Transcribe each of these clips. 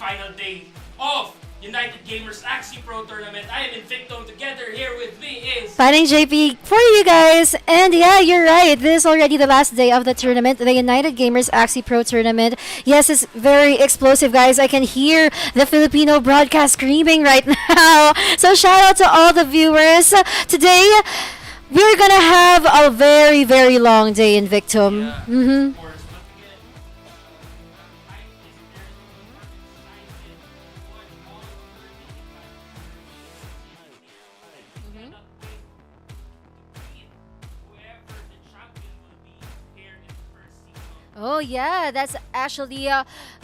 final day of United Gamers Axie Pro Tournament. I am in Victom. Together here with me is Fighting JP for you guys. And yeah, you're right. This is already the last day of the tournament, the United Gamers Axie Pro Tournament. Yes, it's very explosive, guys. I can hear the Filipino broadcast screaming right now. So shout out to all the viewers. Today, we're gonna have a very, very long day in Victom. yeah, Mm-hmm. of course. But again, I is there excited to watch all of the cannot wait to beat whoever the champion will be here in the first season. Oh yeah, that's actually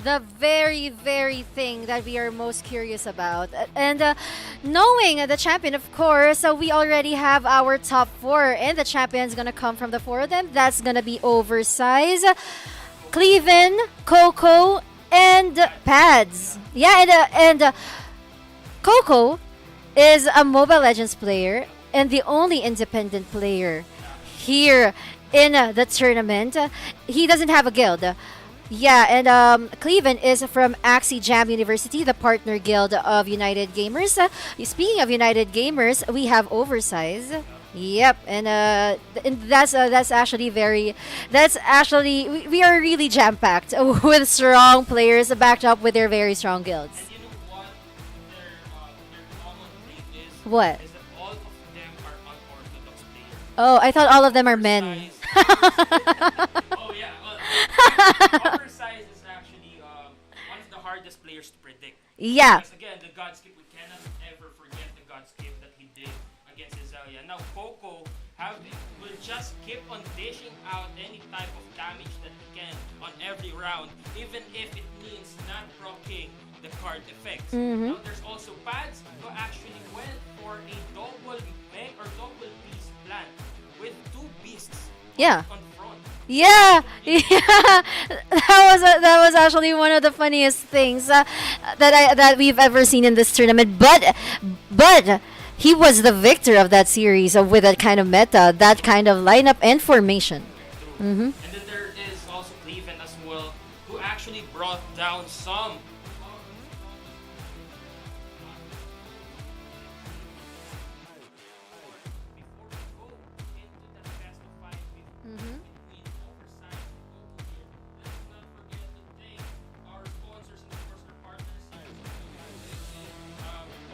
the very, very thing that we are most curious about. And knowing the champion, of course, we already have our top four, and the champion is gonna come from the four of them. That's gonna be Oversized, Cleaven, Coco, and Pads. Yeah, and Coco is a Mobile Legends player and the only independent player here in the tournament. He doesn't have a guild. Yeah, and Cleaven is from Axie Jam University, the partner guild of United Gamers. Speaking of United Gamers, we have Oversize. Yep, and that's actually we are really jam packed with strong players backed up with their very strong guilds. And you know what? Their common trait What? is that all of them are unorthodox players. Oh, I thought all of them are men. Oversized- oh yeah, well, Oversized is actually one of the hardest players to predict. Yeah. Because again, the God Skip, we cannot ever forget the God Skip that he did against Azalea. Now Coco will just keep on dishing out any type of damage that he can on every round, even if it means not proccing the card effects. Now there's also Pads who actually went for a double mech or double beast plan with two beasts Yeah. confront. Yeah, yeah, that was actually one of the funniest things that we've ever seen in this tournament. But he was the victor of that series with that kind of meta, that kind of lineup and formation. And then there is also Cleaven as well, who actually brought down some. Before we go into that best of five between Oversized and Coco here, let's not forget to thank our sponsors and of course our partners here.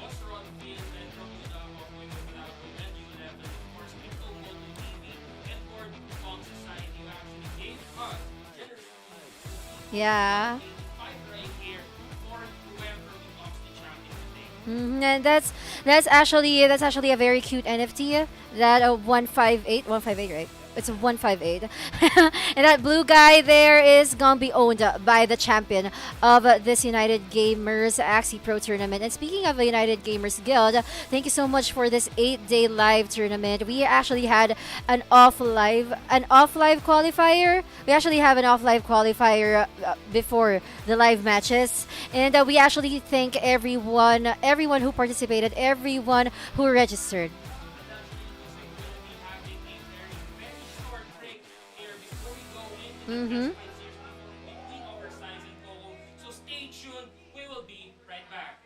Osron Field and Bermuda of Women Without and U11, of course, Crypto Moto TV, and Board Song Society who actually gave us generously Yeah. five right here for whoever becomes the champion today. And that's actually a very cute NFT. That 158, right? It's a 158. And that blue guy there is gonna be owned by the champion of this United Gamers Axie Pro Tournament. And speaking of the United Gamers Guild, thank you so much for this 8-day live tournament. We actually had an off live qualifier. We actually have an off live qualifier before the live matches, and we actually thank everyone who participated, everyone who registered. Actually, it looks like we'll be having a very short break here before we go into the best of five series between Oversized and Coco. So stay tuned. We will be right back.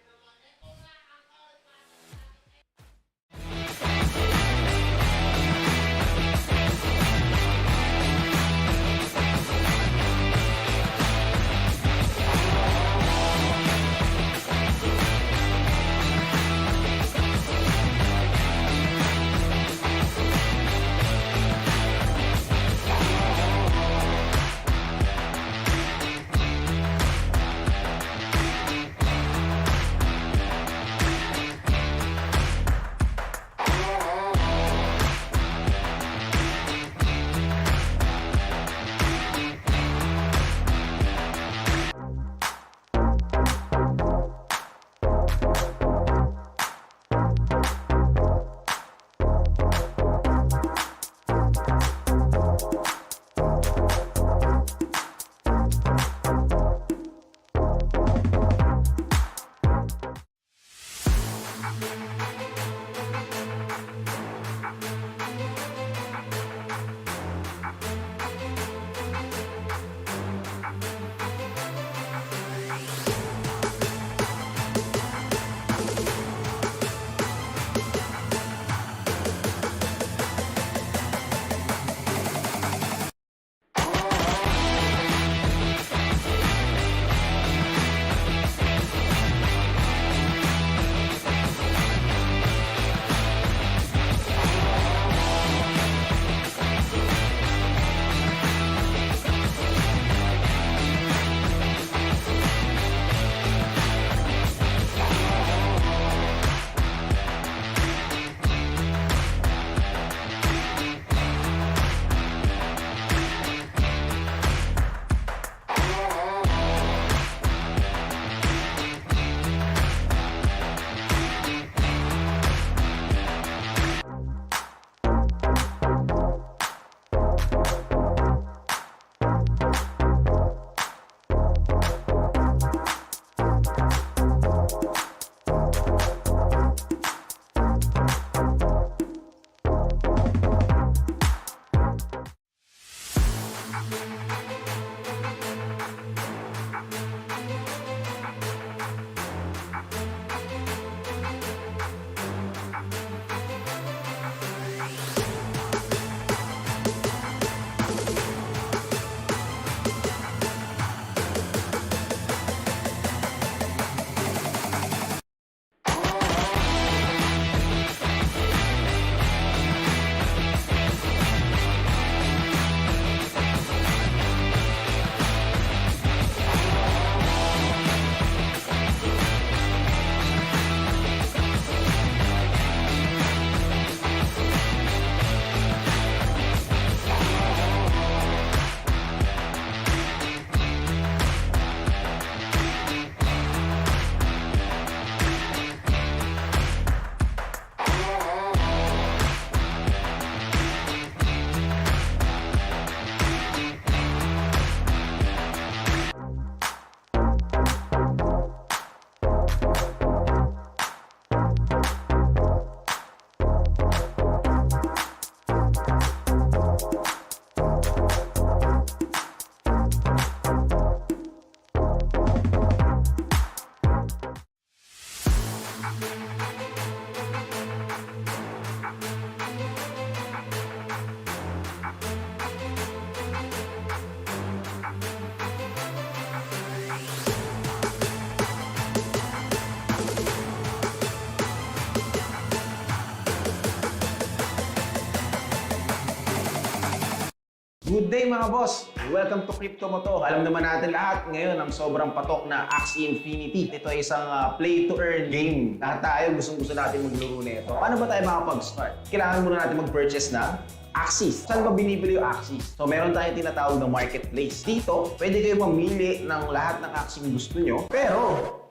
Good day mga boss! Welcome to Crypto Moto. Alam naman natin lahat ngayon ang sobrang patok na Axie Infinity. Ito ay isang play-to-earn game. Lahat tayo gustong-gusto natin maglaro nito. Paano ba tayo makapag-start? Kailangan muna natin mag-purchase ng Axies. Saan ba binibili yung Axies? So meron tayong tinatawag na marketplace. Dito, pwede kayo mamili ng lahat ng Axie yung gusto nyo. Pero,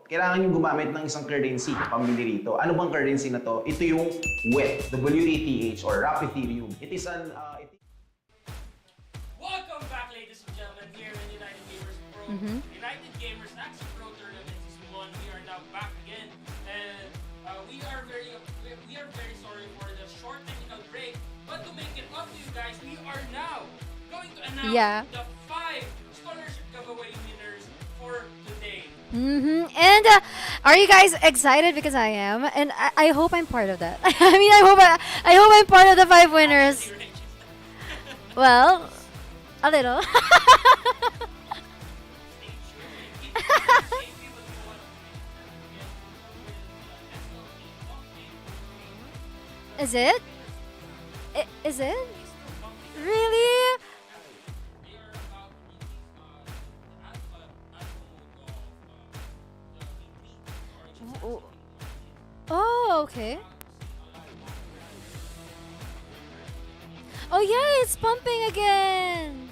kailangan nyo gumamit ng isang currency na pamili rito. Ano bang currency na to? Ito yung WETH, W-E-T-H, or Wrath Ethereum. It is an... Welcome back, ladies and gentlemen, here in United Gamers Pro. United Gamers Axie Pro Tournament Season 1. We are now back again, and we are very sorry for the short technical break. But to make it up to you guys, we are now going to announce the 5 scholarship giveaway winners for today. And are you guys excited? Because I am, and I hope I'm part of that. I mean, I hope I'm part of the 5 winners. Well, a little. Is it? Is it? Really? Oh, okay. Oh yeah, it's pumping again.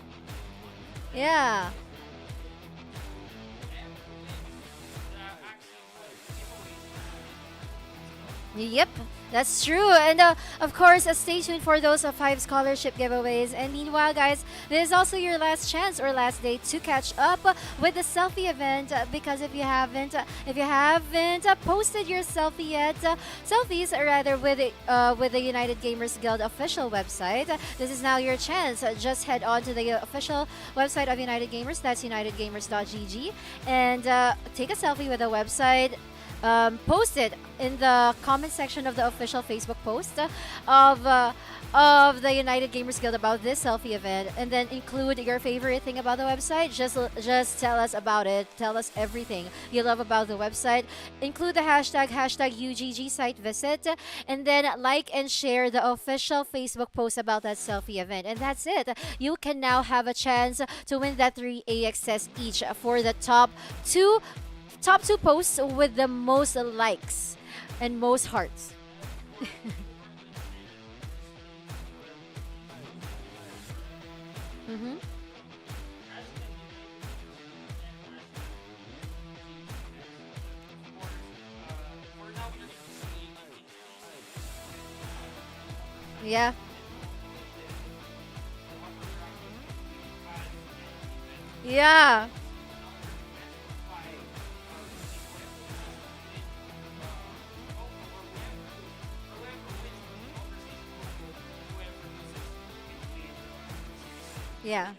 Yeah. Yep, that's true. And of course, stay tuned for those 5 scholarship giveaways. And meanwhile, guys, this is also your last chance or last day to catch up with the selfie event. Because if you haven't posted your selfie yet, selfies rather with the United Gamers Guild official website, this is now your chance. Just head on to the official website of United Gamers. That's unitedgamers.gg, and take a selfie with the website. Post it in the comment section of the official Facebook post of the United Gamers Guild about this selfie event, and then include your favorite thing about the website. Just tell us about it. Tell us everything you love about the website. Include the hashtag UGG site visit, and then like and share the official Facebook post about that selfie event. And that's it. You can now have a chance to win that 3 AXS each for the top two posts with the most likes and most hearts. Yeah. Yeah. Yeah.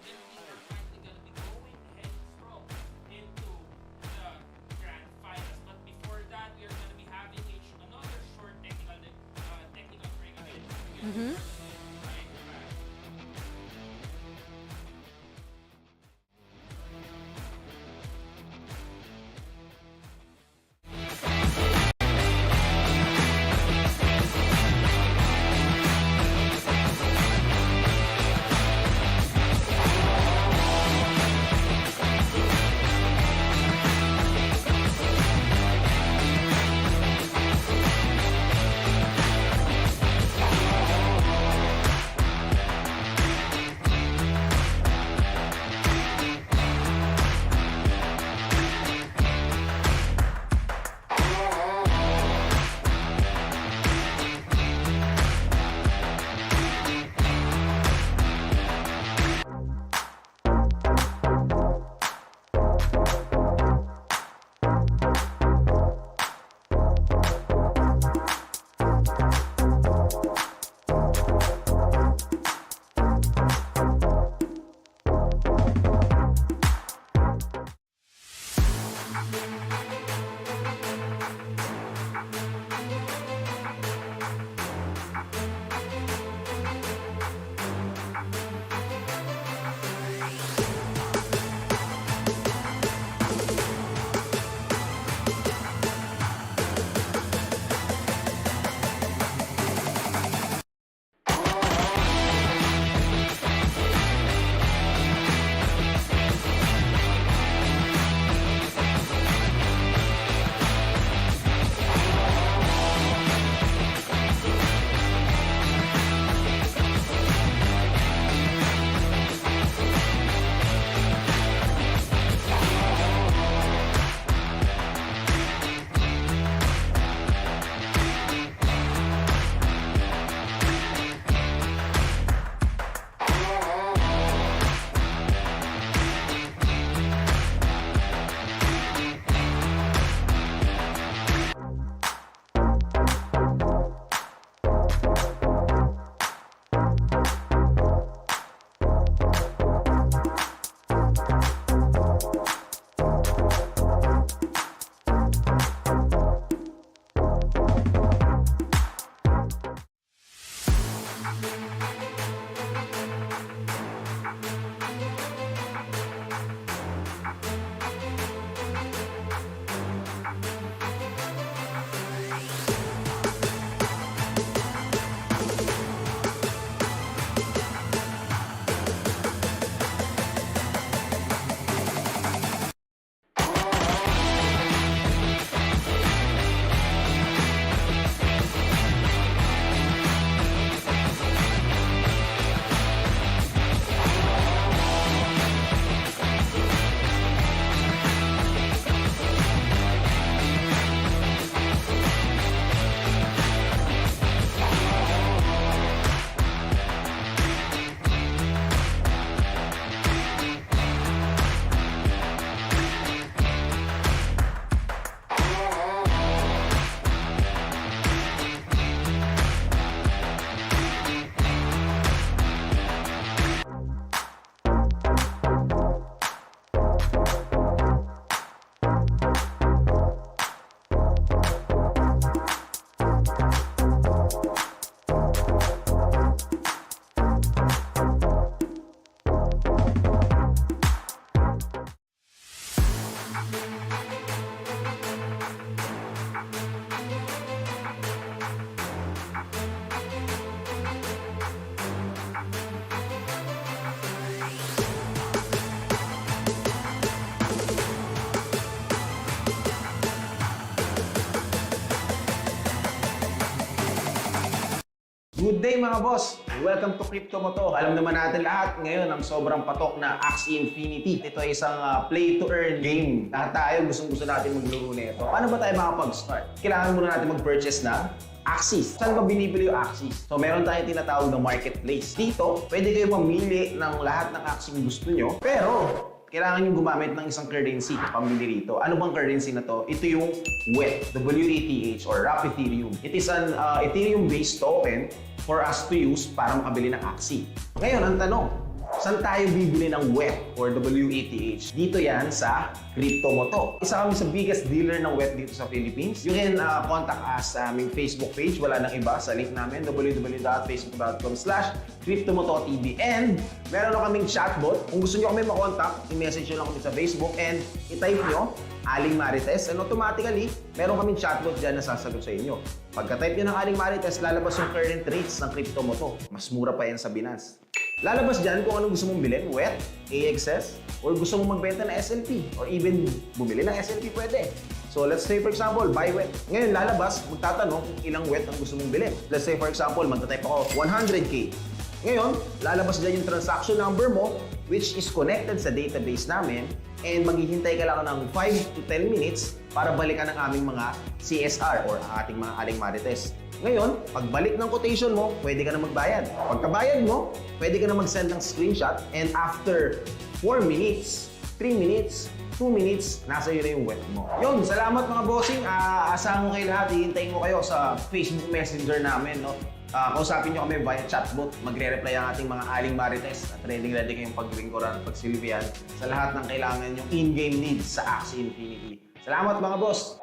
Good day mga boss! Welcome to Crypto Mo To. Alam naman natin lahat ngayon ang sobrang patok na Axie Infinity. Ito ay isang play-to-earn game. Lahat tayo gustong-gusto natin maglaro nito. Paano ba tayo makapag-start? Kailangan muna natin mag-purchase ng Axies. Saan ba binibili yung Axies? So meron tayong tinatawag na marketplace. Dito, pwede kayo mamili ng lahat ng Axie gusto nyo. Pero, kailangan nyo gumamit ng isang currency pambili rito. Ano bang currency na to? Ito yung WETH, WETH or Wrap Ethereum. It is an Ethereum-based token for us to use para makabili ng Axie. Ngayon, ang tanong, saan tayo bibili ng WETH or WETH? Dito yan sa Crypto Mo To. Isa kami sa biggest dealer ng WETH dito sa Philippines. You can contact us sa aming Facebook page. Wala nang iba sa link namin, www.facebook.com/CryptoMotoTV. And meron na kaming chatbot. Kung gusto nyo kami makontak, i-message nyo lang kami sa Facebook and i-type nyo Aling Marites, and automatically, meron kaming chatbot dyan na sasagot sa inyo. Pagka-type nyo ng Aling Marites, lalabas yung current rates ng Crypto Mo To. Mas mura pa yan sa Binance. Lalabas dyan kung anong gusto mong bilhin, WETH, AXS, or gusto mong magbenta ng SLP, or even bumili ng SLP pwede. So let's say for example, buy WETH. Ngayon lalabas, magtatanong kung ilang WETH ang gusto mong bilhin. Let's say for example, magta-type ako 100K. Ngayon, lalabas dyan yung transaction number mo, which is connected sa database namin, and maghihintay ka lang ng 5 to 10 minutes para balikan ang aming mga CSR or ang ating mga Aling Marites. Ngayon, pagbalik ng quotation mo, pwede ka na magbayad. Pagkabayad mo, pwede ka na mag-send ng screenshot, and after 4 minutes, 3 minutes, 2 minutes, nasa iyo na yung WETH mo. Yun, salamat mga bossing. Asahan ko kayo lahat. Hihintayin ko kayo sa Facebook Messenger namin. No? Kausapin nyo kami via chatbot. Magre-reply ang ating mga Aling Marites at ready kayong pag-ringkoran, pag-silbihan sa lahat ng kailangan nyong in-game needs sa Axie Infinity. Salamat mga boss!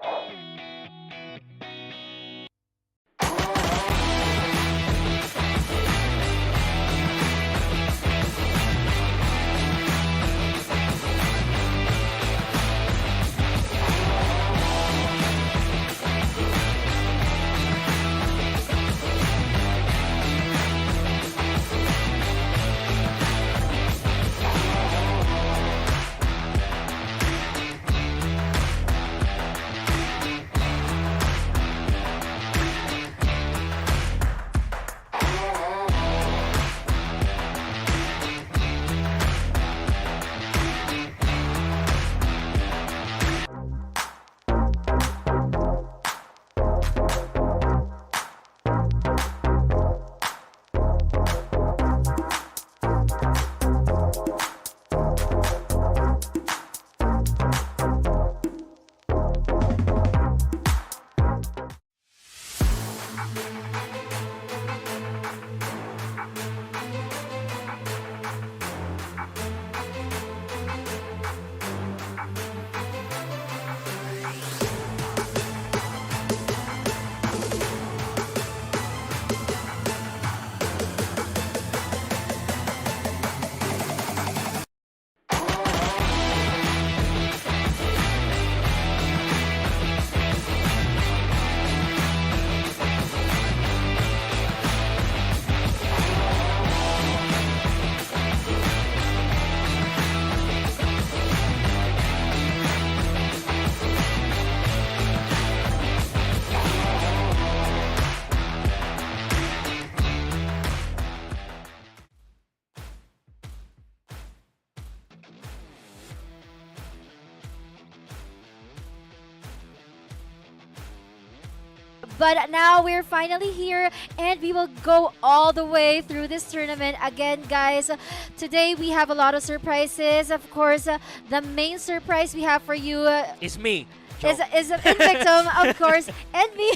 But now we're finally here and we will go all the way through this tournament. Again, guys, today we have a lot of surprises. Of course, the main surprise we have for you It's me. is Invictum, of course, and me,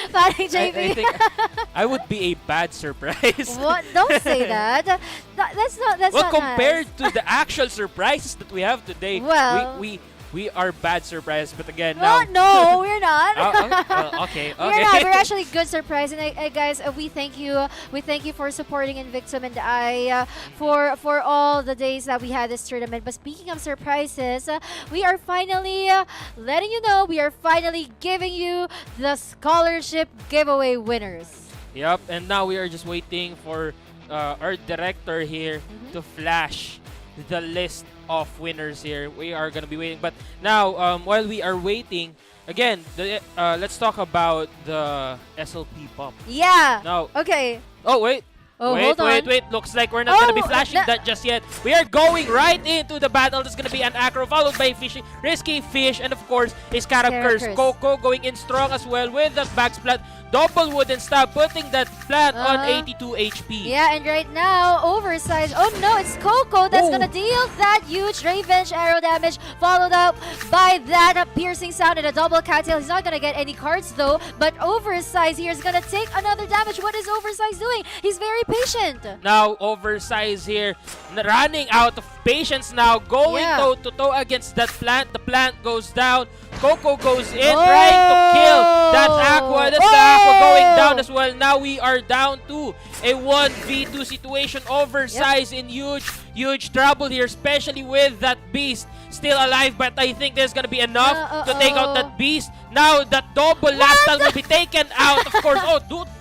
Paring JP. I think I would be a bad surprise. What? Don't say that. That's not well, not compared nice. to the actual surprises that we have today, Well, we are bad surprise. But again, well, now no, we're not. okay. We're not. We're actually good surprise, and guys, we thank you. We thank you for supporting Invictum and I for all the days that we had this tournament. But speaking of surprises, we are finally letting you know we are finally giving you the scholarship giveaway winners. Yep, and now we are just waiting for our director here to flash the list of winners here. We are gonna be waiting, but now while we are waiting, Again, let's talk about the SLP pump. Yeah. Now, Okay. oh wait. Oh, wait, hold on. wait. Looks like we're not gonna be Oh, flashing that just yet. We are going right into the battle. There's gonna be an acro followed by fishing, risky fish, and of course his Scarab Curse. Curse. Coco going in strong as well with that back splat. Double wooden stab, putting that plant on 82 HP. Yeah, and right now, Oversized. Oh no, it's Coco that's Oh. gonna deal that huge revenge arrow damage, followed up by that piercing sound and a double cattail. He's not gonna get any cards though, but Oversized here is gonna take another damage. What is Oversized doing? He's very patient. Now, Oversize here, running out of patience now, going Yeah. toe-to-toe against that plant. The plant goes down. Coco goes in, trying to kill that Aqua. That's the Aqua going down as well. Now we are down to a 1v2 situation. Oversize in huge trouble here, especially with that beast still alive. But I think there's gonna be enough to take out that beast. Now that double last stand will be taken out. Of course,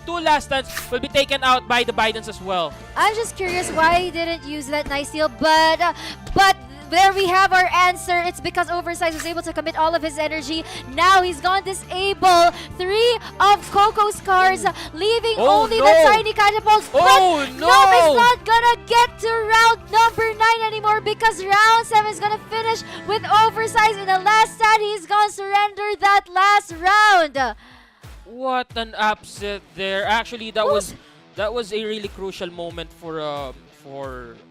two last stands will be taken out by the Bidens as well. I'm just curious why he didn't use that nice steal, but there we have our answer. It's because Oversize was able to commit all of his energy. Now he's gonna disable 3 of Coco's cards, leaving only the tiny catapults. Oh but no! Nob is not gonna get to round number 9 anymore because round 7 is gonna finish with Oversize in the last stand. He's gonna surrender that last round. What an upset there. Actually, that was a really crucial moment for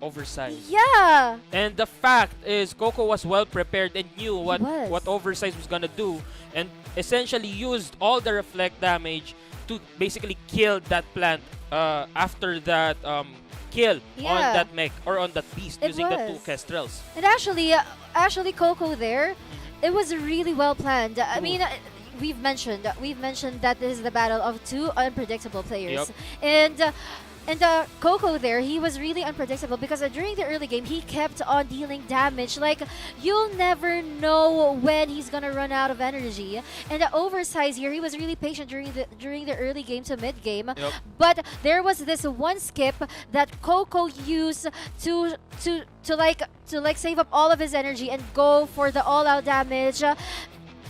Oversize. Yeah. And the fact is, Coco was well prepared and knew what was. Oversize was gonna do, and essentially used all the reflect damage to basically kill that plant after that kill on that mech or on that beast using the 2 kestrels. And actually, Coco there, it was really well planned. I mean, we've mentioned that this is the battle of 2 unpredictable players, and Coco there, he was really unpredictable because during the early game, he kept on dealing damage. Like, you'll never know when he's gonna run out of energy. And the Oversize here, he was really patient during the early game to mid game. But there was this one skip that Coco used to save up all of his energy and go for the all-out damage.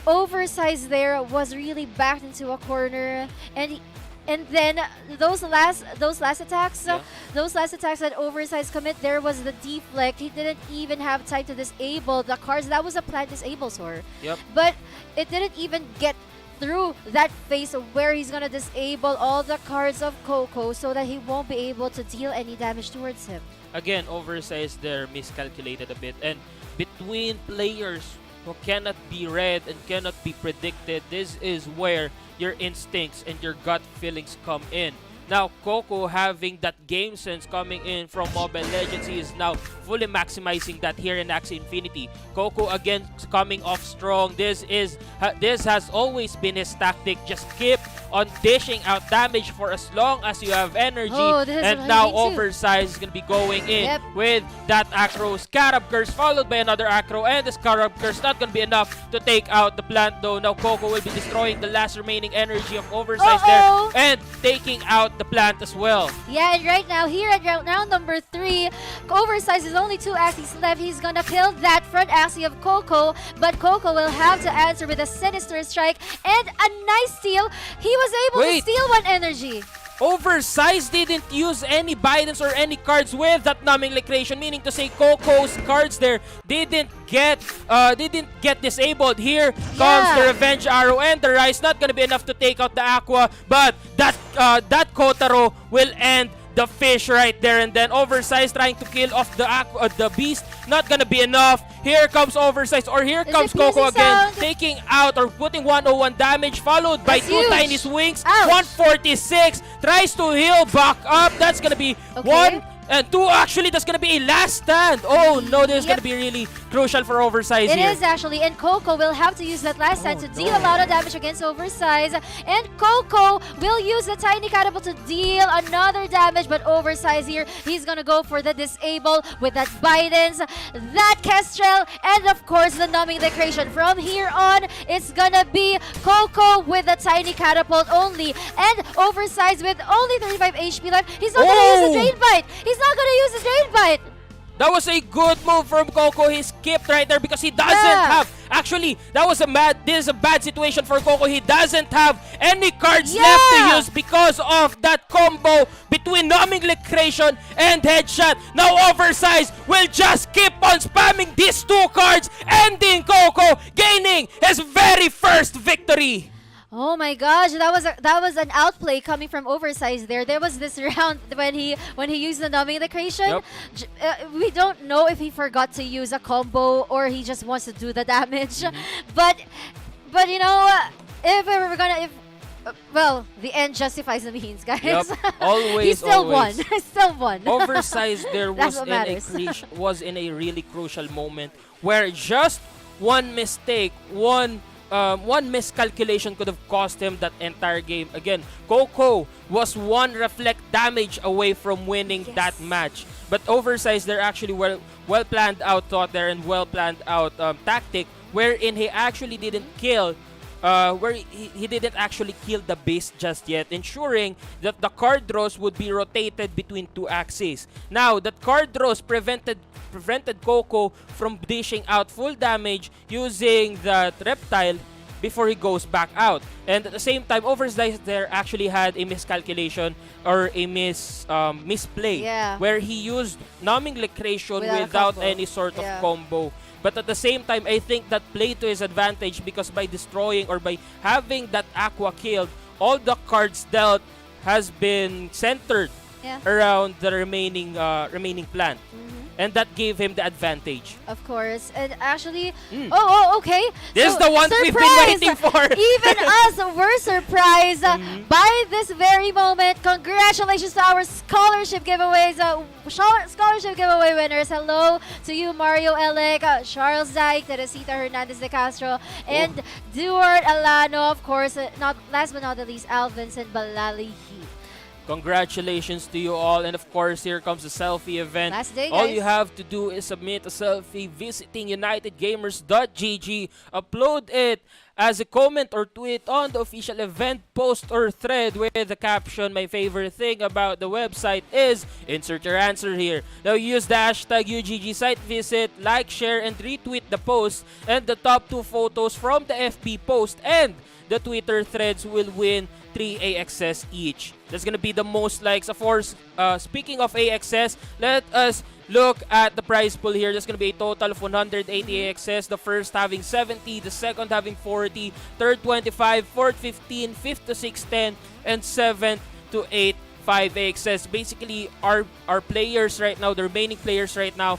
Oversize there was really backed into a corner, and then those last attacks that Oversize commit, there was the deflect. He didn't even have time to disable the cards. That was a plant disable sword. But it didn't even get through that phase where he's gonna disable all the cards of Coco so that he won't be able to deal any damage towards him. Again, Oversize there miscalculated a bit, and between players who cannot be read and cannot be predicted, this is where your instincts and your gut feelings come in. Now, Coco having that game sense coming in from Mobile Legends, he is now fully maximizing that here in Axie Infinity. Coco again coming off strong. This has always been his tactic. Just keep on dishing out damage for as long as you have energy. And now Oversize is going to be going in with that acro. Scarab Curse followed by another acro, and the Scarab Curse not going to be enough to take out the plant though. Now Coco will be destroying the last remaining energy of Oversize there and taking out the plant as well. Yeah, and right now here at round number 3, Oversize is only 2 Axies left. He's gonna kill that front Axie of Coco, but Coco will have to answer with a Sinister Strike and a nice steal. He was able to steal 1 energy. Oversize didn't use any Bidens or any cards with that numbing liquidation, meaning to say Coco's cards there didn't get disabled. Here comes the Revenge Arrow and the Rise. Not gonna be enough to take out the Aqua, but that Kotaro will end the fish right there, and then Oversize trying to kill off the beast. Not gonna be enough. Here comes Oversize, or here comes Coco again, taking out or putting 101 damage, followed by 2 tiny swings. 146, tries to heal back up. That's gonna be 1 and 2. Actually, that's gonna be a last stand. Oh no, this is gonna be really crucial for Oversize here. It is actually, and Coco will have to use that last stand to deal a lot of damage against Oversize. And Coco will use the tiny catapult to deal another damage, but Oversize here, he's gonna go for the disable with that Bidens, that Kestrel, and of course the numbing liquidation. From here on, it's gonna be Coco with the tiny catapult only, and Oversize with only 35 HP left. He's not gonna use the Drain Bite. He's not gonna use the Drain Bite. That was a good move from Coco. He skipped right there because he doesn't have. Actually, this is a bad situation for Coco. He doesn't have any cards left to use because of that combo between Numbing Liquidation and Headshot. Now Oversized will just keep on spamming these two cards, ending Coco gaining his very first victory. Oh my gosh, that was an outplay coming from Oversized there. There was this round when he used the Numbing Liquidation. We don't know if he forgot to use a combo or he just wants to do the damage. But you know, if we were gonna well, the end justifies the means, guys. Always, he still always. won. He still won. Oversized there was in a really crucial moment where just one mistake, one miscalculation could have cost him that entire game. Again, Coco was one reflect damage away from winning that match. But Oversized, they're actually well planned out thought there and well planned out tactic wherein he actually didn't kill he didn't actually kill the beast just yet, ensuring that the card draws would be rotated between two axes. Now, that card draws prevented Coco from dishing out full damage using that reptile before he goes back out. And at the same time, Oversized there actually had a miscalculation or a misplay where he used Numbing Liquidation without any sort of combo. But at the same time, I think that played to his advantage because by destroying or by having that Aqua killed, all the cards dealt has been centered around the remaining plant. And that gave him the advantage. Of course. And actually, okay. This is the one we've been waiting for. Even us were surprised by this very moment. Congratulations to our scholarship giveaways. Scholarship giveaway winners. Hello to you, Mario Elec, Charles Dyke, Teresita Hernandez de Castro, and Duarte Alano. Of course, last but not the least, Al Vincent Balalihi. Congratulations to you all, and of course here comes the selfie event. Last day, all guys. you have to do is submit a selfie visiting unitedgamers.gg, upload it as a comment or tweet on the official event post or thread with the caption, "My favorite thing about the website is," insert your answer here. Now use the hashtag UGG site visit, like, share, and retweet the post, and the top 2 photos from the FB post and the Twitter threads will win 3 AXS each. That's gonna be the most likes. Of course, speaking of AXS, let us look at the prize pool here. There's gonna be a total of 180 AXS. The first having 70, the second having 40, third 25, fourth 15, fifth to 610, and seventh to 8 5 AXS. Basically, our players right now, the remaining players right now,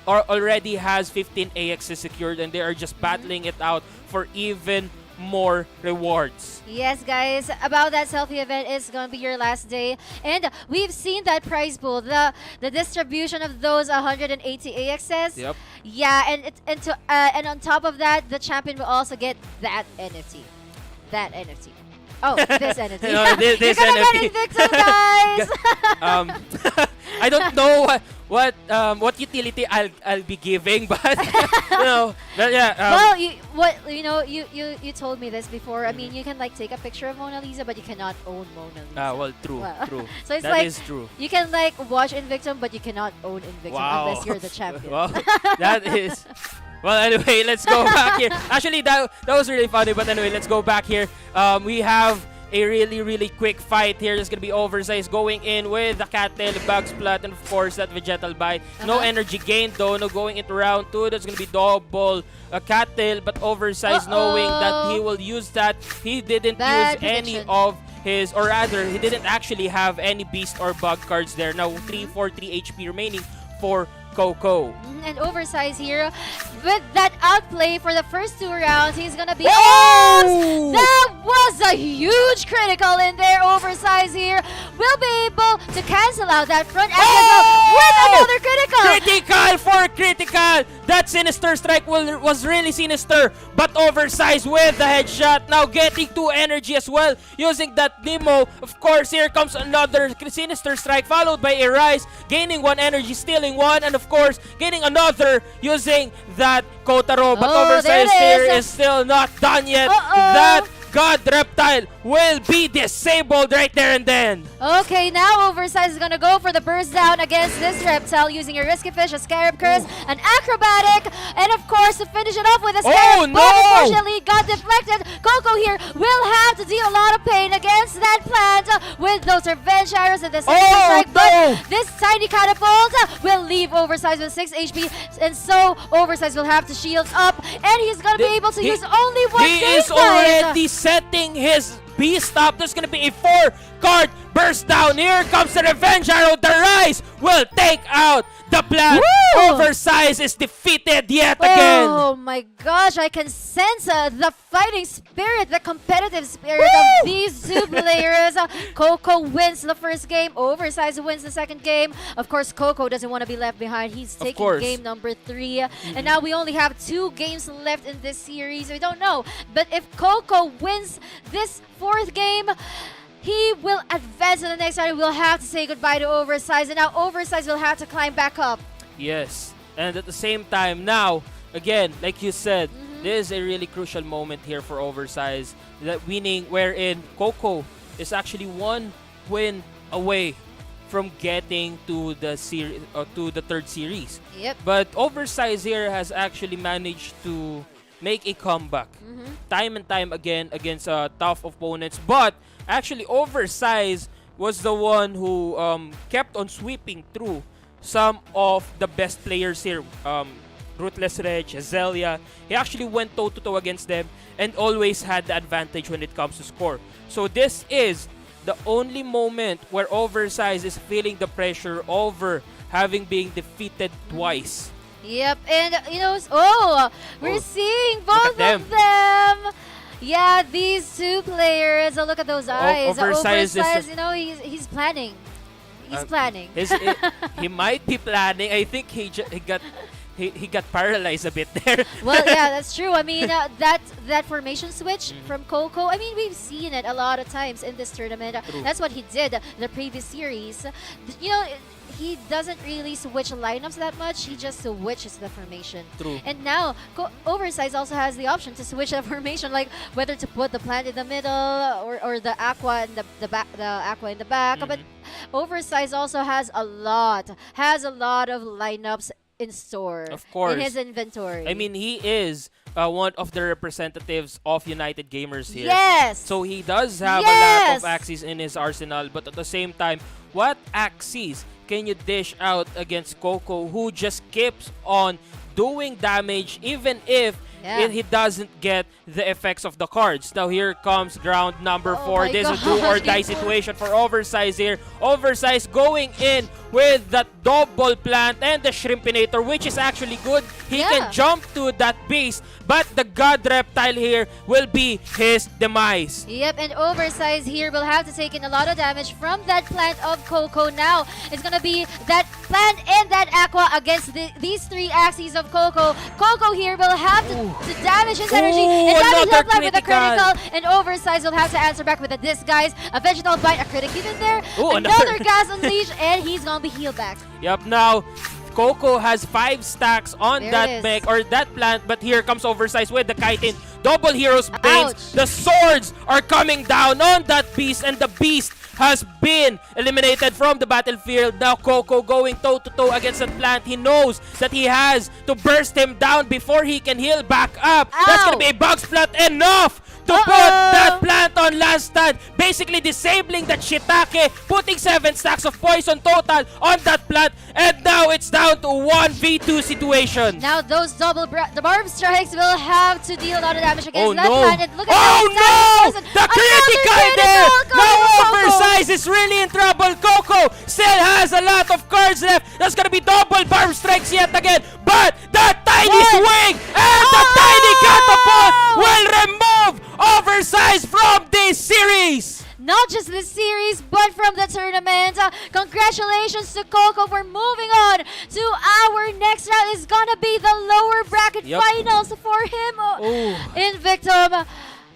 already has 15 AXS secured, and they are just battling it out for even more rewards. Yes, guys, about that selfie event is going to be your last day, and we've seen that prize pool, the distribution of those 180 AXS. Yep. Yeah, and on top of that, the champion will also get that NFT. That NFT. Oh, this NFT. No, this You're gonna NFT. get Invictus, guys. I don't know what utility I'll be giving, but but yeah. Well, you told me this before. I mean, you can like take a picture of Mona Lisa, but you cannot own Mona Lisa. Well, true. So it's That like is true. you can like watch Invictum, but you cannot own Invictum unless you're the champion. Wow, that is. Well, anyway, let's go back here. Actually, that was really funny, but anyway, let's go back here. We have a really quick fight here. It's gonna be Oversized going in with the Cattail, Bug Splat, and of course that Vegetal Bite. No energy gain though. No going into round 2. That's gonna be double Cattail, but Oversized knowing that he will use that. He didn't use any of his, or rather, he didn't actually have any Beast or Bug cards there. Now 3 HP remaining for Coco. And Oversized here with that outplay for the first 2 rounds. He's gonna be that was a huge critical in there. Oversized here will be able to cancel out that front edge with another critical. Critical for critical. That Sinister Strike was really sinister, but Oversized with the headshot. Now getting 2 energy as well using that Nemo. Of course, here comes another Sinister Strike followed by a Rise, gaining 1 energy, stealing 1, and of course gaining another using that Kotaro. But Oversized here is still not done yet. That God Reptile will be disabled right there and then. Okay, now Oversize is gonna go for the burst down against this reptile using a risky fish, a scarab curse, an acrobatic, and of course to finish it off with a scarab. Oh, But no! unfortunately, it got deflected. Coco here will have to deal a lot of pain against that plant with those revenge arrows and the second strike. no! But this tiny catapult will leave Oversize with 6 HP, and so Oversize will have to shield up, and he's gonna be able to use only one He save is dice. already setting his beast up. There's gonna be a 4-card burst down. Here comes the revenge arrow. The rise will take out the plant. Woo! Oversize is defeated yet again. Oh my gosh, I can sense the fighting spirit, the competitive spirit of these two players. Coco wins the first game, Oversize wins the second game. Of course, Coco doesn't want to be left behind. He's taking course. game number 3. And now we only have 2 games left in this series. We don't know. But if Coco wins this 4th game, he will advance to the next round. We'll have to say goodbye to Oversize. And now Oversize will have to climb back up. Yes, and at the same time now, again, like you said, this is a really crucial moment here for Oversize. That winning wherein Coco is actually 1 win away from getting to the series, to the 3rd series. Yep. But Oversize here has actually managed to make a comeback time and time again against tough opponents. But actually, Oversize was the one who kept on sweeping through some of the best players here. Ruthless Reg, Azalea. He actually went toe-to-toe against them and always had the advantage when it comes to score. So this is the only moment where Oversize is feeling the pressure over having been defeated twice. Yep, and we're seeing both at of them. Yeah, these two players. Oh, look at those eyes. Oversize is- he's planning. He's planning. He might be planning. I think he got paralyzed a bit there. Well, yeah, that's true. I mean, that formation switch from Coco, I mean, we've seen it a lot of times in this tournament. True. That's what he did the previous series. You know, he doesn't really switch lineups that much. He just switches the formation. True. And now, Oversize also has the option to switch the formation, like whether to put the plant in the middle or the aqua in the aqua in the back. But Oversize also has a lot of lineups in store. Of course. In his inventory. I mean, he is one of the representatives of United Gamers here. Yes. So he does have a Yes. lot of axes in his arsenal, but at the same time, what axes can you dish out against Coco, who just keeps on doing damage even if he doesn't get the effects of the cards? Now here comes ground number 4. my This is a gosh. do or die situation for Oversize here. Oversize going in with that double plant and the Shrimpinator, which is actually good. He can jump to that beast, but the God Reptile here will be his demise. Yep, and Oversize here will have to take in a lot of damage from that plant of Coco. Now it's gonna be that plant and that aqua against these 3 axes of Coco. Coco here will have to damage his energy, and damage another health line with a critical. critical, and Oversize will have to answer back with a disguise, a vegetal bite, a critic even there, Ooh, another another- gas unleash, and he's gonna be healed back. Yep, now Coco has 5 stacks on There it that is. mech or that plant, but here comes Oversize with the chitin. Double Hero's Banes. Ouch. The swords are coming down on that beast, and the beast has been eliminated from the battlefield. Now Coco going toe-to-toe against that plant. He knows that he has to burst him down before he can heal back up. That's gonna be a bug splat enough to put that plant on last stand, basically disabling that shiitake, putting 7 stacks of poison total on that plant, and now it's down to 1v2 situation. Now those the barb strikes will have to deal a lot of damage against that no. plant. And look at Oh that no! The critical there! Now Oversize is really in trouble. Coco still has a lot of cards left. That's gonna be double barb strikes yet again. But that tiny swing and the tiny catapult will remove Oversize from this series. Not just this series, but from the tournament. Congratulations to Coco for moving on to our next round. It's gonna be the lower bracket finals for him. Invictum.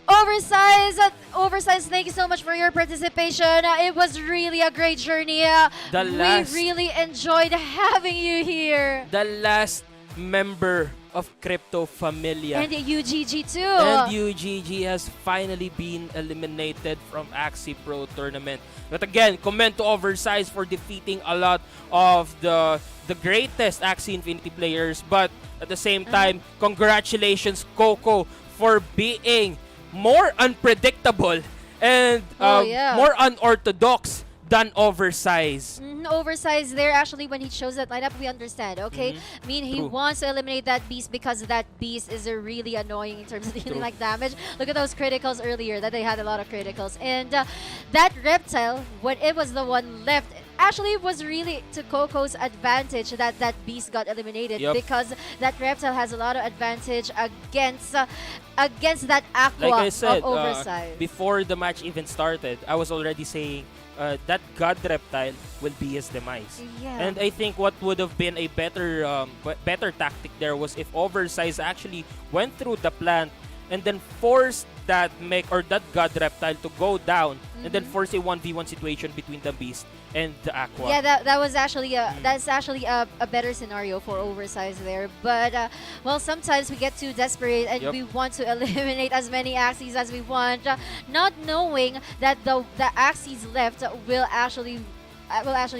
Oversize, thank you so much for your participation. It was really a great journey. We really enjoyed having you here. The last member of Crypto Familia. And UGG too. And UGG has finally been eliminated from Axie Pro Tournament. But again, commend to Oversized for defeating a lot of the greatest Axie Infinity players. But at the same time, congratulations Coco for being more unpredictable and more unorthodox than Oversized. Oversized there, actually, when he chose that lineup, we understand, okay? I mean, he wants to eliminate that beast because that beast is really annoying in terms of dealing like damage. Look at those criticals earlier, that they had a lot of criticals. And that reptile, when it was the one left, actually it was really to Coco's advantage that that beast got eliminated because that reptile has a lot of advantage against that aqua like I said, of Oversized. before the match even started, I was already saying that God reptile will be his demise. Yeah. And I think what would have been a better tactic there was if Oversize actually went through the plant and then forced that mech or that God reptile to go down and then force a 1v1 situation between the beast and the aqua. Yeah, that was actually that's actually a better scenario for Oversized there. But well, sometimes we get too desperate and we want to eliminate as many Axies as we want, not knowing that the Axies left will actually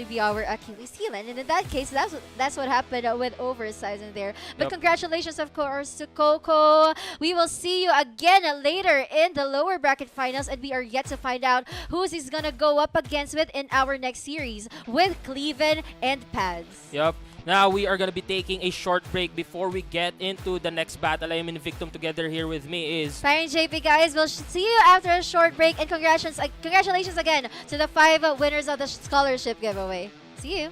be our Achilles heel. And in that case, that's what happened with Oversized in there. But congratulations, of course, to Coco. We will see you again later in the lower bracket finals, and we are yet to find out who he's gonna go up against with in our next series with Cleaven and Pads. Yep. Now we are going to be taking a short break before we get into the next battle. I am in Victim. Together here with me is Fine JP, guys. We'll see you after a short break, and congratulations again to the 5 winners of the scholarship giveaway. See you.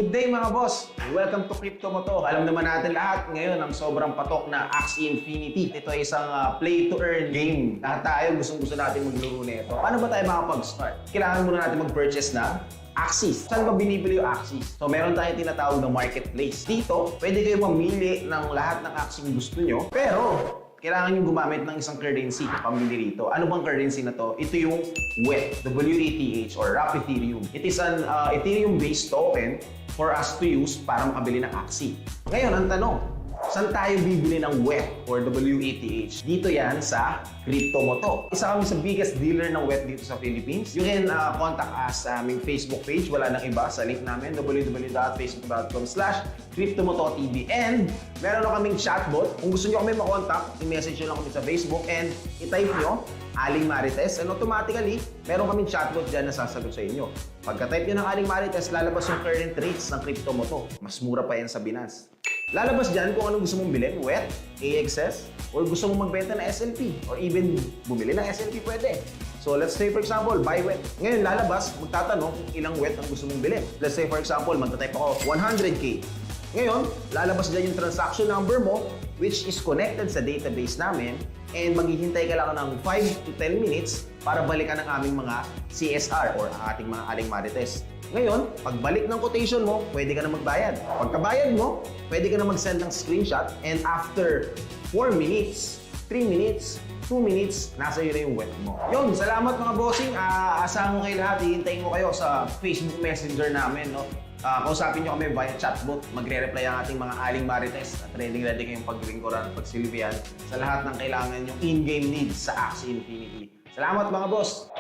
Good day mga boss! Welcome to Crypto Mo To. Alam naman natin lahat ngayon ang sobrang patok na Axie Infinity. Ito ay isang play-to-earn game. Lahat tayo gustong-gusto natin maglaro nito. Paano ba tayo makapag-start? Kailangan muna natin mag-purchase ng Axies. Saan ba binibili yung Axies? So meron tayong tinatawag na marketplace. Dito, pwede kayo mamili ng lahat ng Axie gusto nyo. Pero, kailangan nyo gumamit ng isang currency pamili rito. Ano bang currency na to? Ito yung WETH, W-E-T-H, or Wrap Ethereum. It is an Ethereum-based token for us to use para makabili ng Axie. Ngayon, ang tanong, saan tayo bibili ng WETH or WETH? Dito yan sa Crypto Mo To. Isa kami sa biggest dealer ng WETH dito sa Philippines. You can contact us sa aming Facebook page. Wala nang iba sa link namin, www.facebook.com/CryptoMotoTV. And meron na kaming chatbot. Kung gusto nyo kami makontak, i-message nyo lang kami sa Facebook and i-type nyo Aling Marites, and automatically, meron kaming chatbot dyan na sasagot sa inyo. Pagka-type nyo ng Aling Marites, lalabas yung current rates ng Crypto Mo To. Mas mura pa yan sa Binance. Lalabas dyan kung anong gusto mong bilhin, WETH, AXS, or gusto mong magbenta ng SLP, or even bumili ng SLP pwede. So let's say for example, buy WETH. Ngayon lalabas, magtatanong kung ilang WETH ang gusto mong bilhin. Let's say for example, magta-type ako 100K. Ngayon, lalabas dyan yung transaction number mo, which is connected sa database namin, and maghihintay ka lang ng 5 to 10 minutes para balikan ang aming mga CSR or ating mga Aling Marites. Ngayon, pagbalik ng quotation mo, pwede ka na magbayad. Pagkabayad mo, pwede ka na mag-send ng screenshot, and after 4 minutes, 3 minutes, 2 minutes, nasa iyo na yung WETH mo. Yun, salamat mga bossing. Asahan ko kayo lahat. Hihintayin ko kayo sa Facebook Messenger namin. No? Kausapin nyo kami via chatbot. Magre-reply ang ating mga Aling Marites at ready kayong paglingkuran, pagsilbihan sa lahat ng kailangan yung in-game needs sa Axie Infinity. Salamat mga boss!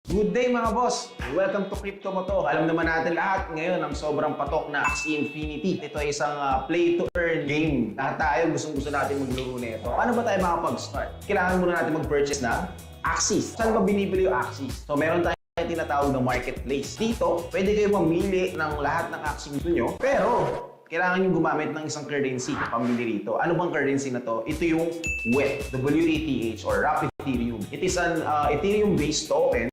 Good day mga boss! Welcome to Crypto Mo to. Alam naman natin lahat ngayon ang sobrang patok na Axie Infinity. Ito ay isang play-to-earn game. Lahat tayo gustong-gusto natin maglaro nito. Paano ba tayo makapag-start? Kailangan muna natin mag-purchase ng Axies. Saan ba binibili yung Axies? So meron tayong tinatawag na marketplace. Dito, pwede kayo mamili ng lahat ng Axie gusto nyo. Pero, kailangan nyo gumamit ng isang currency pamili rito. Ano bang currency na to? Ito yung WETH, W-E-T-H, or Rapid Ethereum. It is an Ethereum-based token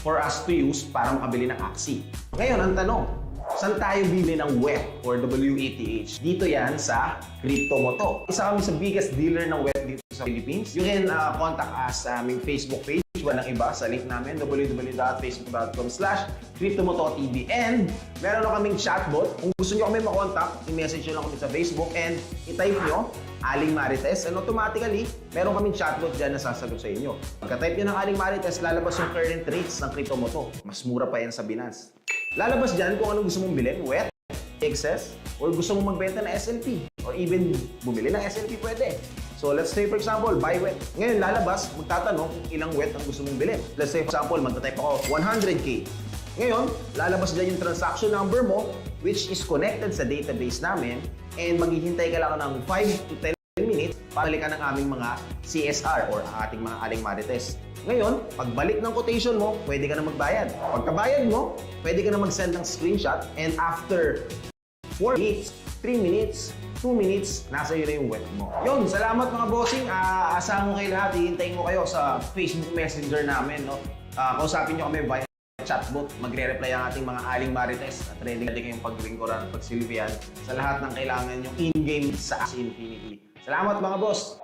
for us to use para makabili ng Axie. Ngayon, ang tanong, saan tayo bibili ng WETH or WETH? Dito yan sa Crypto Mo to. Isa kami sa biggest dealer ng WETH dito sa Philippines. You can contact us sa aming Facebook page. Walang iba sa link namin, www.facebook.com/cryptomototv. And meron na kaming chatbot. Kung gusto nyo kami makontak, i-message nyo lang kami sa Facebook and i-type nyo Aling Marites, and automatically, meron kaming chatbot dyan na sasagot sa inyo. Pagka-type nyo ng Aling Marites, lalabas yung current rates ng Crypto Mo to. Mas mura pa yan sa Binance. Lalabas dyan kung ano gusto mong bilhin, WETH, AXS, or gusto mong magbenta na SLP, or even bumili ng SLP pwede. So let's say for example, buy WETH. Ngayon lalabas, magtatanong kung ilang WETH ang gusto mong bilhin. Let's say for example, magta-type ako 100K. Ngayon, lalabas dyan yung transaction number mo, which is connected sa database namin, and maghihintay ka lang ng 5 to 10 minutes para balikan ng aming mga CSR or ating mga Aling Marites. Ngayon, pagbalik ng quotation mo, pwede ka na magbayad. Pagkabayad mo, pwede ka na mag-send ng screenshot, and after 4 minutes, 3 minutes, 2 minutes, nasa iyo na yung WETH mo. Yun, salamat mga bossing. Asahan ko kayo lahat. Hihintayin ko kayo sa Facebook Messenger namin. No? Kausapin nyo kami via chatbot. Magre-reply ang ating mga Aling Marites at ready kayong pag-ringkoran, pag-silvian sa lahat ng kailangan nyo in-game sa Axie Infinity. Salamat mga boss!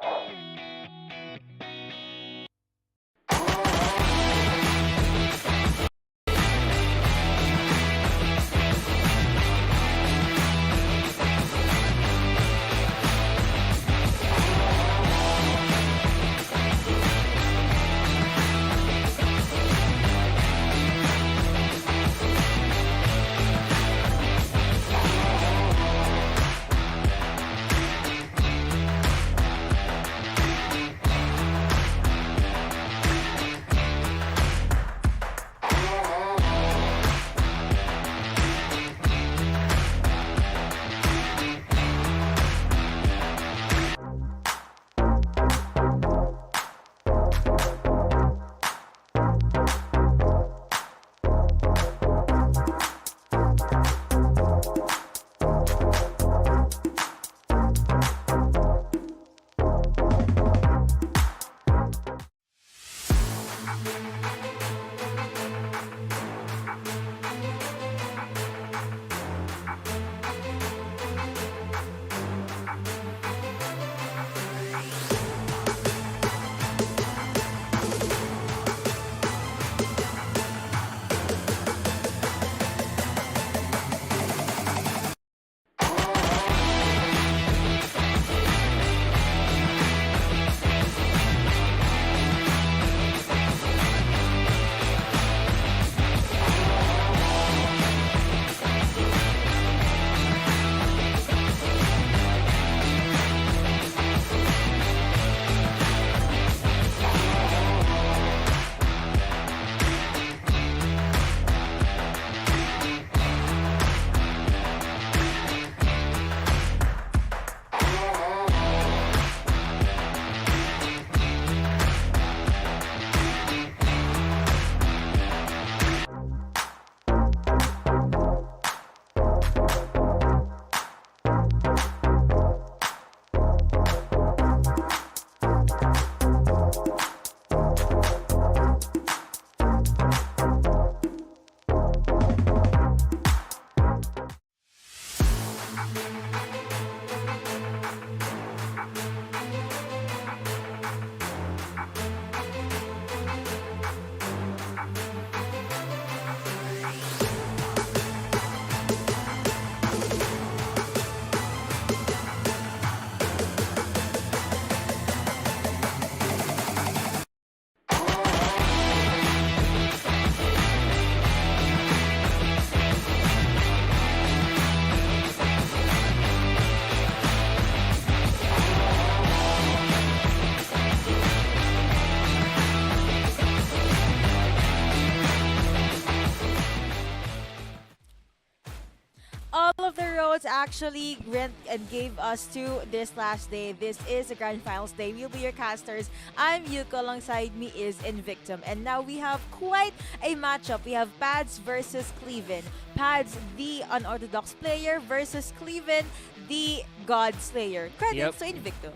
the roads actually went and gave us to this last day. This is the Grand Finals day. We'll be your casters. I'm Yuko. Alongside me is Invictum. And now we have quite a matchup. We have Pads versus Cleaven. Pads, the unorthodox player, versus Cleaven, the God Slayer. Credits to Invictum.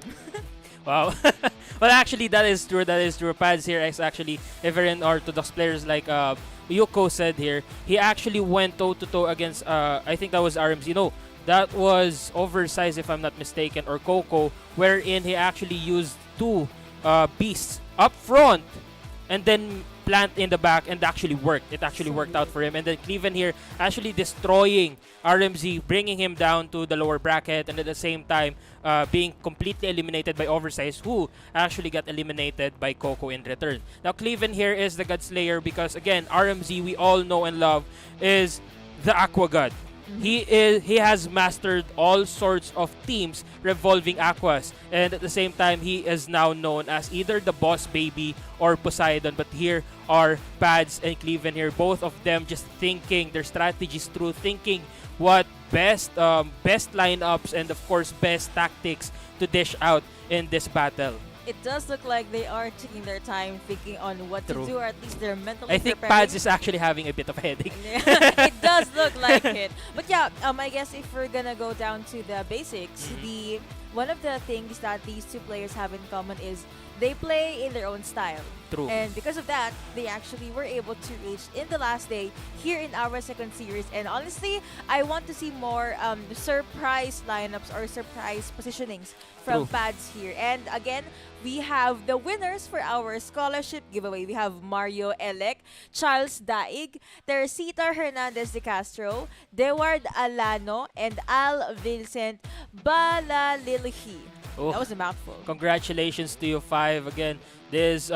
Wow. Well, actually, that is true. That is true. Pads here is actually a very unorthodox players like Yuko said here. He actually went toe-to-toe against, I think that was RMZ. No, that was Oversized, if I'm not mistaken, or Coco, wherein he actually used two beasts up front and then plant in the back, and actually worked. It actually worked out for him. And then Cleaven here actually destroying RMZ, bringing him down to the lower bracket, and at the same time being completely eliminated by Oversize, who actually got eliminated by Coco in return. Now Cleaven here is the God Slayer because, again, RMZ, we all know and love, is the Aqua God. He has mastered all sorts of teams revolving aquas, and at the same time he is now known as either the Boss Baby or Poseidon. But here are Pads and Cleaven here, both of them just thinking their strategies through, thinking what best lineups and of course best tactics to dish out in this battle. It does look like they are taking their time thinking on what to do, or at least they're mentally I think preparing. Pads is actually having a bit of a headache. It does look like it. But yeah, I guess if we're gonna go down to the basics, one of the things that these two players have in common is they play in their own style. True. And because of that, they actually were able to reach in the last day here in our second series. And honestly, I want to see more surprise lineups or surprise positionings from Pads here. And again, we have the winners for our scholarship giveaway. We have Mario Elec, Charles Daig, Teresita Hernandez de Castro, Deward Alano, and Al Vincent Balalilhi. Oh, that was a mouthful. Congratulations to you, 5. Again, this,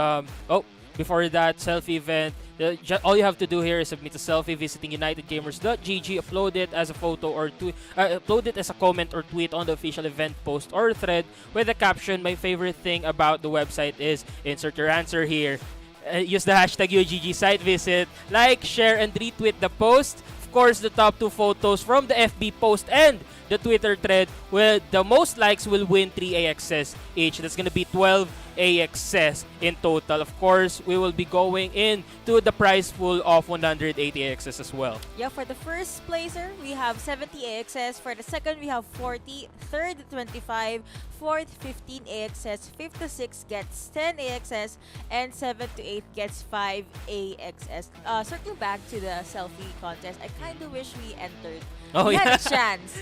before that, selfie event. All you have to do here is submit a selfie visiting unitedgamers.gg, upload it as a photo or upload it as a comment or tweet on the official event post or thread with the caption, "My favorite thing about the website is," insert your answer here. Use the hashtag UGG site visit, like, share, and retweet the post. Of course, the top 2 photos from the FB post and the Twitter thread with the most likes will win 3 AXS each. That's going to be 12 AXS in total. Of course, we will be going into the prize pool of 180 AXS as well. Yeah, for the first placer, we have 70 AXS. For the second, we have 40. Third, 25. Fourth, 15 AXS. Fifth to 6 gets 10 AXS. And 7 to 8 gets 5 AXS. Circling back to the selfie contest, I kind of wish we entered. Oh, we yeah. had a chance.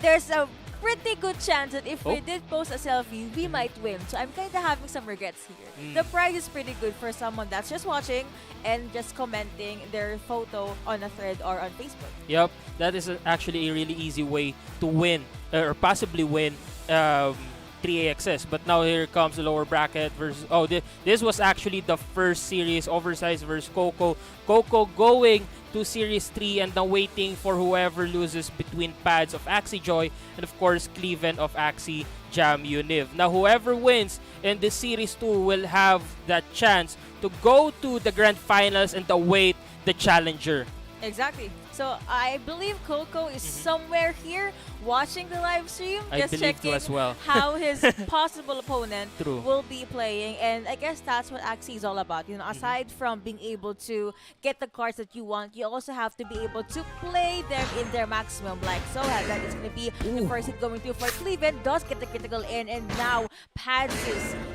There's a pretty good chance that if we did post a selfie, we might win. So I'm kind of having some regrets here. The prize is pretty good for someone that's just watching and just commenting their photo on a thread or on Facebook. Yep, that is actually a really easy way to win or possibly win 3 AXS. But now here comes the lower bracket versus... Oh, this was actually the first series, Oversized versus Coco. Coco going to Series 3 and now waiting for whoever loses between Pads of Axie Joy and of course Cleaven of Axie Jam Univ. Now whoever wins in this Series 2 will have that chance to go to the Grand Finals and await the Challenger. Exactly. So I believe Coco is somewhere here watching the live stream, just checking as well. how his possible opponent True. will be playing. And I guess that's what Axie is all about. You know, aside from being able to get the cards that you want, you also have to be able to play them in their maximum. Like so, that is going to be the first hit going through for Cleaven. Does get the critical in, and now Pads'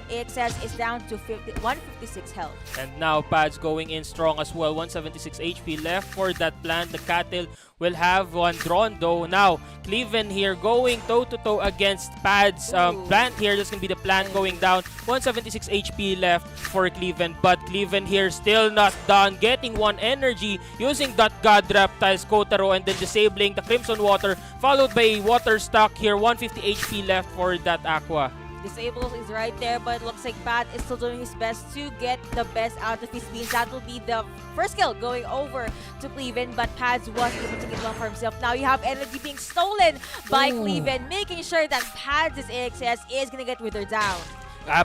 AXS is down to 156 health. And now Pads going in strong as well. 176 HP left for that plant. The Cattle will have one drawn though. Now Cleaven here going toe-to-toe against Pads. Plant here, that's going to be the plant going down. 176 HP left for Cleaven, but Cleaven here still not done. Getting 1 energy using that God Reptiles Kotaro and then disabling the Crimson Water, followed by a Water Stock here. 150 HP left for that Aqua. Disables is right there, but it looks like Pat is still doing his best to get the best out of his beans. That will be the first kill going over to Cleaven, but Pads was able to get one for himself. Now you have energy being stolen by Cleaven, making sure that Pads' AXS is going to get withered down.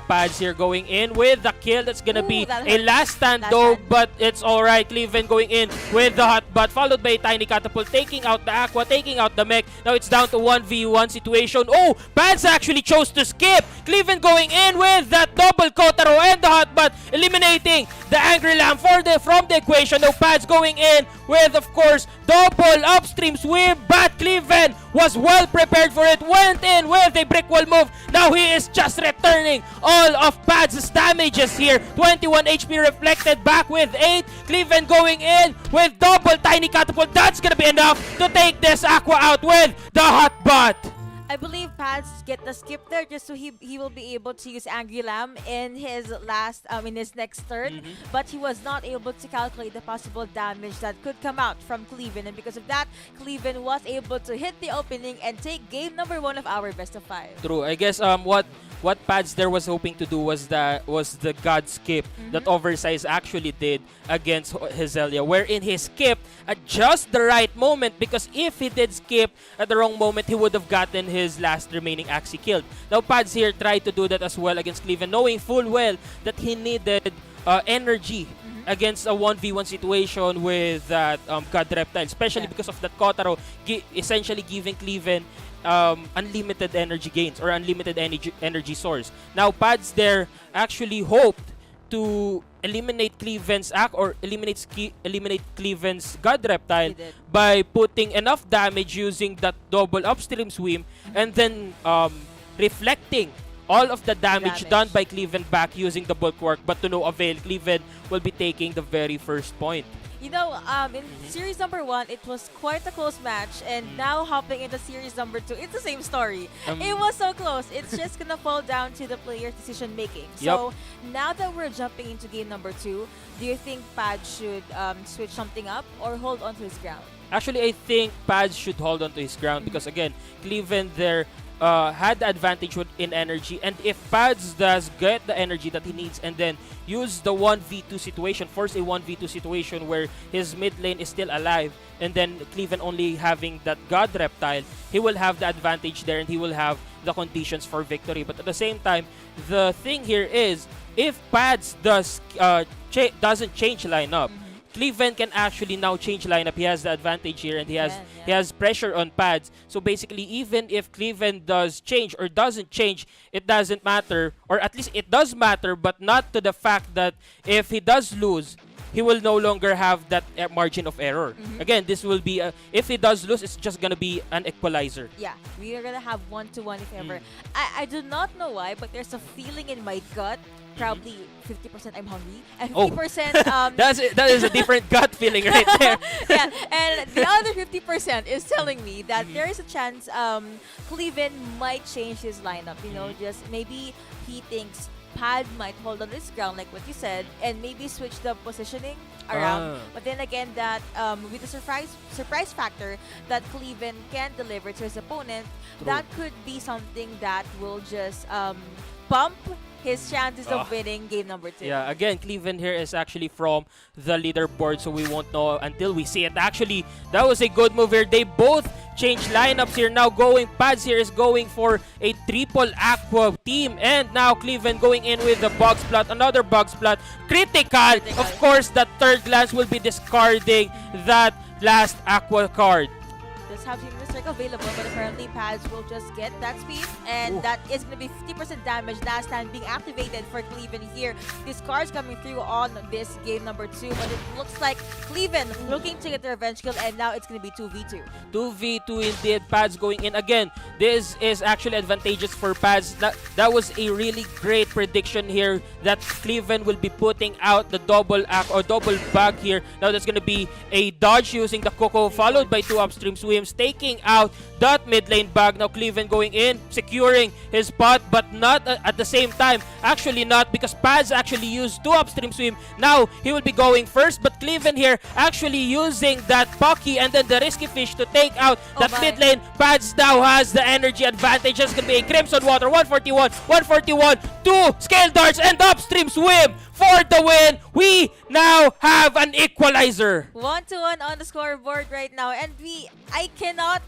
Pads here going in with the kill. That's gonna be a last stand though, but it's alright. Cleaven going in with the hot Hotbot, followed by a Tiny Catapult, taking out the Aqua, taking out the Mech. Now it's down to 1v1 situation. Oh, Pads actually chose to skip. Cleaven going in with that double Kotaro and the Hotbot, eliminating the Angry Lamb from the equation. Now Pads going in with, of course, double upstream sweep, but Cleaven was well prepared for it, went in with a brick wall move. Now he is just returning all of Pads' damages here. 21 HP reflected, back with 8. Cleaven going in with double Tiny Catapult. That's gonna be enough to take this Aqua out with the Hotbot. I believe Pads get the skip there just so he will be able to use Angry Lamb in his next turn, but he was not able to calculate the possible damage that could come out from Cleaven, and because of that, Cleaven was able to hit the opening and take game number 1 of our best of 5. True. I guess what Pads there was hoping to do was the God skip that Oversize actually did against Hezelia, wherein he skipped at just the right moment, because if he did skip at the wrong moment, he would have gotten his last remaining Axie killed. Now Pads here tried to do that as well against Cleaven, knowing full well that he needed energy against a 1v1 situation with that God Reptile, especially because of that Kotaro essentially giving Cleaven unlimited energy gains or unlimited energy source. Now Pads there actually hoped to eliminate Cleaven's eliminate Cleaven's God Reptile by putting enough damage using that double upstream swim, and then reflecting all of the damage done by Cleaven back using the bulwark, but to no avail. Cleaven will be taking the very first point. You know, in series number 1, it was quite a close match, and now hopping into series number 2, it's the same story. It was so close. It's just gonna fall down to the player's decision making. So now that we're jumping into game number 2, do you think Pad should switch something up or hold on to his ground? Actually, I think Pads should hold on to his ground because, again, Cleaven there had the advantage in energy, and if Pads does get the energy that he needs and then use the 1v2 situation, force a 1v2 situation where his mid lane is still alive, and then Cleaven only having that God Reptile, he will have the advantage there and he will have the conditions for victory. But at the same time, the thing here is, if Pads doesn't change lineup, Cleaven can actually now change lineup. He has the advantage here, and he has pressure on Pads. So basically, even if Cleaven does change or doesn't change, it doesn't matter, or at least it does matter, but not to the fact that if he does lose, he will no longer have that margin of error. Again, this will be if he does lose, it's just gonna be an equalizer. Yeah, we are gonna have 1-1 if ever. I do not know why, but there's a feeling in my gut. Probably 50% I'm hungry, and 50% that is a different gut feeling right there. Yeah, and the other 50% is telling me that there is a chance Cleaven might change his lineup. You know, just maybe he thinks Pad might hold on his ground, like what you said, and maybe switch the positioning around. But then again, that with the surprise factor that Cleaven can deliver to his opponent, that could be something that will just bump his chances of winning game number 2. Yeah, again, Cleaven here is actually from the leaderboard, so we won't know until we see it. Actually, that was a good move here. They both changed lineups here. Now Pads here is going for a triple Aqua team, and now Cleaven going in with the bug splat, another bug splat, critical. Of course, that third glance will be discarding that last Aqua card. Does have Seamless Strike available, but apparently Pads will just get that speed, and that is going to be 50% damage last time being activated for Cleaven here. This card's coming through on this game number 2, but it looks like Cleaven looking to get the revenge kill, and now it's going to be 2v2. 2v2 indeed. Pads going in again. This is actually advantageous for Pads. That was a really great prediction here that Cleaven will be putting out the double bug here. Now that's going to be a dodge using the Coco, followed by 2 upstream swims, taking out that mid lane bag. Now Cleaven going in, securing his spot, but not at the same time. Actually not, because Pads actually used 2 upstream swim. Now he will be going first, but Cleaven here actually using that Pocky and then the risky fish to take out that mid lane. Pads now has the energy advantage. It's gonna be a Crimson Water, 141, 2 scale darts and upstream swim for the win. We now have an equalizer. 1-1 on the scoreboard right now, and I cannot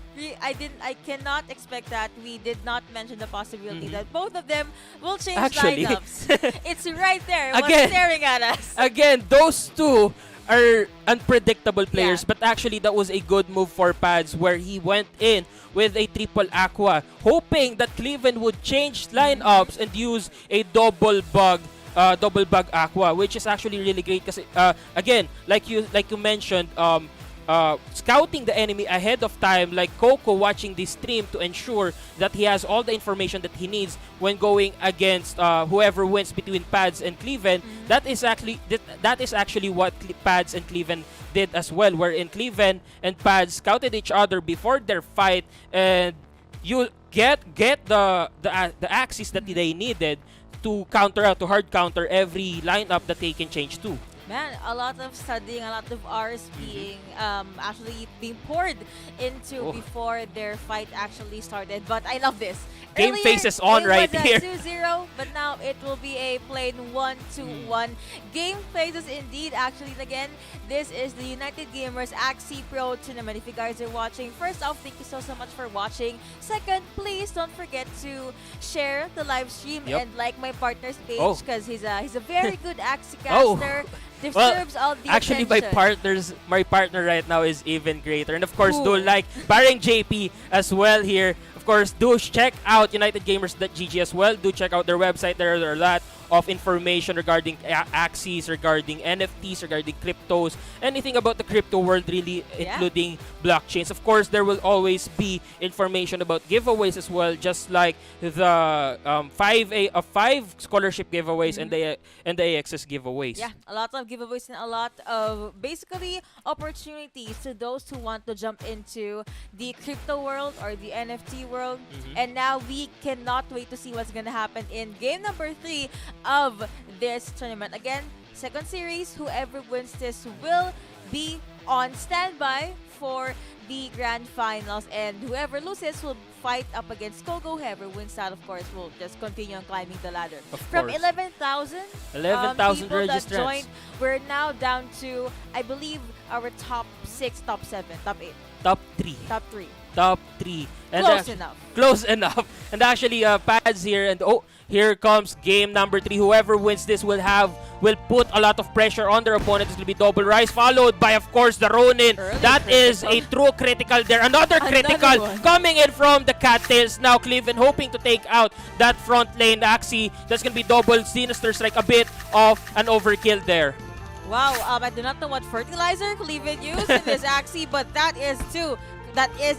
expect that. We did not mention the possibility that both of them will change lineups. It's right there, again, staring at us. Again, those two are unpredictable players, Yeah. but actually that was a good move for Pads where he went in with a triple aqua, hoping that Cleaven would change lineups and use a double bug aqua, which is actually really great because again, like you mentioned, scouting the enemy ahead of time, like Coco watching the stream to ensure that he has all the information that he needs when going against whoever wins between Pads and Cleaven. That is actually what Pads and Cleaven did as well, wherein Cleaven and Pads scouted each other before their fight, and you get the axes that they needed to hard counter every lineup that they can change to. Man, a lot of studying, a lot of hours being actually being poured into before their fight actually started. But I love this. Game Earlier, face is on it right was a here. 2-0, but now it will be a plain 1-1. Game phases indeed. Actually, and again, this is the United Gamers Axie Pro Tournament. If you guys are watching, first off, thank you so much for watching. Second, please don't forget to share the live stream and like my partner's page because he's a very good Axie caster. Deserves all the actually, attention. my partner right now is even greater, and of course, do like barring JP as well here. Of course, do check out UnitedGamers.gg as well. Do check out their website. There are a lot of information regarding Axies, regarding NFTs, regarding cryptos, anything about the crypto world, really, including blockchains. Of course, there will always be information about giveaways as well, just like the 5 scholarship giveaways and the AXS giveaways. Yeah, a lot of giveaways and a lot of basically opportunities to those who want to jump into the crypto world or the NFT world. And now we cannot wait to see what's gonna happen in game number 3 of this tournament. Again, second series, whoever wins this will be on standby for the grand finals, and whoever loses will fight up against Coco. Whoever wins that, of course, will just continue on climbing the ladder. From 11,000 people that registrants. joined, we're now down to, I believe, our top 6, top 7, top 8, Top 3. top 3. And Close enough. Close enough. And actually, Pads here, and here comes game number 3. Whoever wins this will put a lot of pressure on their opponent. It's going to be double rise, followed by, of course, the Ronin. That is a true critical there. Another critical one. coming in from the Cattails. Now, Cleaven hoping to take out that front lane Axie. That's going to be double Sinister Strike. A bit of an overkill there. Wow, I do not know what fertilizer Cleaven used in this Axie, but that is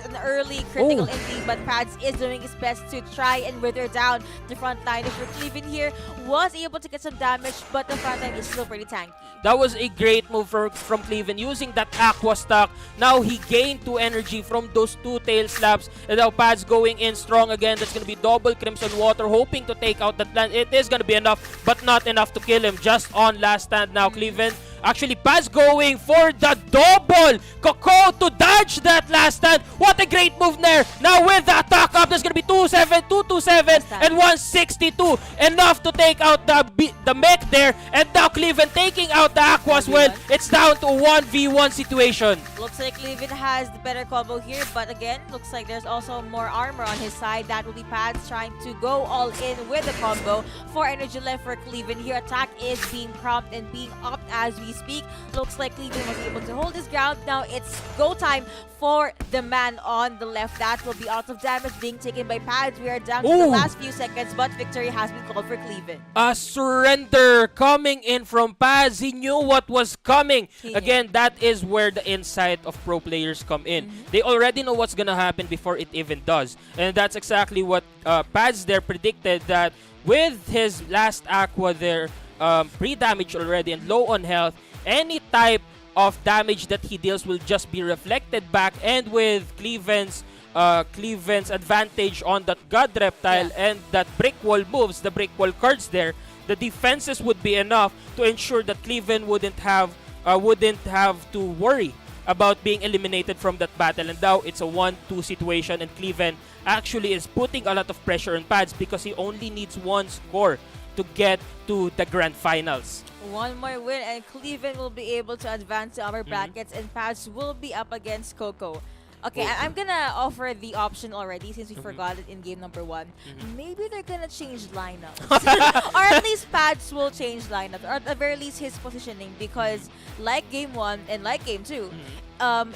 an early critical indeed, but Pads is doing his best to try and wither down the front line. If Cleaven here was able to get some damage, but the front line is still pretty tanky. That was a great move from Cleaven using that Aqua Stack. Now he gained 2 energy from those 2 tail slaps. And now Pads going in strong again. That's going to be double Crimson Water, hoping to take out that land. It is going to be enough, but not enough to kill him. Just on last stand now, Cleaven. Actually, Pads going for the double. Coco to dodge that last stand. What a great move there. Now with the attack up, there's going to be 227 and 162. Enough to take out the mech there. And now Cleaven taking out the Aqua as well. It's down to 1v1 situation. Looks like Cleaven has the better combo here, but again, looks like there's also more armor on his side. That will be Pads trying to go all in with the combo. 4 energy left for Cleaven here. Attack is being prompt and being upped as we speak. Looks like Cleaven was able to hold his ground. Now it's go time for the man on the left. That will be out of damage being taken by Pads. We are down to the last few seconds, but victory has been called for Cleaven. A surrender coming in from Pads. He knew what was coming. Again, that is where the insight of pro players come in. They already know what's gonna happen before it even does. And that's exactly what Pads there predicted, that with his last Aqua there, pre-damage already and low on health, any type of damage that he deals will just be reflected back, and with Cleaven's advantage on that God Reptile and that brick wall moves, the brick wall cards there, the defenses would be enough to ensure that Cleaven wouldn't have to worry about being eliminated from that battle. And now it's a 1-2 situation, and Cleaven actually is putting a lot of pressure on Pads because he only needs 1 score to get to the grand finals. One more win and Cleaven will be able to advance to our brackets, and Pads will be up against Coco. Okay, I'm gonna offer the option already since we Mhm. forgot it in game number 1. Mhm. Maybe they're gonna change lineups. Or at least Pads will change lineups. Or at the very least his positioning. Because like game 1 and like game 2,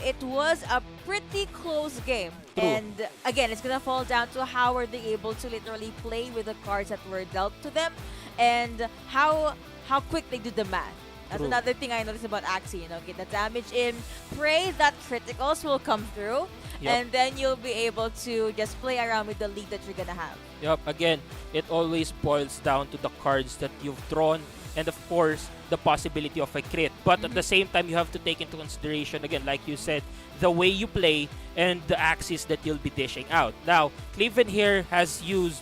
it was a pretty close game. True. And again, it's gonna fall down to how are they able to literally play with the cards that were dealt to them, and how quick they do the math. That's True. another thing I noticed about Axie. Get the damage in, pray that criticals will come through, Yep. and then you'll be able to just play around with the lead that you're gonna have. Yep, again, it always boils down to the cards that you've drawn and of course the possibility of a crit. But at the same time, you have to take into consideration, again, like you said, the way you play and the axes that you'll be dishing out. Now, Cleaven here has used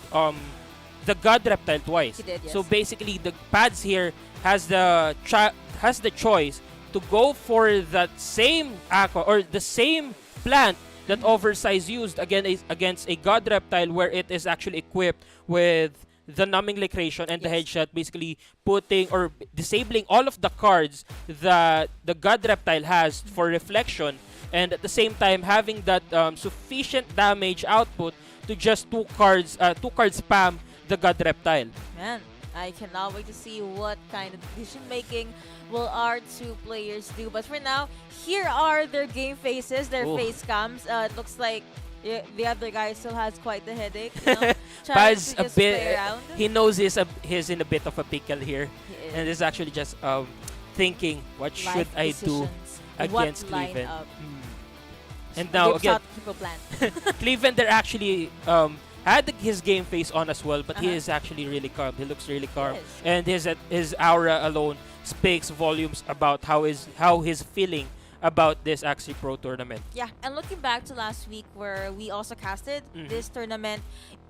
the God Reptile twice. He did, yes. So basically, the Pads here has the choice to go for that same aqua or the same plant that Oversize used against a God Reptile, where it is actually equipped with the numbing lacration and the Yes. headshot, basically putting or disabling all of the cards that the God Reptile has for reflection, and at the same time having that sufficient damage output to just two cards spam the God Reptile. Man, I cannot wait to see what kind of decision making will our two players do. But for now, here are their game faces, their Ooh. face cams. It looks like the other guy still has quite the headache. Trying Paz to a just bit. play around. He knows he's in a bit of a pickle here, He is. and is actually just thinking, what Life should I do decisions. against What line Cleaven? up? And now Whips again, out triple plan. Cleaven, they're actually had his game face on as well, but he Uh-huh. is actually really calm. He looks really calm, Yes. and his aura alone speaks volumes about how he's feeling about this Axie Pro tournament. Yeah, and looking back to last week where we also casted Mhm. this tournament,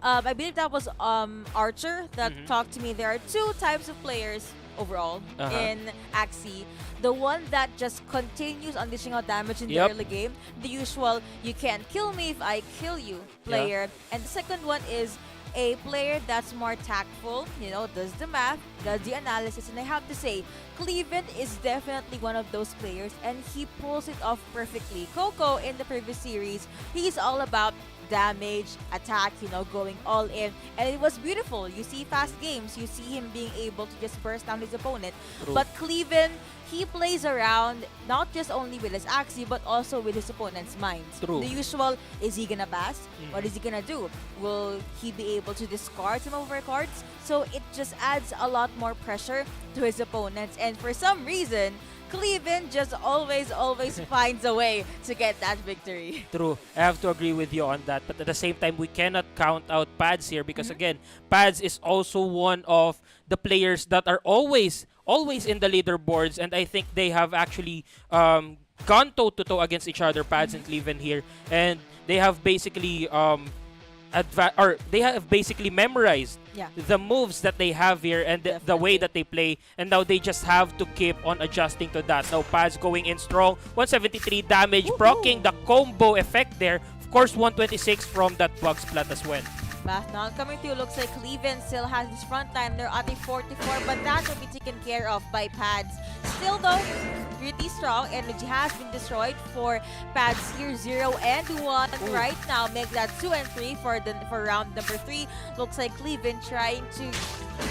I believe that was Archer that Mhm. talked to me. There are two types of players overall Uh-huh. in Axie. The one that just continues on dishing out damage in Yep. the early game, the usual "you can't kill me if I kill you" player. And the second one is a player that's more tactful, does the math, does the analysis, and I have to say, Cleaven is definitely one of those players, and he pulls it off perfectly. Coco in the previous series, he's all about damage, attack, going all in, and it was beautiful. You see fast games, you see him being able to just burst down his opponent. True. But Cleaven, he plays around not just only with his Axie, but also with his opponent's minds. True. The usual, is he gonna pass? Mhm. What is he gonna do? Will he be able to discard some of our cards? So it just adds a lot more pressure to his opponents, and for some reason, Cleaven just always finds a way to get that victory. True. I have to agree with you on that. But at the same time, we cannot count out Pads here because, again, Pads is also one of the players that are always in the leaderboards. And I think they have actually gone toe-to-toe against each other, Pads and Cleaven here. And they have basically memorized Yeah. the moves that they have here and the way that they play, and now they just have to keep on adjusting to that. Now Paz going in strong, 173 damage, proccing the combo effect there. Of course, 126 from that bug splat as well. Math now coming through. Looks like Cleaven still has his front line. They're at a 44, but that will be taken care of by Pads. Still though, pretty strong. Energy has been destroyed for Pads here. 0 and 1 right now. Make that 2 and 3 for round number 3. Looks like Cleaven trying to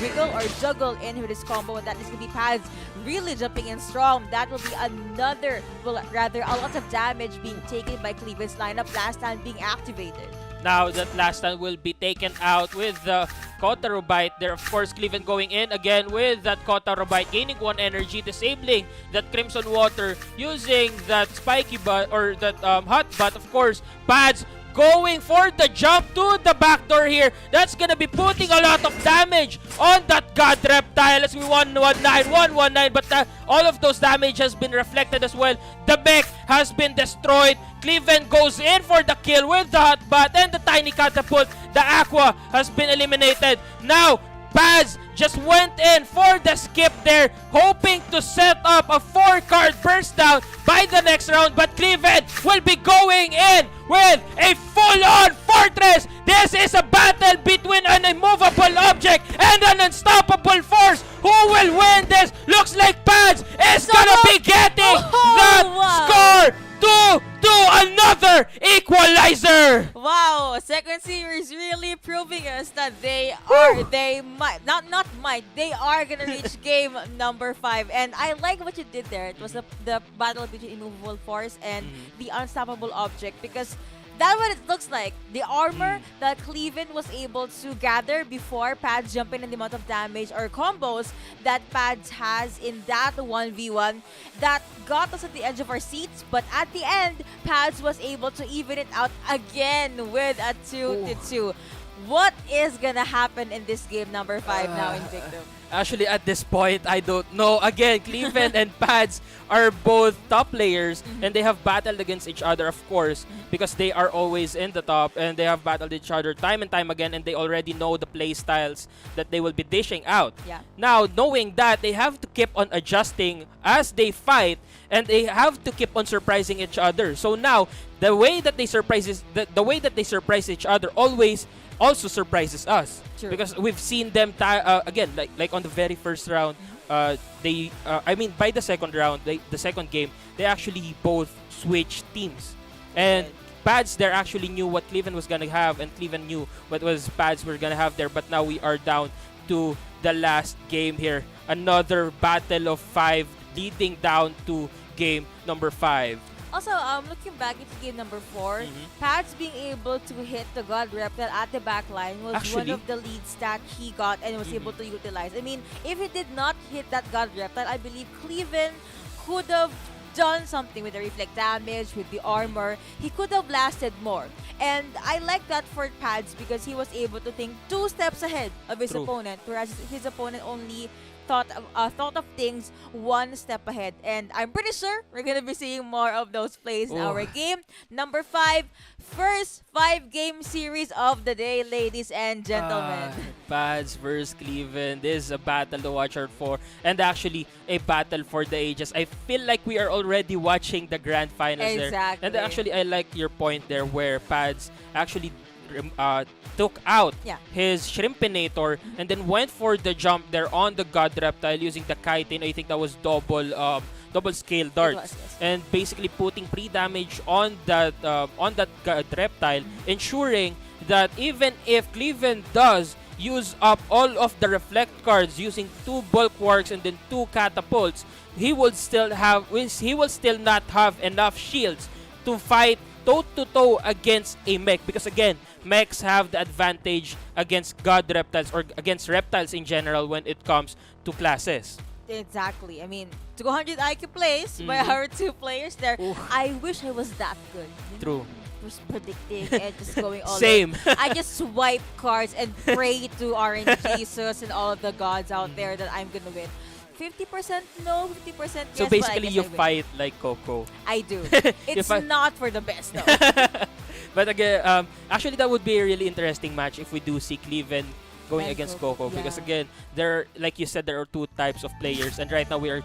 wiggle or juggle in with his combo, and that is going to be Pads really jumping in strong. That will be another, well, rather a lot of damage being taken by Cleaven's lineup. Last time being activated. Now that last time will be taken out with the Kotaro Bite there. Of course, Cleaven going in again with that Kotaro Bite, gaining 1 energy, disabling that Crimson Water, using that spiky butt or that hot butt. Of course, Pads going for the jump to the back door here. That's gonna be putting a lot of damage on that God Reptile. As we 119, but all of those damage has been reflected as well. The mech has been destroyed. Cleaven goes in for the kill with the hot bat and the tiny catapult. The aqua has been eliminated. Now Paz just went in for the skip there, hoping to set up a 4-card burst down by the next round, but Cleaven will be going in with a full-on fortress. This is a battle between an immovable object and an unstoppable force. Who will win this? Looks like Paz is gonna be getting that score to another Equalizer! Wow, second series really proving us that they might, they are gonna reach game number 5. And I like what you did there. It was the battle between immovable force and the unstoppable object, because that's what it looks like. The armor that Cleaven was able to gather before Pads jump in, and the amount of damage or combos that Pads has in that 1v1 that got us at the edge of our seats. But at the end, Pads was able to even it out again with a 2-2. What is gonna happen in this game number 5 now in Victim? Actually, at this point, I don't know. Again, Cleaven and Pads are both top players, and they have battled against each other, of course, because they are always in the top, and they have battled each other time and time again, and they already know the play styles that they will be dishing out. Yeah. Now, knowing that, they have to keep on adjusting as they fight, and they have to keep on surprising each other. So now, the way that they surprise each other always also surprises us. True. Because we've seen them again, like on the very first round, by the second round, the second game, they actually both switched teams, and Pads there actually knew what Cleaven was gonna have, and Cleaven knew what was Pads were gonna have there. But now we are down to the last game here, another battle of 5 leading down to game number 5. Also, looking back into game number 4, Pads being able to hit the God Reptile at the back line was one of the leads that he got and was able to utilize. I mean, if he did not hit that God Reptile, I believe Cleaven could have done something with the reflect damage, with the armor. He could have lasted more. And I like that for Pads because he was able to think 2 steps ahead of his opponent, whereas his opponent only thought of things 1 step ahead. And I'm pretty sure we're gonna be seeing more of those plays in our game number 5, first 5-game series of the day, ladies and gentlemen. Pads versus Cleaven. This is a battle to watch out for, and actually a battle for the ages. I feel like we are already watching the grand finals there. And actually, I like your point there where Pads actually took out his Shrimpinator and then went for the jump there on the God Reptile using the Chitin. I think that was double scale darts, and basically putting pre-damage on that God Reptile, ensuring that even if Cleaven does use up all of the reflect cards using 2 bulwarks and then 2 catapults, he will still not have enough shields to fight toe-to-toe against a mech, because again, mechs have the advantage against God Reptiles or against reptiles in general when it comes to classes. Exactly. I mean, 200 IQ plays by our 2 players there. I wish I was that good. True. Just predicting and just going all Same. in. I just swipe cards and pray to RNGesus and all of the gods out there that I'm gonna win. 50% no, 50% yes. So basically, you fight like Coco. I do. It's not for the best though. But again, actually, that would be a really interesting match if we do see Cleaven going And against Coco, Coco. Because again, there, like you said, there are 2 types of players, and right now we are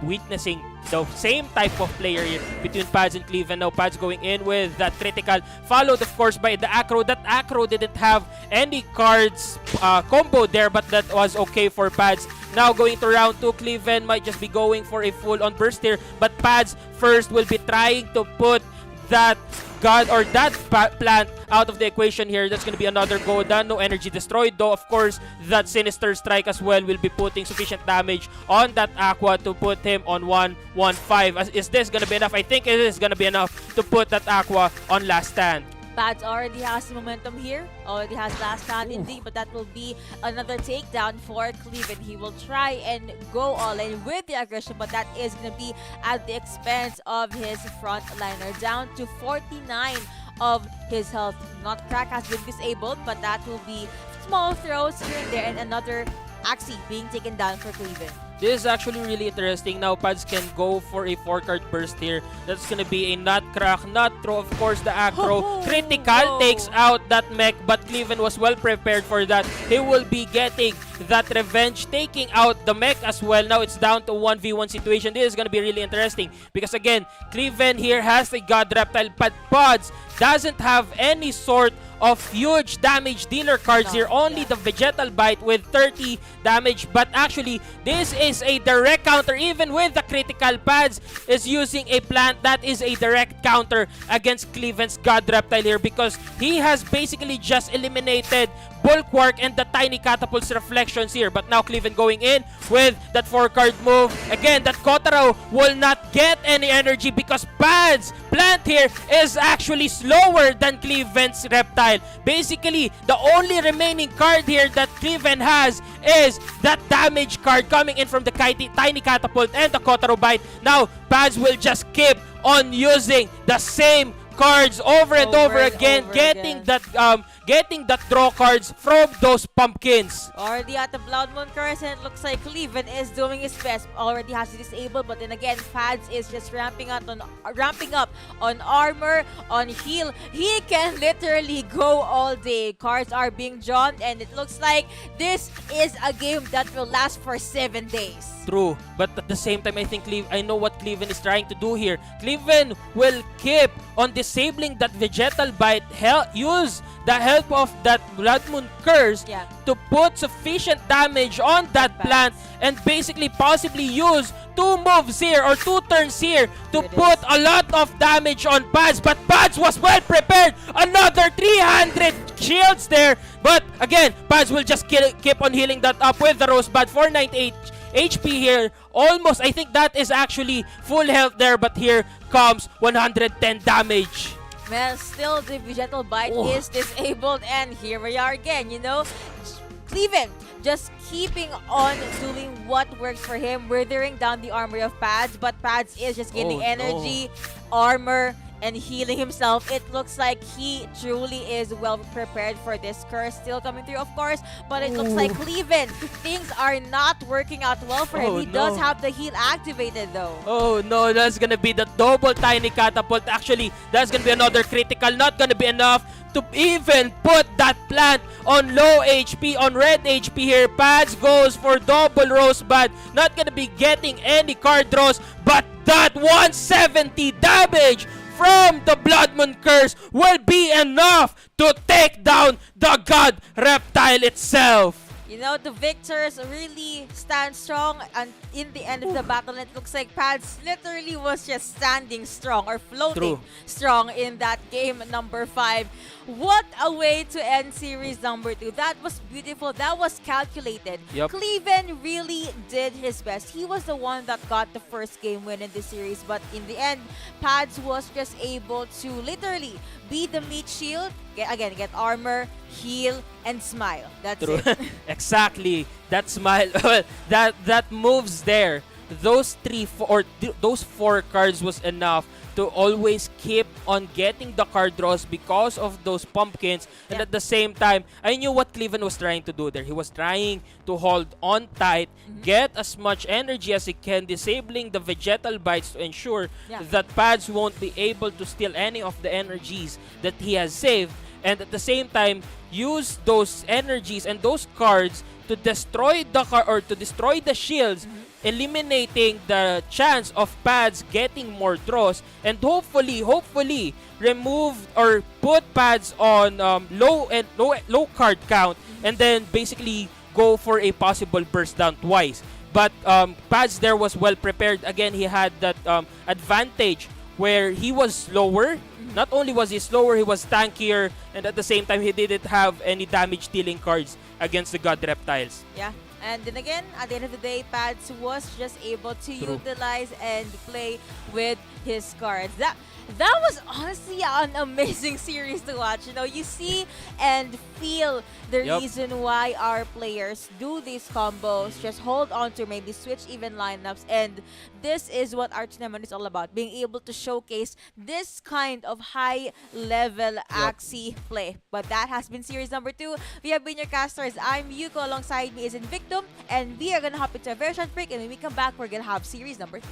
witnessing the same type of player here between Pads and Cleaven. Now Pads going in with that critical, followed of course by the Acro. That Acro didn't have any cards combo there, but that was okay for Pads. Now going to round 2, Cleaven might just be going for a full-on burst here, but Pads first will be trying to put that God or that plant out of the equation here. That's going to be another go down. No energy destroyed, though of course that Sinister Strike as well will be putting sufficient damage on that Aqua to put him on 1-1-5. Is this going to be enough? I think it is going to be enough to put that Aqua on last stand. Pads already has the momentum here, already has last stand indeed, but that will be another takedown for Cleaven. He will try and go all in with the aggression, but that is going to be at the expense of his frontliner. Down to 49 of his health. Nutcrack has been disabled, but that will be small throws here and there, and another Axie being taken down for Cleaven. This is actually really interesting. Now Pads can go for a 4-card burst here. That's gonna be a Nutcrack, Nut Throw, of course the Acro. Critical takes out that mech, but Cleaven was well prepared for that. He will be getting that revenge, taking out the mech as well. Now it's down to 1v1 situation. This is going to be really interesting because again, Cleaven here has the God Reptile, but Pods doesn't have any sort of huge damage dealer cards here. Only the Vegetal Bite with 30 damage. But actually, this is a direct counter. Even with the critical, Pads is using a plant that is a direct counter against Cleaven's God Reptile here because he has basically just eliminated Bulwark and the Tiny Catapult's reflections here. But now Cleaven going in with that 4-card move. Again, that Kotaro will not get any energy because Pads plant here is actually slower than Cleaven's Reptile. Basically, the only remaining card here that Cleaven has is that damage card coming in from the Tiny Catapult and the Kotaro Bite. Now, Pads will just keep on using the same cards over and over again, getting that draw cards from those pumpkins. Already at the Blood Moon Curse, and it looks like Cleaven is doing his best. Already has it disabled, but then again, Pads is just ramping up on armor, on heal. He can literally go all day. Cards are being drawn, and it looks like this is a game that will last for 7 days. True, but at the same time, I know what Cleaven is trying to do here. Cleaven will keep on disabling that Vegetal Bite, use the help of that Blood Moon Curse to put sufficient damage on that plant, and basically possibly use 2 moves here or 2 turns here to put a lot of damage on Pads. But Pads was well prepared. Another 300 shields there. But again, Pads will just keep on healing that up with the Rosebud. 498 HP here. Almost, I think that is actually full health there. But here comes 110 damage. Well, still the Vegetal Bite is disabled, and here we are again, you know. Cleaven just keeping on doing what works for him, withering down the armor of Pads, but Pads is just gaining energy, armor, and healing himself. It looks like he truly is well prepared for this curse still coming through, of course, but it looks like Cleaven, things are not working out well for him. He does have the heal activated though. Oh no, that's gonna be the double Tiny Catapult. Actually, that's gonna be another critical. Not gonna be enough to even put that plant on low HP, on red HP here. Pads goes for double Rosebud. Not gonna be getting any card draws, but that 170 damage from the Blood Moon Curse will be enough to take down the God Reptile itself. You know, the victors really stand strong, and in the end of the battle, it looks like Pads literally was just standing strong or floating strong in that game number 5. What a way to end series number 2. That was beautiful. That was calculated. Cleaven really did his best. He was the one that got the first game win in this series, but in the end, Pads was just able to literally be the meat shield, get armor, heal, and smile. That's it. Exactly. That smile, that moves there. Those those 4 cards was enough to always keep on getting the card draws because of those pumpkins. And at the same time, I knew what Cleaven was trying to do there. He was trying to hold on tight, get as much energy as he can, disabling the Vegetal Bites to ensure that Pads won't be able to steal any of the energies that he has saved. And at the same time, use those energies and those cards to destroy the shields, eliminating the chance of Pads getting more draws, and hopefully remove or put Pads on low card count, and then basically go for a possible burst down twice. But Pads there was well prepared. Again, he had that advantage where he was slower. Not only was he slower, he was tankier, and at the same time, he didn't have any damage dealing cards against the God Reptiles. Yeah. And then again, at the end of the day, Pads was just able to utilize and play with his cards. That was honestly an amazing series to watch. You know, you see and feel the reason why our players do these combos, just hold on to maybe switch even lineups, and this is what our tournament is all about, being able to showcase this kind of high level Axie play. But that has been series number 2. We have been your casters. I'm Yuko, alongside me is Invictum, and we are gonna hop into a very short break, and when we come back, we're gonna have series number 3.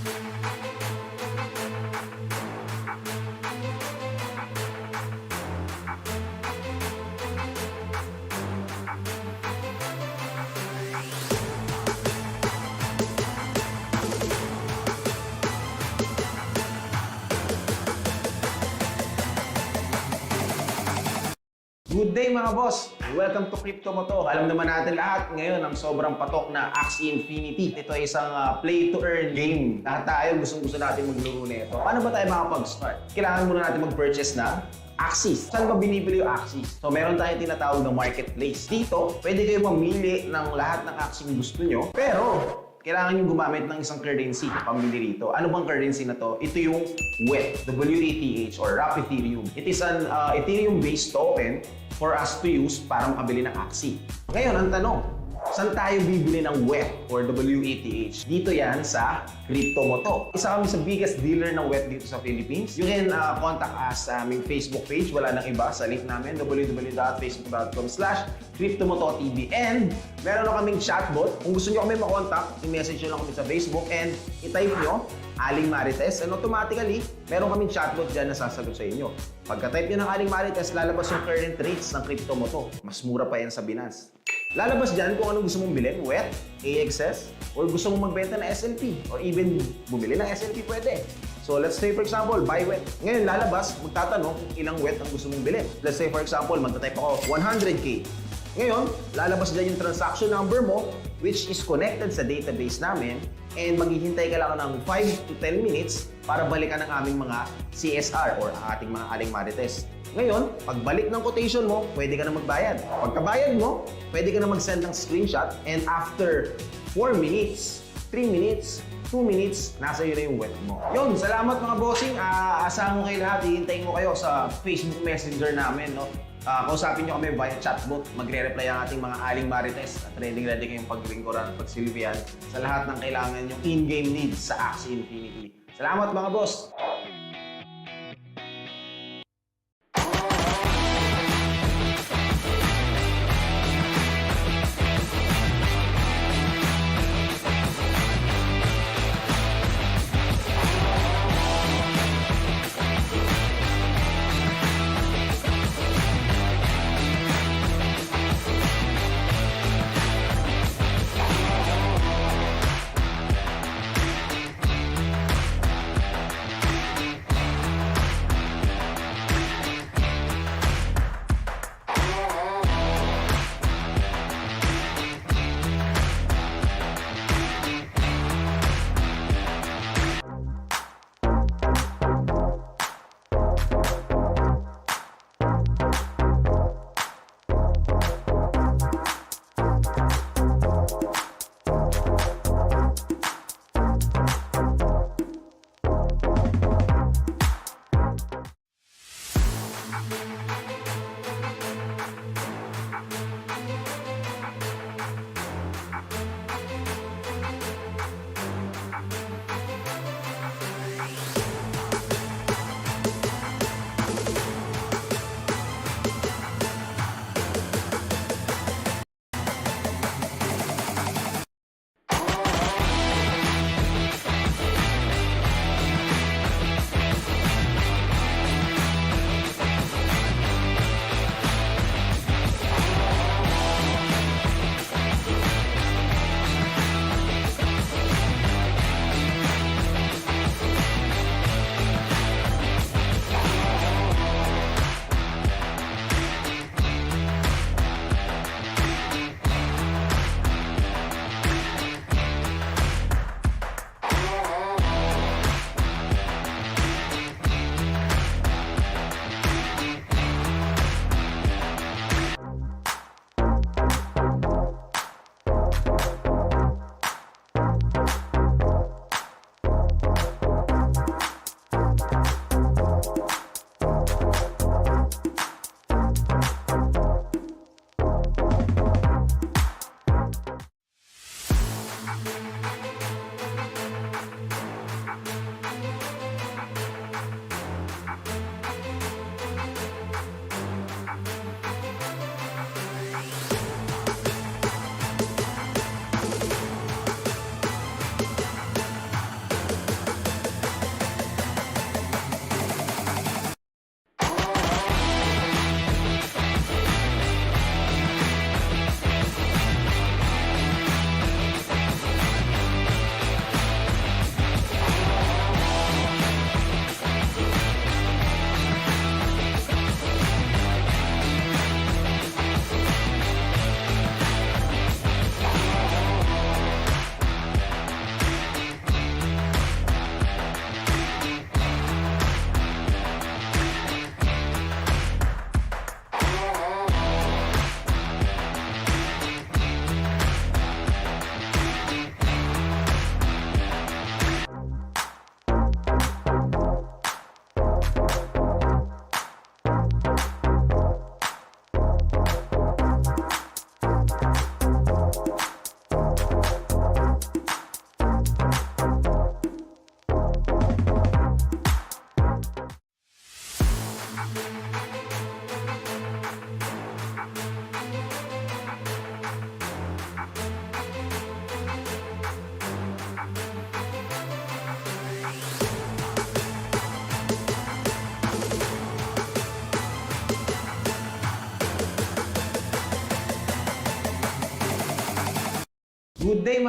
Good day mga boss! Welcome to Crypto Mo To. Alam naman natin lahat ngayon ang sobrang patok na Axie Infinity. Ito ay isang play-to-earn game. Lahat tayo gustong-gusto natin maglaro nito. Paano ba tayo makapag-start? Kailangan muna natin mag-purchase na Axies. Saan ba binibili yung Axies? So meron tayong tinatawag na marketplace. Dito, pwede kayo mamili ng lahat ng Axie na gusto nyo. Pero, kailangan nyo gumamit ng isang currency pamili rito. Ano bang currency na to? Ito yung WETH, W-E-T-H, or Wrap Ethereum. It is an Ethereum-based token for us to use para makabili ng Axie. Ngayon, ang tanong, saan tayo bibili ng WETH or WETH? Dito yan sa Crypto Mo To. Isa kami sa biggest dealer ng WETH dito sa Philippines. You can contact us sa aming Facebook page. Wala nang iba sa link namin, www.facebook.com/CryptoMotoTV. And meron na kaming chatbot. Kung gusto nyo kami makontak, i-message nyo lang kami sa Facebook and i-type nyo Aling Marites, and automatically, meron kaming chatbot dyan na sasagot sa inyo. Pagka-type nyo ng Aling Marites, lalabas yung current rates ng Crypto Mo To. Mas mura pa yan sa Binance. Lalabas dyan kung ano gusto mong bilhin, WETH, AXS, or gusto mong magbenta ng SLP, or even bumili ng SLP pwede. So let's say for example, buy WETH. Ngayon lalabas, magtatanong kung ilang WETH ang gusto mong bilhin. Let's say for example, magta-type ako 100K. Ngayon, lalabas dyan yung transaction number mo, which is connected sa database namin, and maghihintay ka lang ng 5 to 10 minutes para balikan ang aming mga CSR or ang ating mga Aling Marites. Ngayon, pagbalik ng quotation mo, pwede ka na magbayad. Pagkabayad mo, pwede ka na mag-send ng screenshot, and after 4 minutes, 3 minutes, 2 minutes, nasa iyo na yung WETH mo. Yun, salamat mga bossing. Asahan ko kayo lahat. Hihintayin ko kayo sa Facebook Messenger namin. No? Kausapin nyo kami via chatbot. Magre-reply ang ating mga Aling Marites at ready kayong paglingkuran at pagsilbihan sa lahat ng kailangan yung in-game needs sa Axie Infinity. Salamat mga boss!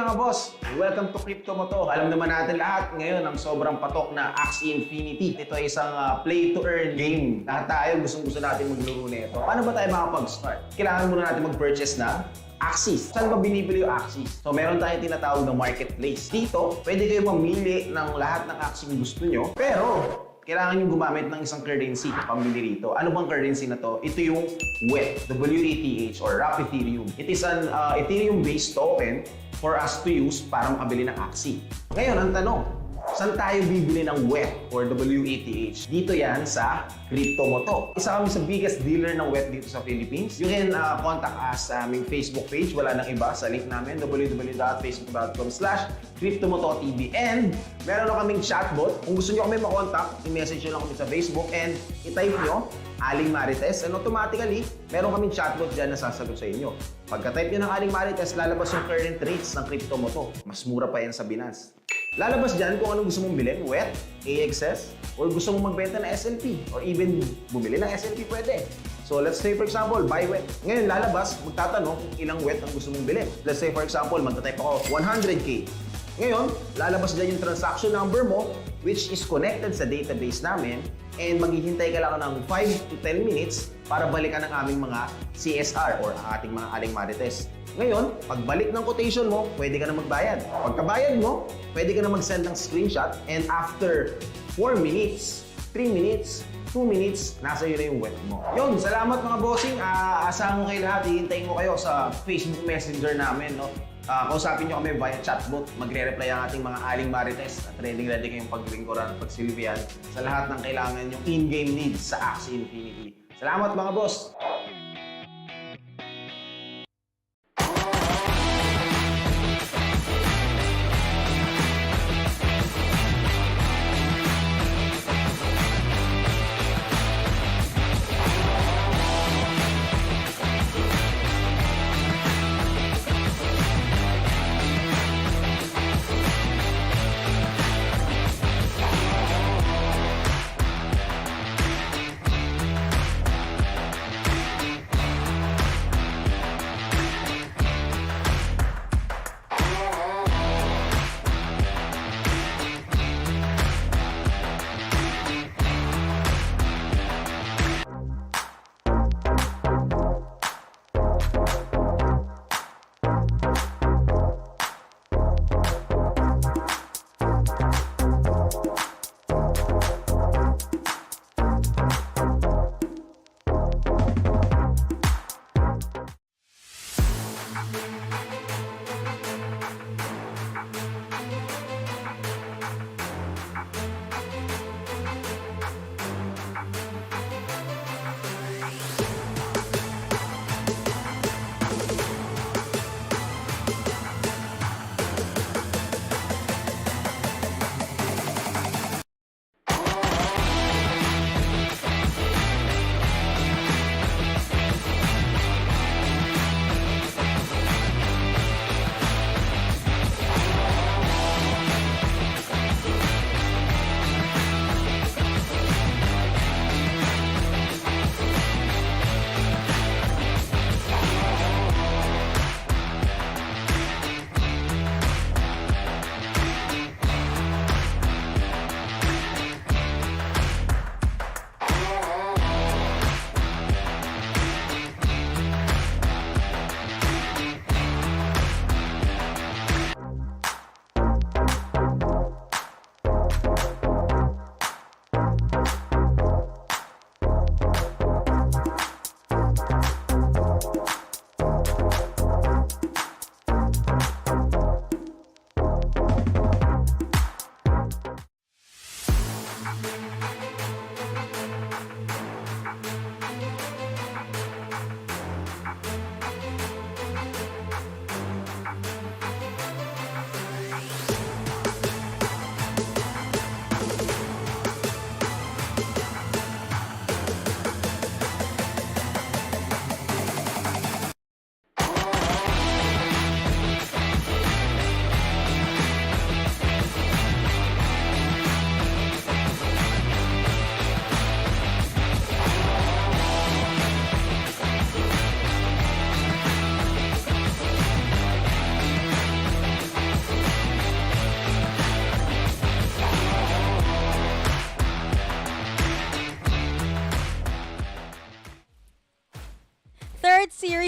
mga boss! Welcome to Crypto Mo To. Alam naman natin lahat ngayon ang sobrang patok na Axie Infinity. Ito ay isang play-to-earn game. Lahat tayo gustong-gusto natin maglaro nito. Paano ba tayo makapag-start? Kailangan muna natin mag-purchase na Axies. Saan ba binibili yung Axies? So meron tayong tinatawag na marketplace. Dito, pwede kayo mamili ng lahat ng Axie gusto nyo. Pero, kailangan nyo gumamit ng isang currency pambili rito. Ano bang currency na to? Ito yung WETH, W-E-T-H, or Wrap Ethereum. It is an Ethereum-based token for us to use para makabili ng Axie. Ngayon, ang tanong, saan tayo bibili ng WETH or WETH? Dito yan sa Crypto Mo To. Isa kami sa biggest dealer ng WETH dito sa Philippines. You can contact us sa aming Facebook page. Wala nang iba sa link namin, www.facebook.com/CryptoMotoTV. And meron na kaming chatbot. Kung gusto nyo kami makontak, i-message nyo lang kami sa Facebook and i-type nyo Aling Marites, and automatically, meron kaming chatbot dyan na sasagot sa inyo. Pagka-type nyo ng Aling Marites, lalabas yung current rates ng Crypto Mo To. Mas mura pa yan sa Binance. Lalabas dyan kung anong gusto mong bilhin, WETH, AXS, or gusto mong magbenta ng SLP, or even bumili ng SLP pwede. So let's say for example, buy WETH. Ngayon lalabas, magtatanong kung ilang WETH ang gusto mong bilhin. Let's say for example, magta-type ako 100K. Ngayon, lalabas dyan yung transaction number mo, which is connected sa database namin, and maghihintay ka lang ng 5 to 10 minutes para balikan ang aming mga CSR or ang ating mga Aling Marites. Ngayon, pagbalik ng quotation mo, pwede ka na magbayad. Pagkabayad mo, pwede ka na mag-send ng screenshot, and after 4 minutes, 3 minutes, 2 minutes, nasa iyo na yung WETH mo. Yun, salamat mga bossing. Asahan ko kayo lahat. Hihintayin ko kayo sa Facebook Messenger namin. No? Kausapin nyo kami via chatbot. Magre-reply ang ating mga Aling Marites at ready kayong paglingkuran at pagsilbihan sa lahat ng kailangan yung in-game needs sa Axie Infinity. Salamat mga boss!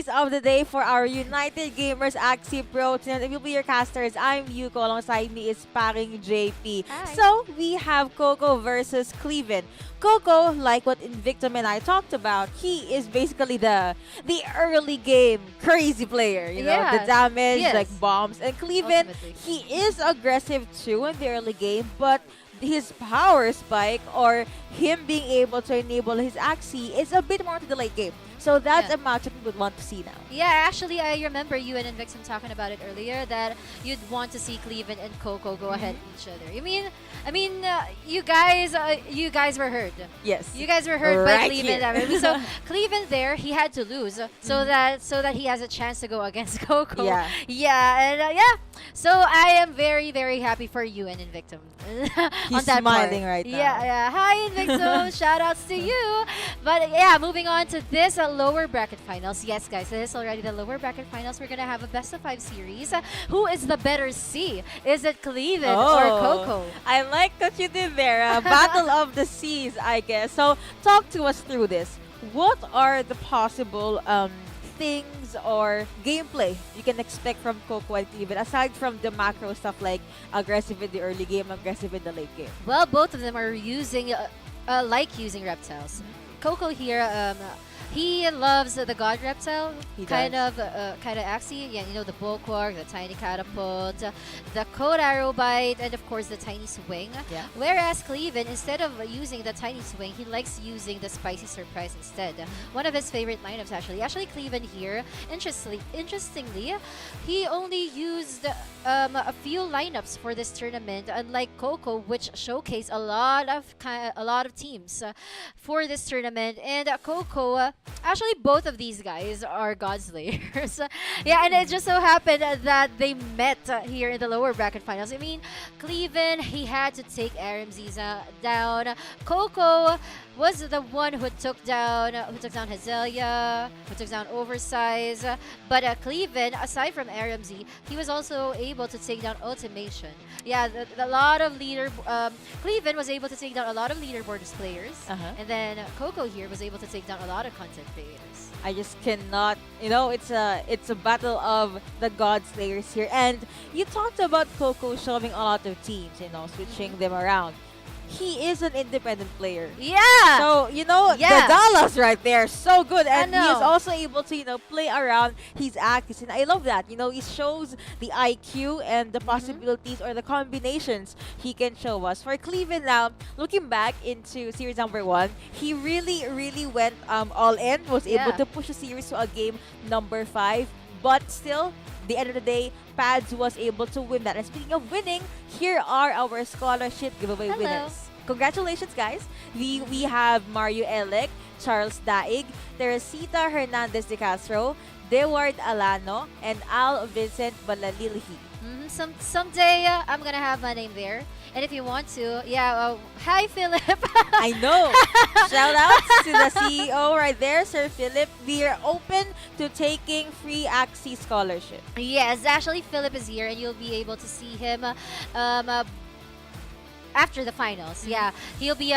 series of the day for our United Gamers Axie Pro team. If you'll be your casters, I'm Yuko. Alongside me is Paring JP. Hi. So we have Coco versus Cleaven. Coco, like what Invictum and I talked about, he is basically the early game crazy player. You know, Yeah. the damage, Yes. like bombs. And Cleaven, Ultimately. he is aggressive too in the early game, but his power spike or him being able to enable his Axie is a bit more to the late game. So that's Yeah. a matchup we would want to see now. Yeah, actually, I remember you and Invictum talking about it earlier that you'd want to see Cleaven and Coco go ahead of each other. You guys were hurt. Yes. You guys were hurt by Right Cleaven. here. that way. So Cleaven there, he had to lose so that he has a chance to go against Coco. Yeah. Yeah, and So I am very, very happy for you and Invictum. He's on that smiling part. right now. Yeah. Hi Invictum. Shout outs to you. But yeah, moving on to this lower bracket finals. Yes, guys, this is already the lower bracket finals. We're gonna have a best of 5 series. Who is the better C? Is it Cleaven or Coco? I like what you did there. Battle of the Seas, I guess. So talk to us through this. What are the possible things or gameplay you can expect from Coco and Cleaven aside from the macro stuff like aggressive in the early game, aggressive in the late game? Well, both of them are using using reptiles. Coco here, he loves the god reptile He kind does. of Axie. Yeah, you know, the bulwark, the tiny catapult, the code arrow bite, and of course the tiny swing. Yeah. Whereas Cleaven, instead of using the tiny swing, he likes using the spicy surprise instead. One of his favorite lineups actually Cleaven here. Interestingly, he only used a few lineups for this tournament, unlike Coco, which showcased a lot of teams for this tournament. And Coco, actually both of these guys are God Slayers. Yeah, and it just so happened that they met here in the lower bracket finals. I mean, Cleaven, he had to take RMZs down. Coco was the one who took down Hazelia, who took down Oversized. But Cleaven, aside from RMZ, he was also able to take down Ultimation. Yeah, a lot of Cleaven was able to take down a lot of leaderboard players, and then Coco here was able to take down a lot of content creators. I just cannot, it's a battle of the God Slayers here. And you talked about Coco showing a lot of teams, switching them around. He is an independent player. Yeah! So, Yeah. the Dallas right there, so good. And I he is know. also able to, play around his acts. And I love that. It shows the IQ and the possibilities or the combinations he can show us. For Cleveland now, looking back into series number 1, he really, really went all in, was able Yeah. to push the series to a game number 5. But still, the end of the day, Pads was able to win that. And speaking of winning, here are our scholarship giveaway Hello. winners. Congratulations, guys. We have Mario Elec, Charles Daig, Teresita Hernandez de Castro, Deward Alano, and Al Vincent Balalilhi. Someday I'm gonna have my name there. And if you want to, hi Philip. I know. Shout out to the CEO right there, Sir Philip. We are open to taking free Axie scholarship. Yes, actually Philip is here and you'll be able to see him after the finals. Yeah, he'll be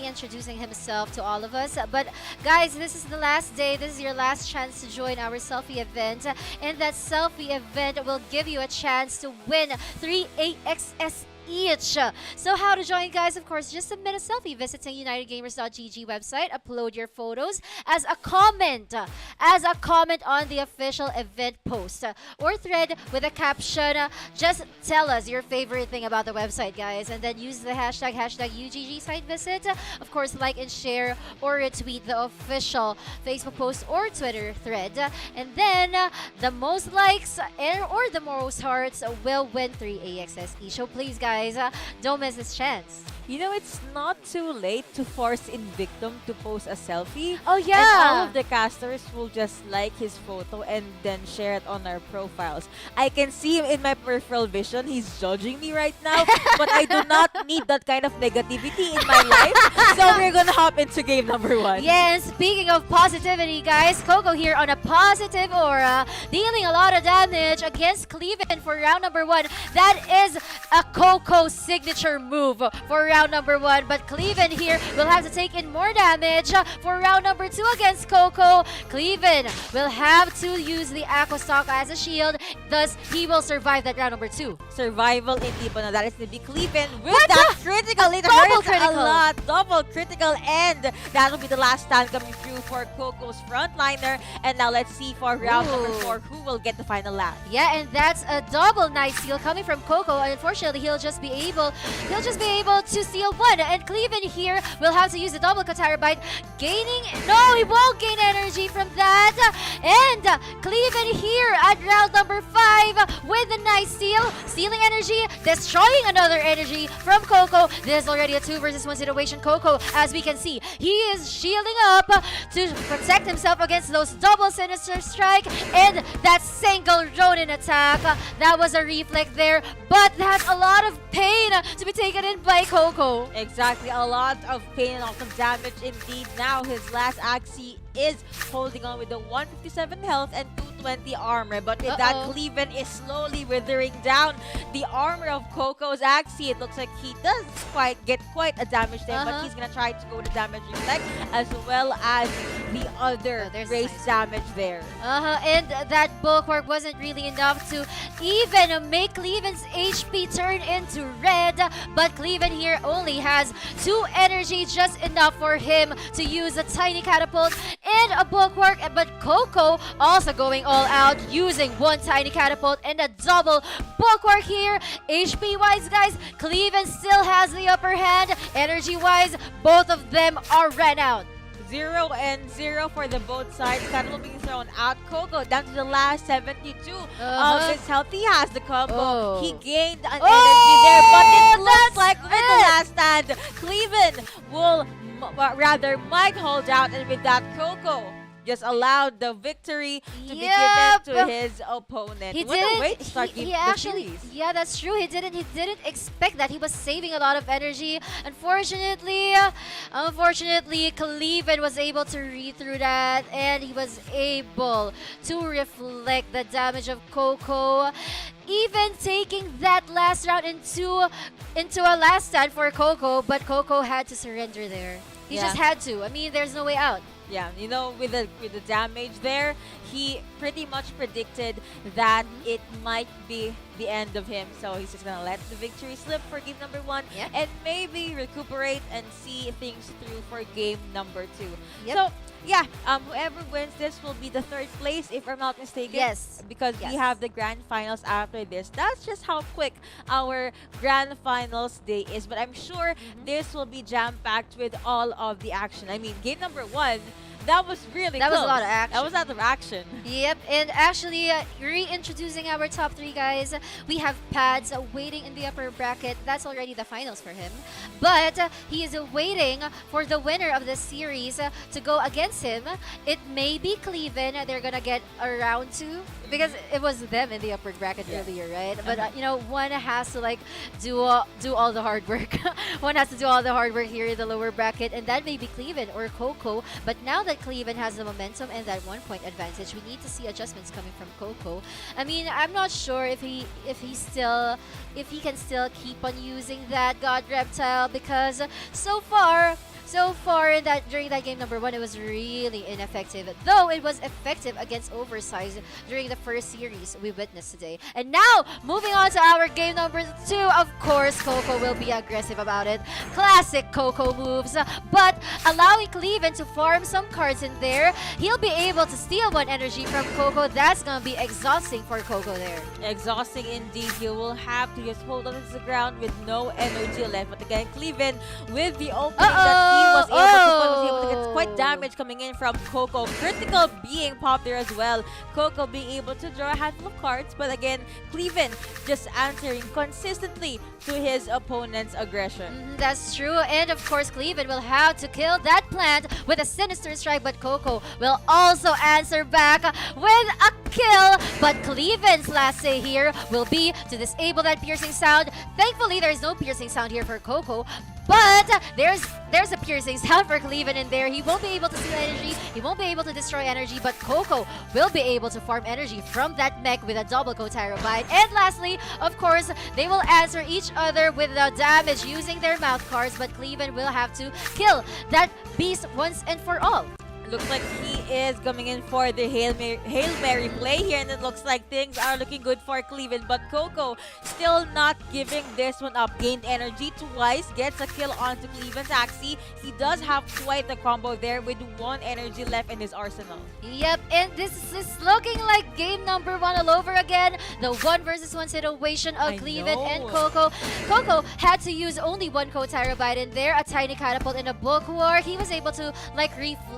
introducing himself to all of us. But guys, this is the last day. This is your last chance to join our selfie event, and that selfie event will give you a chance to win 3 AXS each. So how to join, guys? Of course, just submit a selfie visiting unitedgamers.gg website. Upload your photos as a comment on the official event post or thread with a caption. Just tell us your favorite thing about the website, guys, and then use the hashtag UGG site visit. Of course, like and share or retweet the official Facebook post or Twitter thread, and then the most likes or the most hearts will win 3 AXS each. So please, guys, don't miss this chance. It's not too late to force Invictum to post a selfie. Oh And all of the casters will just like his photo and then share it on our profiles. I can see him in my peripheral vision. He's judging me right now, but I do not need that kind of negativity in my life. So we're gonna hop into game number 1. Yeah, and speaking of positivity, guys, Coco here on a positive aura, dealing a lot of damage against Cleaven for round number 1. That is a Coco signature move for round round number 1, but Cleaven here will have to take in more damage for round number 2 against Coco. Cleaven will have to use the Aqua Stock as a shield, thus he will survive that round number 2. Survival indeed, but now that is going to be Cleaven with What that the? critical. It Double hurts critical. a lot. Double critical, and that will be the last stand coming through for Coco's frontliner. And now let's see for round number Ooh. 4 who will get the final lap. Yeah, and that's a double night steal coming from Coco. Unfortunately, he'll just be able to steal 1. And Cleaven here will have to use the double Katara gaining. No, he won't gain energy from that. And Cleaven here at round number 5 with the night steal, stealing energy, destroying another energy from Coco. This is already a 2 versus 1 situation. Coco, as we can see, he is shielding up to protect himself against those double Sinister Strike and that single Ronin attack. That was a reflect there, but that's a lot of pain to be taken in by Coco. Exactly, a lot of pain and also damage indeed. Now his last Axie is holding on with the 157 health and 220 armor, but with that Cleaven is slowly withering down the armor of Coco's Axie. It looks like he does get quite a damage there, but he's gonna try to go to damage reflect as well as the other race damage there. And that bulwark wasn't really enough to even make Cleaven's HP turn into red, but Cleaven here only has 2 energy, just enough for him to use a tiny catapult and a bulwark, but Coco also going all out using 1 tiny catapult and a double bulwark here. HP wise, guys, Cleaven still has the upper hand. Energy wise, both of them are ran out. 0 and 0 for the both sides. Catapult being thrown out. Coco down to the last 72 of his health. He has the combo. He gained an energy there, but it looks like with the last stand, Cleaven will might hold out, and with that, Coco just allowed the victory to be given to his opponent. What a way to start the series. Yeah, that's true. He didn't expect that. He was saving a lot of energy. Unfortunately, Cleaven was able to read through that, and he was able to reflect the damage of Coco, even taking that last round into a last stand for Coco, but Coco had to surrender there. He just had to. I mean, there's no way out. Yeah, you know, with the damage there, he pretty much predicted that it might be the end of him. So he's just gonna let the victory slip for game number 1 and maybe recuperate and see things through for game number 2. So yeah, whoever wins this will be the 3rd place, if I'm not mistaken. Yes. Because we have the grand finals after this. That's just how quick our grand finals day is. But I'm sure this will be jam-packed with all of the action. I mean, game number 1, that was really That close. was a lot of action. That was a lot of action. Yep, and actually, reintroducing our top 3 guys, we have Pads waiting in the upper bracket. That's already the finals for him. But he is waiting for the winner of this series to go against him. It may be Cleaven. They're gonna get a round 2 because it was them in the upper bracket earlier, right? But you know, one has to like do all the hard work. One has to do all the hard work here in the lower bracket, and that may be Cleaven or Coco. But now that Cleaven has the momentum and that 1-point advantage, we need to see adjustments coming from Coco. I mean, I'm not sure if he can still keep on using that God Reptile, because so far during that game number 1, it was really ineffective. Though it was effective against Oversized during the first series we witnessed today. And now, moving on to our game number 2, of course, Coco will be aggressive about it. Classic Coco moves, but allowing Cleaven to farm some cards in there, he'll be able to steal 1 energy from Coco. That's gonna be exhausting for Coco there. Exhausting indeed. He will have to just hold on to the ground with no energy left. But again, Cleaven, with the opening that he was able to get quite damage coming in from Coco. Critical being popped there as well. Coco being able to draw a handful of cards, but again, Cleaven just answering consistently to his opponent's aggression. That's true, and of course, Cleaven will have to kill that plant with a Sinister Strike, but Coco will also answer back with a kill. But Cleaven's last say here will be to disable that piercing sound. Thankfully, there is no piercing sound here for Coco, But there's a piercing sound for Cleaven in there. He won't be able to steal energy. He won't be able to destroy energy. But Coco will be able to farm energy from that mech with a double Cotyrobyte. And lastly, of course, they will answer each other with the damage using their mouth cards. But Cleaven will have to kill that beast once and for all. Looks like he is coming in for the Hail Mary play here, and it looks like things are looking good for Cleaven. But Coco still not giving this one up. Gained energy twice, gets a kill onto Cleaven's Axie. He does have quite a combo there with 1 energy left in his arsenal. Yep, and this is looking like game number 1 all over again. The 1 versus 1 situation of I Cleaven know. and Coco. Coco had to use only 1 Cotyrobyte in there, a tiny catapult in a book war. He was able to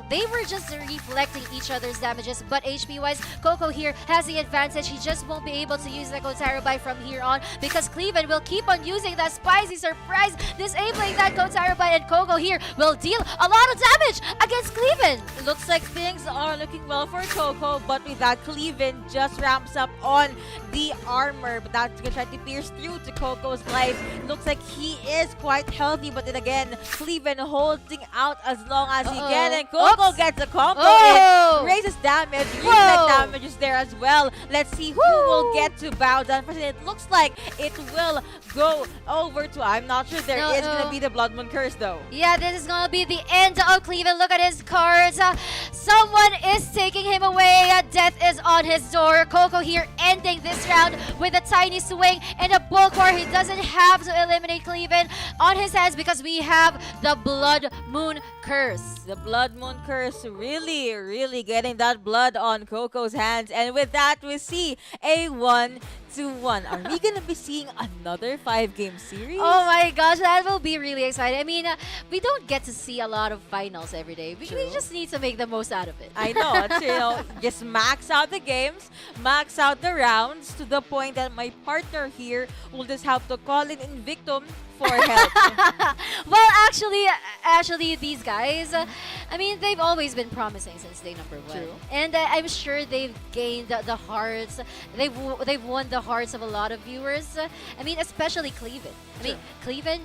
they were just reflecting each other's damages, but HP wise, Coco here has the advantage. He just won't be able to use the Cotyrobyte from here on because Cleaven will keep on using that spicy surprise, disabling that Cotyrobyte, and Coco here will deal a lot of damage against Cleaven. It looks like things are looking well for Coco, but with that, Cleaven just ramps up on the armor, but that's gonna try to pierce through to Coco's life. Looks like he is quite healthy, but then again, Cleaven holding out as long as he can, and Coco gets a combo in, raises damage, reflect damage is there as well. Let's see who will get to bow down first. It looks like it will go over to, I'm not sure, there is gonna be the Blood Moon Curse though. Yeah, this is gonna be the end of Cleaven. Look at his cards. Someone is taking him away. Death is on his door. Coco here ending this round with a tiny swing and a bulk war. He doesn't have to eliminate Cleaven on his hands because we have the Blood Moon Curse. The Blood Moon Curse really getting that blood on Coco's hands. And with that, we see a 1-1. Are we gonna be seeing another 5-game series? Oh my gosh, that will be really exciting. I mean, we don't get to see a lot of finals every day. We just need to make the most out of it. I know, just max out the games, max out the rounds to the point that my partner here will just have to call in Invictum for help. Well, actually, these guys, I mean, they've always been promising since day number 1. True. And I'm sure they've gained the hearts. They've won the hearts of a lot of viewers. I mean, especially Cleaven. I mean, Cleaven,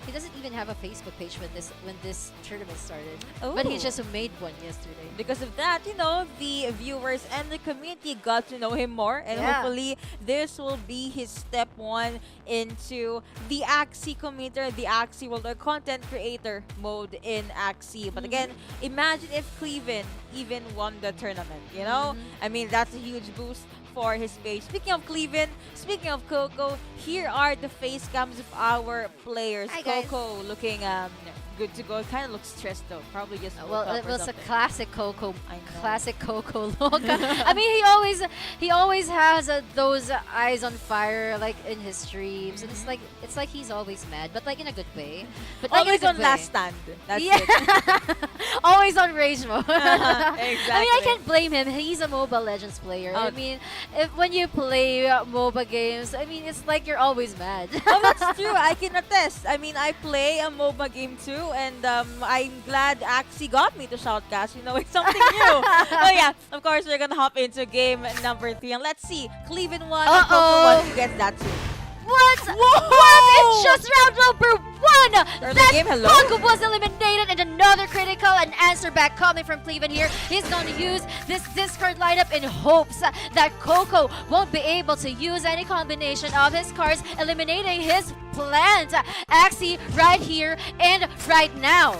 he doesn't even have a Facebook page when this tournament started. But he just made one yesterday. Because of that, the viewers and the community got to know him more, and hopefully this will be his step 1 into the Axie commuter, the Axie world, or content creator mode in Axie. But again, imagine if Cleaven even won the tournament, I mean, that's a huge boost for his page. Speaking of Cleaven, speaking of Coco, here are the face cams of our players. Hi, guys. Coco looking good to go. Kind of looks stressed though. Probably just Well, woke it up or was a something. classic Coco, I know. classic Coco look. I mean, he always has those eyes on fire, like in his streams, and it's like he's always mad, but like in a good way. But like Always in a on good last way. stand. That's Yeah. it. Always on rage mode. Exactly. I mean, I can't blame him. He's a Mobile Legends player. I mean, when you play MOBA games, I mean, it's like you're always mad. Oh, that's true. I can attest. I mean, I play a MOBA game too, and I'm glad Axie got me to Shoutcast. It's something new. Oh yeah, of course, we're gonna hop into game number 3, and let's see. Cleaven won, and Coco won to get that too. What? Whoa! What? It's just round number 1! Early That game, hello? Coco was eliminated, and another critical, an answer back coming from Cleaven here. He's going to use this discard lineup in hopes that Coco won't be able to use any combination of his cards, eliminating his plant. Axie right here and right now.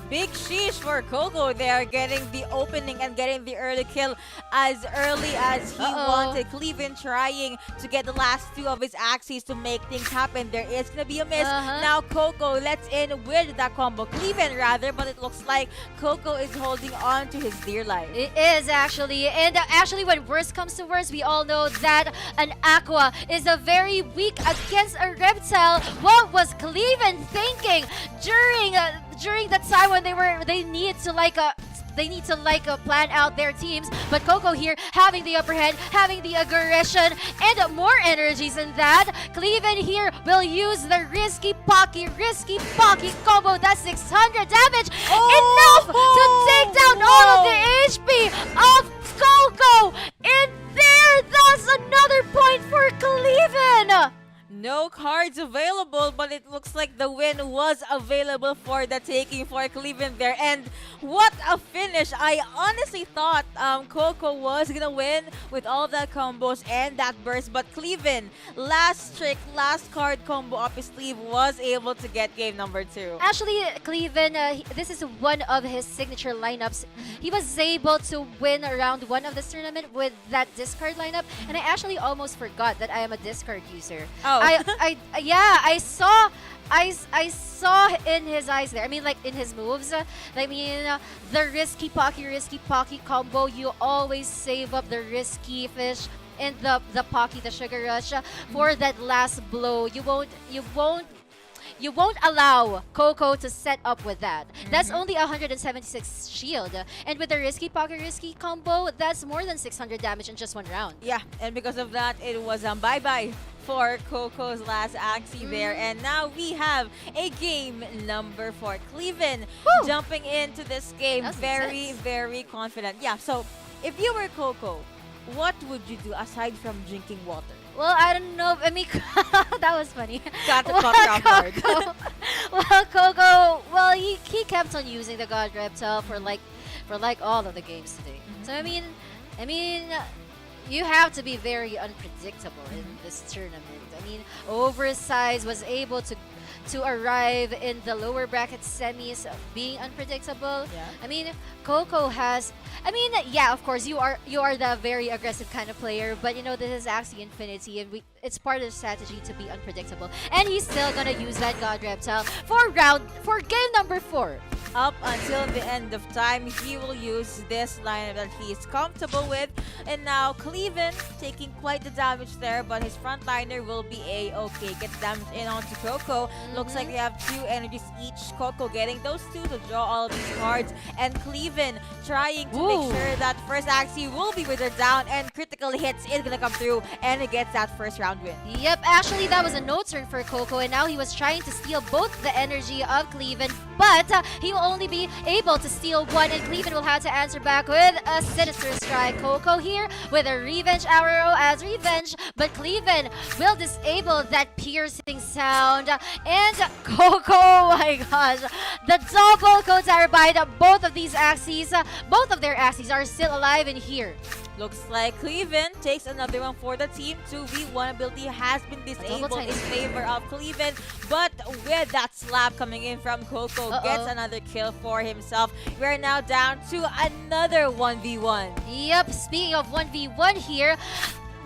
Big sheesh for Coco there, getting the opening and getting the early kill as early as he wanted. Cleaven trying to get the last 2 of his Axies to make things happen. There is going to be a miss. Now Coco lets in with that combo. Cleaven rather, but it looks like Coco is holding on to his dear life. It is actually, and actually when worst comes to worst, we all know that an Aqua is a very weak against a reptile. What was Cleaven thinking during the time when they need to plan out their teams? But Coco here having the upper hand, having the aggression, and more energies than that. Cleaven here will use the risky pocky combo. That's 600 damage. Enough to take down all of the HP of Coco. And there, that's another point for Cleaven. No cards available, but it looks like the win was available for the taking for Cleaven there. And what a finish! I honestly thought Coco was gonna win with all the combos and that burst, but Cleaven, last trick, last card combo up his sleeve, was able to get game number 2. Actually, Cleaven, this is one of his signature lineups. He was able to win round 1 of this tournament with that discard lineup, and I actually almost forgot that I am a discard user. Oh. I saw in his eyes there. I mean, like in his moves. I mean, the risky Pocky combo. You always save up the risky fish and the Pocky, the Sugar Rush for that last blow. You won't allow Coco to set up with that. That's only 176 shield. And with the risky Pocky risky combo, that's more than 600 damage in just 1 round. Yeah, and because of that, it was bye-bye for Coco's last Axie there. And now we have a game number 4. Cleaven jumping into this game That's very, intense. very confident. Yeah, so if you were Coco, what would you do aside from drinking water? Well, I don't know. I mean, that was funny. Got the caught off guard. Well, Coco, well, he kept on using the God Reptile for like all of the games today. So I mean, you have to be very unpredictable in this tournament. I mean, Oversized was able to arrive in the lower bracket semis being unpredictable. Yeah. I mean, Coco has. I mean, yeah, of course, you are the very aggressive kind of player, but you know this is Axie Infinity, and it's part of the strategy to be unpredictable. And he's still gonna use that God Reptile for game number 4. Up until the end of time, he will use this lineup that he is comfortable with. And now Cleaven taking quite the damage there, but his frontliner will be A-okay. Gets damage in onto Coco. Looks like they have 2 energies each. Coco getting those 2 to draw all of these cards. And Cleaven trying to make sure that first Axie will be withered down, and critical hits is gonna come through, and he gets that first round win. Yep, actually that was a no turn for Coco, and now he was trying to steal both the energy of Cleaven, but he will only be able to steal 1, and Cleaven will have to answer back with a Sinister Strike. Coco here with a Revenge Arrow as revenge, but Cleaven will disable that piercing sound, and Coco, oh my gosh, the double Cotarabyte, both of these Axies, both of their Axies are still alive in here. Looks like Cleaven takes another one for the team. 2v1 ability has been disabled in favor of Cleaven, but with that slap coming in from Coco, gets another kill for himself. We're now down to another 1v1. Yep, speaking of 1v1 here,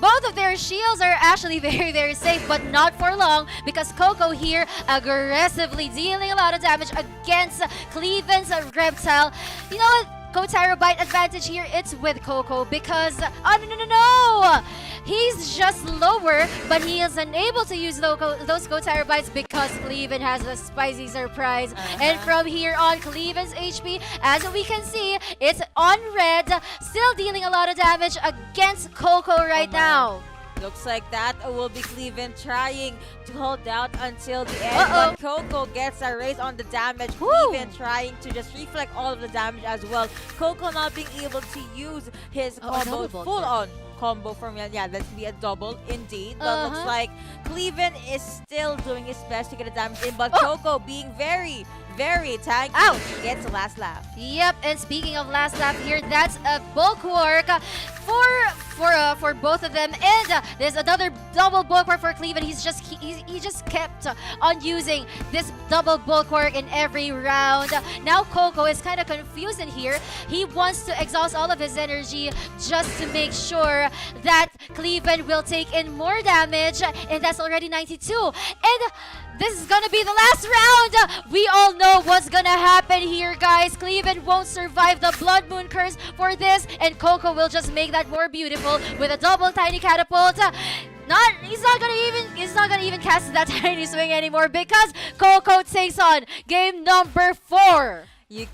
both of their shields are actually very, very safe, but not for long, because Coco here aggressively dealing a lot of damage against Cleaven's Reptile. You know what? Cotarabyte advantage here, it's with Coco because, no! He's just lower, but he is unable to use those Cotarabytes because Cleaven has a spicy surprise. And from here on, Cleaven's HP, as we can see, it's on red, still dealing a lot of damage against Coco right now. Looks like that will be Cleaven trying to hold out until the end, but Coco gets a raise on the damage. Cleaven trying to just reflect all of the damage as well. Coco not being able to use his combo full-on combo from that's be a double indeed, but looks like Cleaven is still doing his best to get a damage in, but Coco being very, very tanky gets the last laugh. Yep, and speaking of last lap here, that's a bulwark for both of them, and there's another double bulwark for Cleaven. He just kept on using this double bulwark in every round. Now Coco is kind of confused in here. He wants to exhaust all of his energy just to make sure that Cleaven will take in more damage, and that's already 92. And this is gonna be the last round. We all know what's gonna happen here, guys. Cleaven won't survive the Blood Moon Curse for this, and Coco will just make that more beautiful with a double tiny catapult. He's not gonna even cast that tiny swing anymore because Coco takes on game number 4. You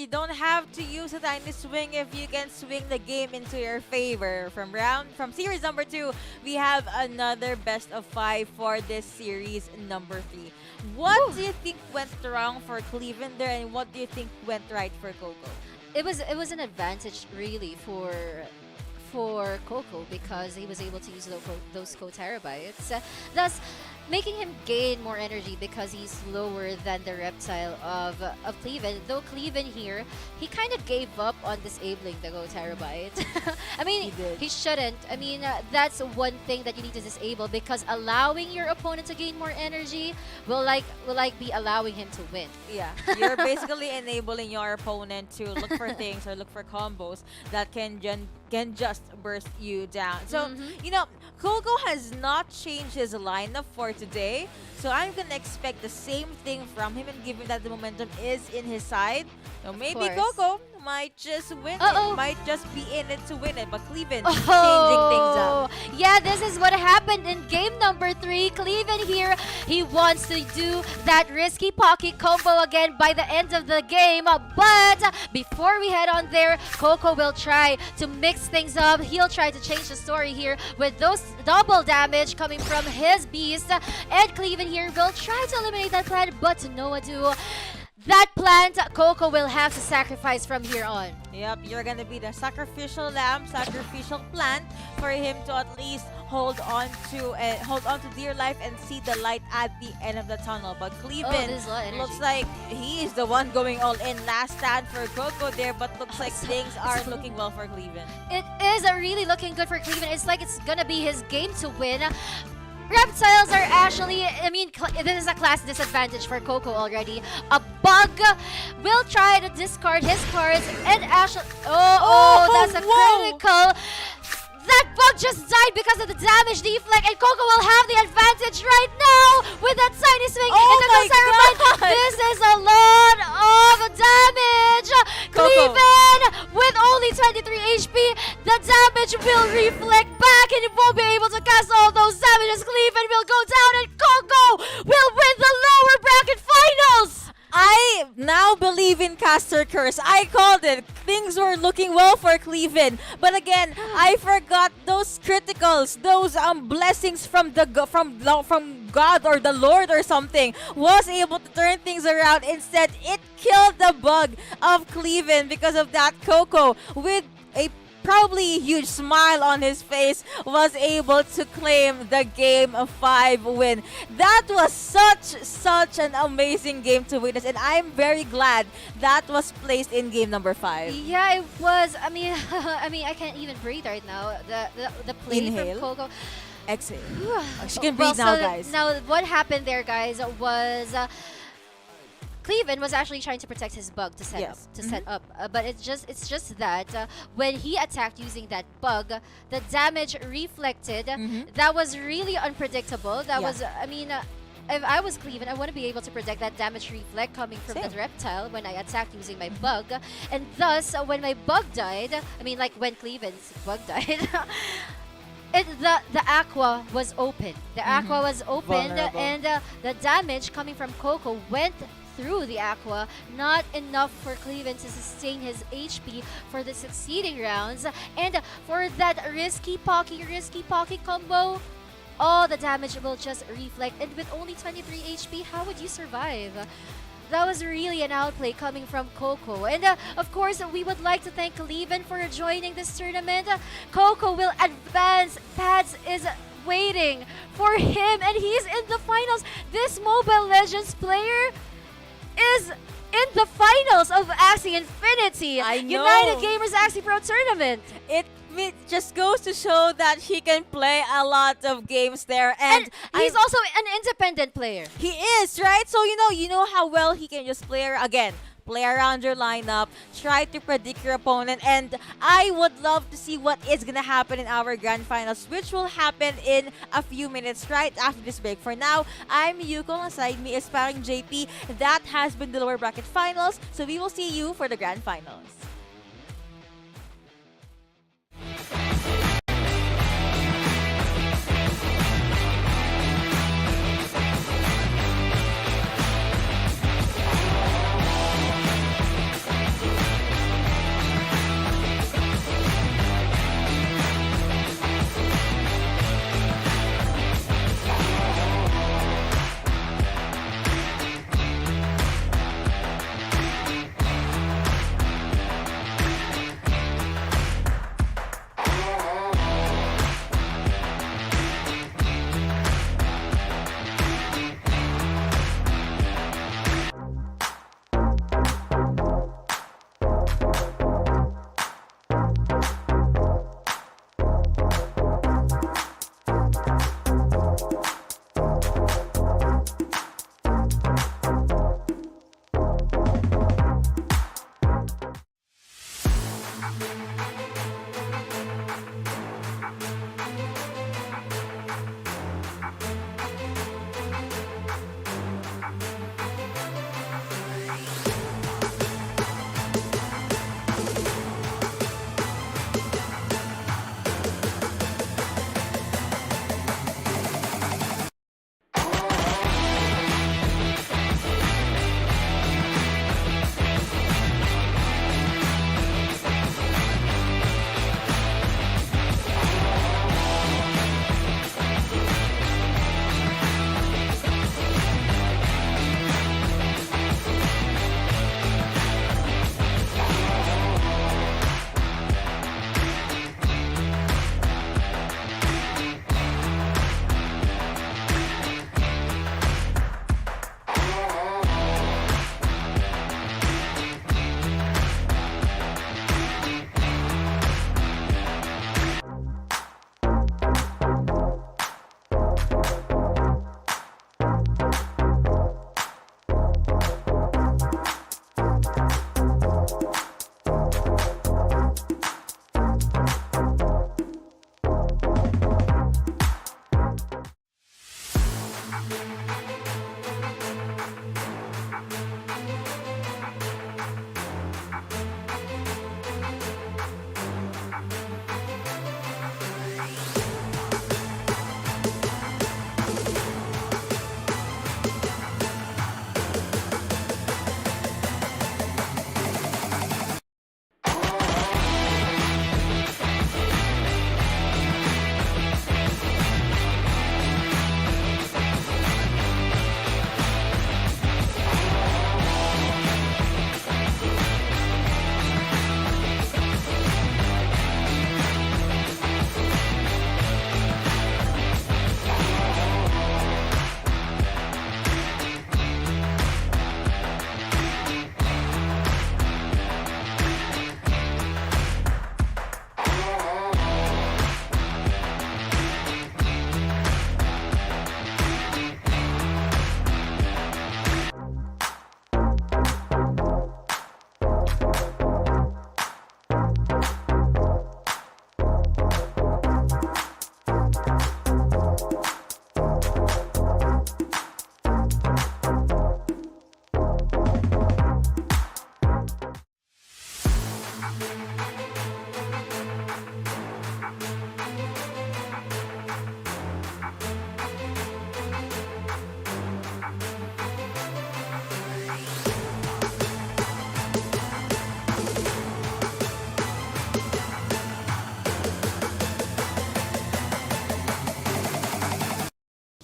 don't have to use a tiny swing if you can swing the game into your favor. From series number 2, we have another best of 5 for this series number 3. What do you think went wrong for Cleaven there, and what do you think went right for Coco? It was an advantage really for Coco because he was able to use those Cotarabytes. Thus, making him gain more energy because he's lower than the reptile of Cleaven. Though Cleaven here, he kind of gave up on disabling the Go Terabyte. I mean, He did. he shouldn't. I mean, that's one thing that you need to disable, because allowing your opponent to gain more energy will be allowing him to win. Yeah, you're basically enabling your opponent to look for things or look for combos that can just burst you down. So, you know, Coco has not changed his lineup for today. So I'm going to expect the same thing from him, and given that the momentum is in his side, so maybe course. Coco might just win Uh-oh. it, might just be in it to win it. But Cleaven changing things up. Yeah, this is what happened in game number 3. Cleaven here, he wants to do that risky pocket combo again by the end of the game. But before we head on there, Coco will try to mix things up. He'll try to change the story here with those double damage coming from his beast. And Cleaven here will try to eliminate that plant, but to no ado. That plant, Coco will have to sacrifice from here on. Yep, you're gonna be the sacrificial lamb, sacrificial plant for him to at least hold on to dear life and see the light at the end of the tunnel. But Cleaven there's a lot of energy. looks like he is the one going all in. Last stand for Coco there, but looks like things are looking well for Cleaven. It is really looking good for Cleveland. It's like it's gonna be his game to win. Reptiles are actually, this is a class disadvantage for Coco already. A bug will try to discard his cards and actually, that's a whoa. critical. That bug just died because of the damage deflect, and Coco will have the advantage right now with that tiny swing Oh into the my Terabyte. God. This is a lot of damage. Coco. Cleaven with only 23 HP, the damage will reflect back, and he won't be able to cast all those damages. Cleaven will go down, and Coco will win the lower bracket finals. I now believe in Caster Curse. I called it. Things were looking well for Cleaven, but again, I forgot those criticals, those blessings from God or the Lord or something was able to turn things around. Instead, it killed the bug of Cleaven because of that. Coco with a probably huge smile on his face was able to claim the game 5 win. That was such an amazing game to witness, and I'm very glad that was placed in game number 5. Yeah, it was. I mean, I can't even breathe right now. The play Inhale. from Coco. Exhale. She can breathe now, guys. Now, what happened there, guys, was Cleaven was actually trying to protect his bug to set up. But it's just that when he attacked using that bug, the damage reflected. That was really unpredictable. That was, if I was Cleaven, I want to be able to predict that damage reflect coming from Same. that reptile when I attacked using my bug. And thus, when my bug died, when Cleaven's bug died, the aqua was open. The aqua was opened, Vulnerable. and the damage coming from Coco went through the aqua, not enough for Cleaven to sustain his HP for the succeeding rounds. And for that risky pocky combo, all the damage will just reflect. And with only 23 HP, how would you survive? That was really an outplay coming from Coco. And of course, we would like to thank Cleaven for joining this tournament. Coco will advance. Pads is waiting for him, and he's in the finals. This Mobile Legends player is in the finals of Axie Infinity. I know. United Gamers Axie Pro Tournament. It just goes to show that he can play a lot of games there, and he's also an independent player. he is, right? So you know how well he can just play around your lineup, try to predict your opponent, and I would love to see what is gonna happen in our grand finals, which will happen in a few minutes right after this break. For now, I'm Yuko, aside me is parang JP. That has been the lower bracket finals, so we will see you for the grand finals.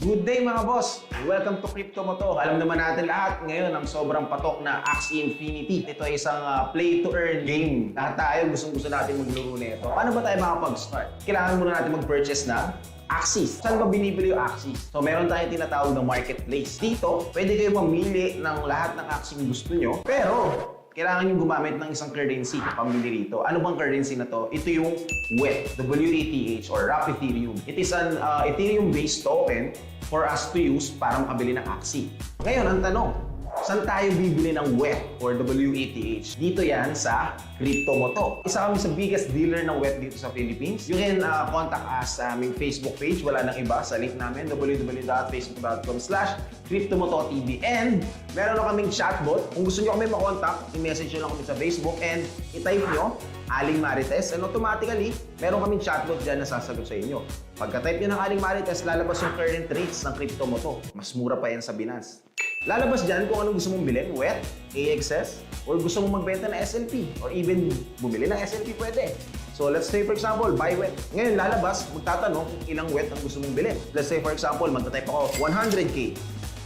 Good day mga boss! Welcome to Crypto Mo To. Alam naman natin lahat ngayon ang sobrang patok na Axie Infinity. Ito ay isang play-to-earn game. Lahat tayo gustong-gusto natin maglaro nito. Paano ba tayo makapag-start? Kailangan muna natin mag-purchase na Axies. Saan ba binibili yung Axies? So meron tayong tinatawag na marketplace. Dito, pwede kayo mamili ng lahat ng Axie gusto nyo. Pero, kailangan nyo gumamit ng isang currency pamili rito. Ano bang currency na to? Ito yung WETH, W-E-T-H, or Wrap Ethereum. It is an Ethereum-based token for us to use para makabili ng Axie. Ngayon, ang tanong, saan tayo bibili ng WETH or WETH? Dito yan sa Crypto Mo To. Isa kami sa biggest dealer ng WETH dito sa Philippines. You can contact us sa aming Facebook page. Wala nang iba sa link namin, www.facebook.com/CryptoMotoTV. And meron na kaming chatbot. Kung gusto nyo kami makontak, i-message nyo lang kami sa Facebook and i-type nyo Aling Marites, and automatically, meron kaming chatbot dyan na sasagot sa inyo. Pagka-type nyo ng Aling Marites, lalabas yung current rates ng Crypto Mo To. Mas mura pa yan sa Binance. Lalabas dyan kung anong gusto mong bilhin, WETH, AXS, or gusto mong magbenta ng SLP, or even bumili ng SLP pwede. So let's say for example, buy WETH. Ngayon lalabas, magtatanong kung ilang WETH ang gusto mong bilhin. Let's say for example, magta-type ako 100K.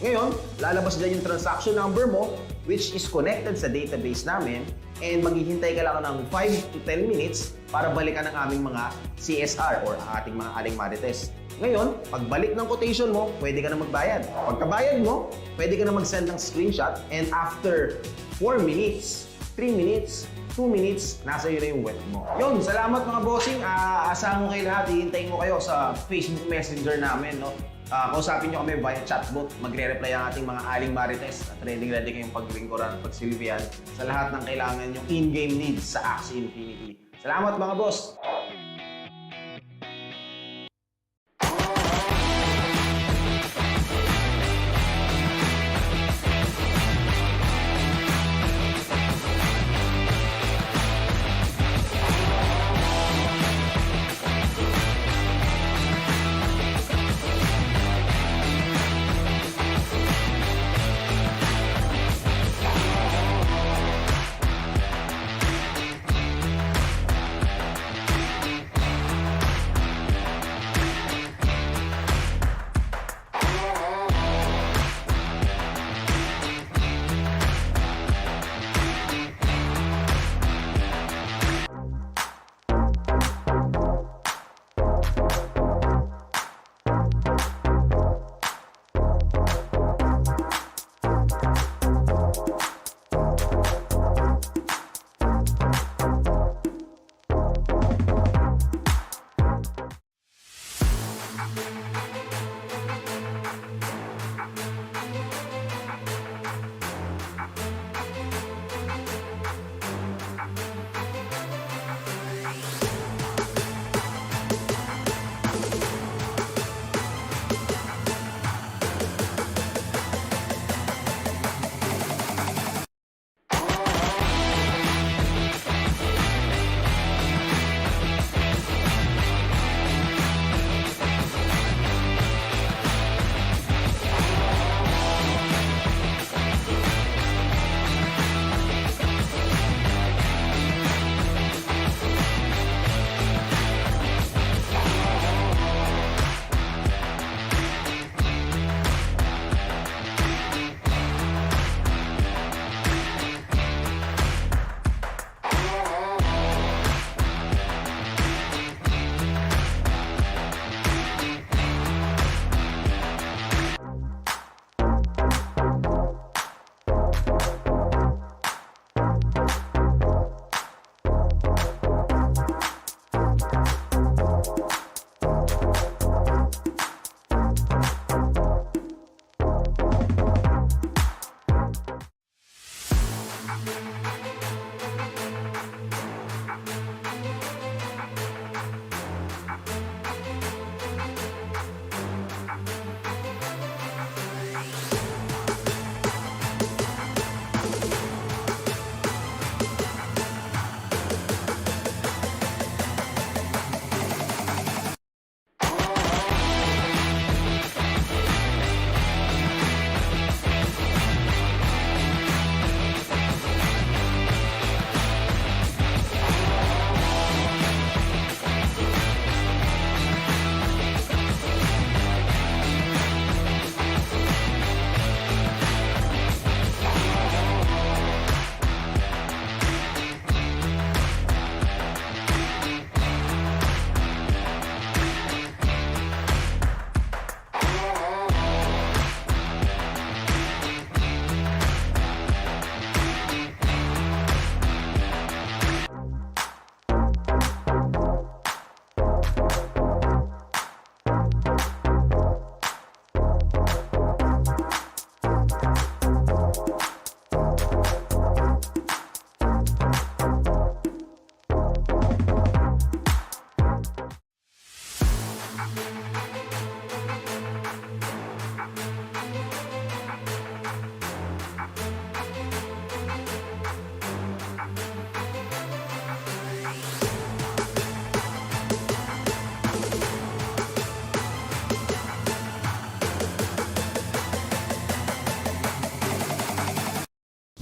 Ngayon, lalabas dyan yung transaction number mo, which is connected sa database namin, and maghihintay ka lang ng 5 to 10 minutes para balikan ang aming mga CSR or ang ating mga Aling Marites. Ngayon, pagbalik ng quotation mo, pwede ka na magbayad. Pagkabayad mo, pwede ka na mag-send ng screenshot, and after 4 minutes, 3 minutes, 2 minutes, nasa iyo na yung WETH mo. Yun, salamat mga bossing. Asahan ko kayo lahat. Hihintayin ko kayo sa Facebook Messenger namin. No? Kausapin nyo kami via chatbot. Magre-reply ang ating mga Aling Marites at ready kayong paglingkuran at pagsilbihan sa lahat ng kailangan yung in-game needs sa Axie Infinity. Salamat mga boss!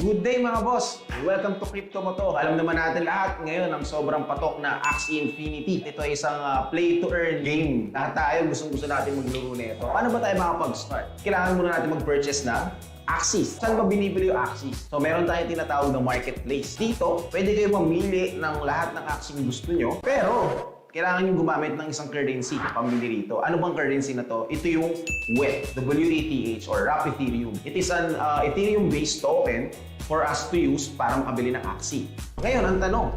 Good day mga boss! Welcome to Crypto Mo To. Alam naman natin lahat ngayon ang sobrang patok na Axie Infinity. Ito ay isang play-to-earn game. Lahat tayo gustong-gusto natin maglaro nito. Paano ba tayo makapag-start? Kailangan muna natin mag-purchase ng Axies. Saan ba binibili yung Axies? So meron tayong tinatawag na marketplace. Dito, pwede kayo mamili ng lahat ng Axie gusto nyo. Pero, kailangan nyo gumamit ng isang currency pamili rito. Ano bang currency na to? Ito yung WETH, W-E-T-H, or Wrap Ethereum. It is an Ethereum-based token for us to use para makabili ng Axie. Ngayon, ang tanong,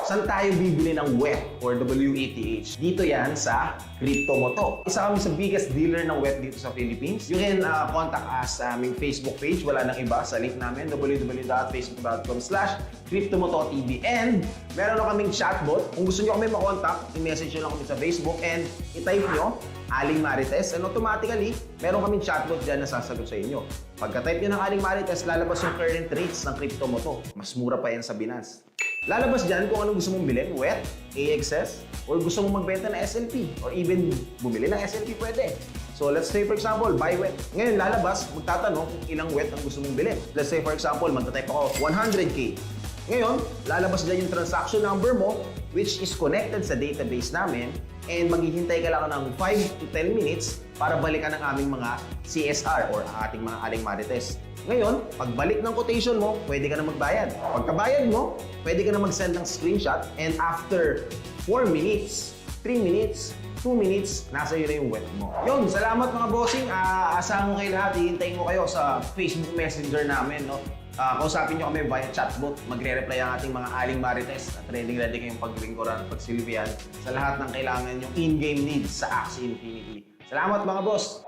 saan tayo bibili ng WETH or WETH? Dito yan sa Crypto Mo To. Isa kami sa biggest dealer ng WETH dito sa Philippines. You can contact us sa aming Facebook page. Wala nang iba sa link namin, www.facebook.com/CryptoMotoTV. And meron na kaming chatbot. Kung gusto nyo kami makontak, i-message nyo lang kami sa Facebook and i-type nyo Aling Marites, and automatically, meron kaming chatbot dyan na sasagot sa inyo. Pagka-type nyo ng Aling Marites, lalabas yung current rates ng Crypto Mo To. Mas mura pa yan sa Binance. Lalabas dyan kung anong gusto mong bilhin, WETH, AXS, or gusto mong magbenta ng SLP, or even bumili ng SLP pwede. So let's say for example, buy WETH. Ngayon lalabas, magtatanong kung ilang WETH ang gusto mong bilhin. Let's say for example, magta-type ako 100K. Ngayon, lalabas dyan yung transaction number mo, which is connected sa database namin, and maghihintay ka lang ng 5 to 10 minutes para balikan ang aming mga CSR or ating mga Aling Marites. Ngayon, pagbalik ng quotation mo, pwede ka na magbayad. Pagkabayad mo, pwede ka na mag-send ng screenshot, and after 4 minutes, 3 minutes, 2 minutes, nasa iyo na yung WETH mo. Yun, salamat mga bossing. Asahan ko kayo lahat. Hihintayin ko kayo sa Facebook Messenger namin. No? Kausapin nyo kami via chatbot. Magre-reply ang ating mga Aling Marites at ready kayong paglingkuran, pagsilbihan sa lahat ng kailangan yung in-game needs sa Axie Infinity. Salamat mga boss!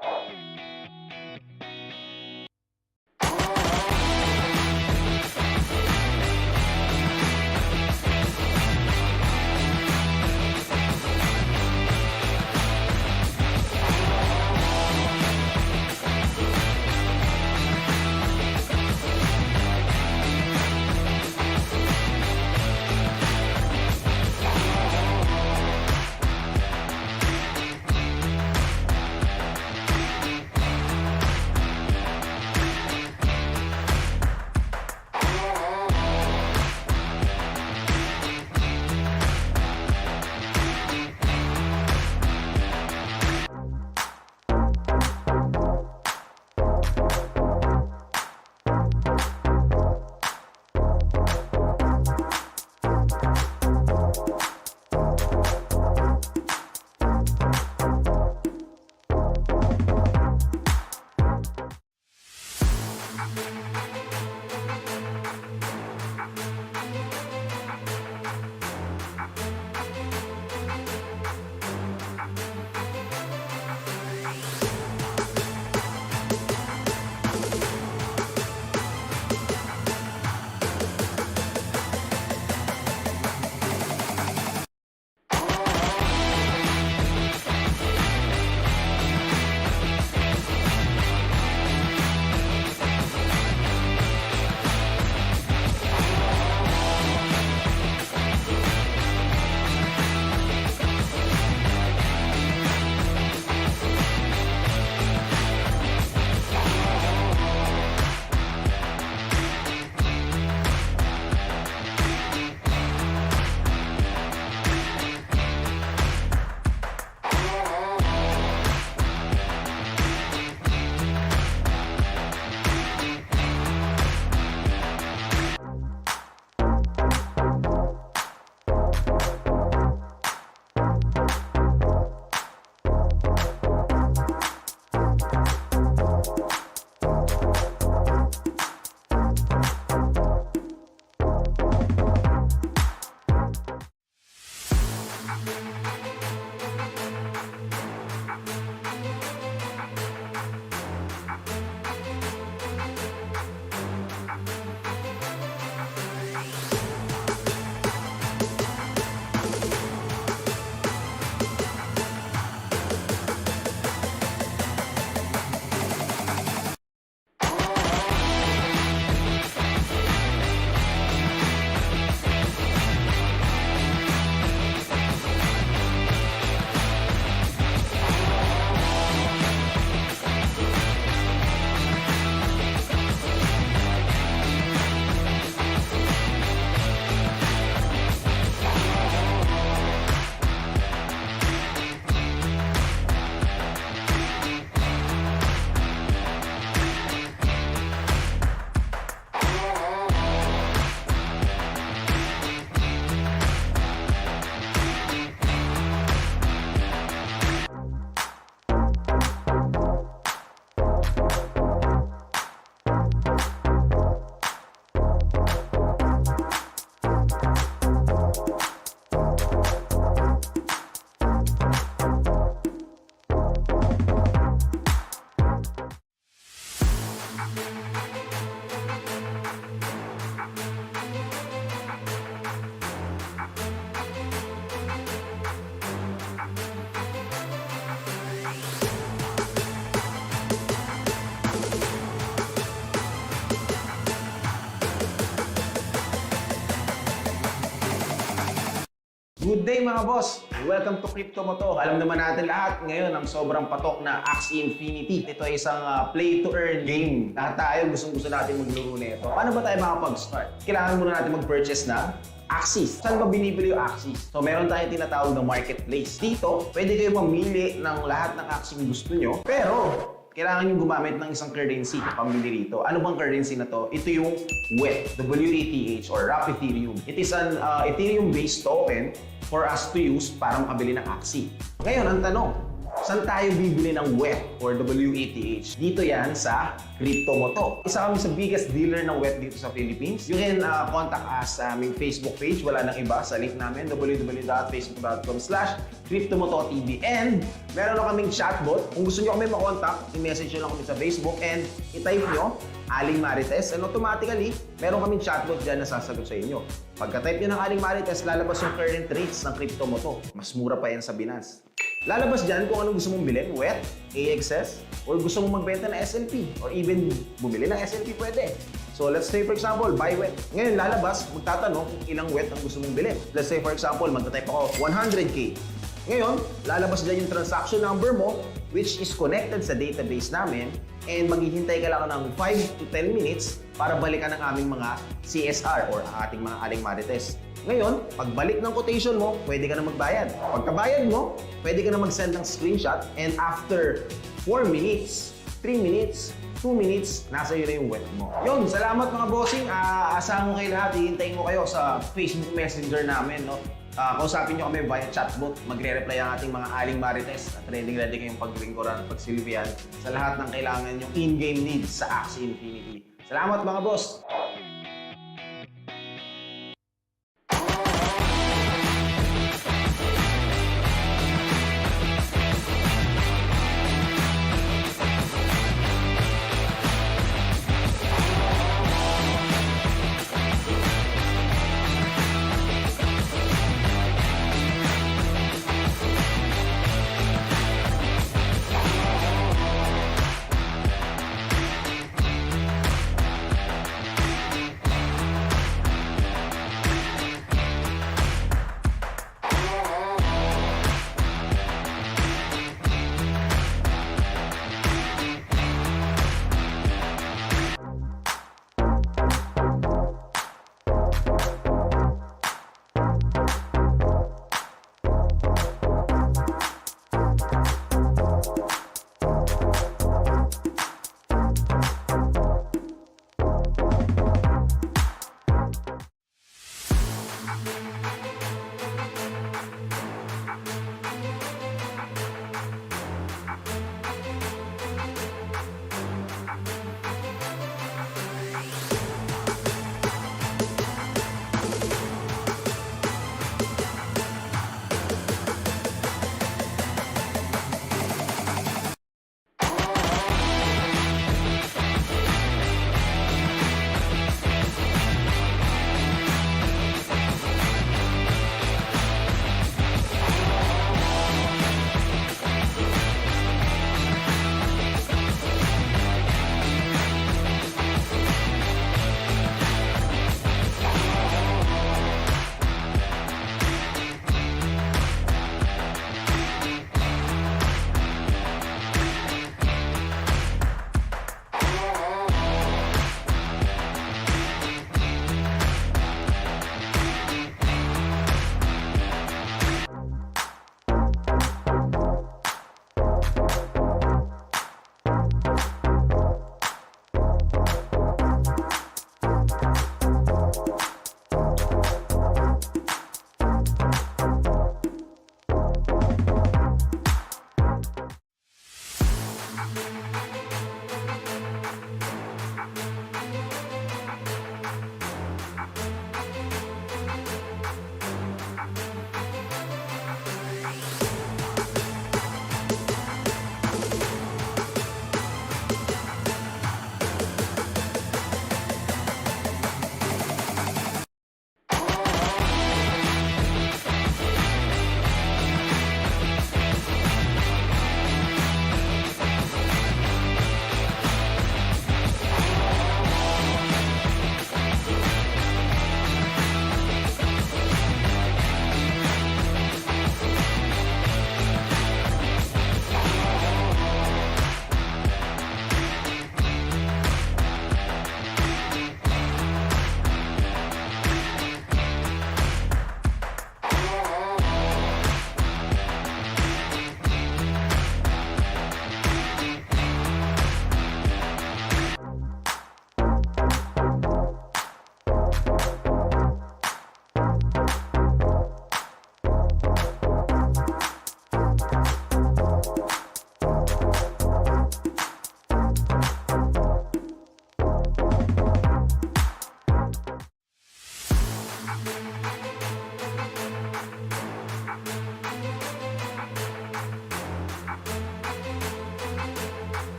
Good day mga boss! Welcome to Crypto Mo To. Alam naman natin lahat ngayon ang sobrang patok na Axie Infinity. Ito ay isang play-to-earn game. Lahat tayo gustong-gusto natin maglaro nito. Paano ba tayo makapag-start? Kailangan muna natin mag-purchase ng Axies. Saan ba binibili yung Axies? So meron tayong tinatawag na marketplace. Dito, pwede kayo mamili ng lahat ng Axie gusto nyo. Pero, kailangan nyo gumamit ng isang currency na pamili rito. Ano bang currency na to? Ito yung WETH, W-E-T-H, or Wrap Ethereum. It is an Ethereum-based token for us to use para makabili ng Axie. Ngayon, ang tanong, saan tayo bibili ng WETH or WETH? Dito yan sa Crypto Mo To. Isa kami sa biggest dealer ng WETH dito sa Philippines. You can contact us sa aming Facebook page. Wala nang iba sa link namin, www.facebook.com/CryptoMotoTV. And meron na kaming chatbot. Kung gusto nyo kami makontak, i-message nyo lang kami sa Facebook and i-type nyo Aling Marites, and automatically, meron kaming chatbot dyan na sasagot sa inyo. Pagka-type nyo ng Aling Marites, lalabas yung current rates ng Crypto Mo To. Mas mura pa yan sa Binance. Lalabas dyan kung anong gusto mong bilhin, WETH, AXS, or gusto mong magbenta ng SLP, or even bumili ng SLP pwede. So let's say for example, buy WETH. Ngayon lalabas, magtatanong kung ilang WETH ang gusto mong bilhin. Let's say for example, magta-type ako 100K. Ngayon, lalabas dyan yung transaction number mo, which is connected sa database namin, and maghihintay ka lang ng 5 to 10 minutes para balikan ang aming mga CSR or ating mga Aling Marites. Ngayon, pagbalik ng quotation mo, pwede ka na magbayad. Pagkabayad mo, pwede ka na mag-send ng screenshot, and after 4 minutes, 3 minutes, 2 minutes, nasa iyo na yung WETH mo. Yun, salamat mga bossing. Asahan ko kayo lahat. Hihintayin ko kayo sa Facebook Messenger namin. No? Kausapin nyo kami via chatbot. Magre-reply ang ating mga Aling Marites at ready kayong paglingkuran at pagsilbihan sa lahat ng kailangan yung in-game needs sa Axie Infinity. Salamat mga boss!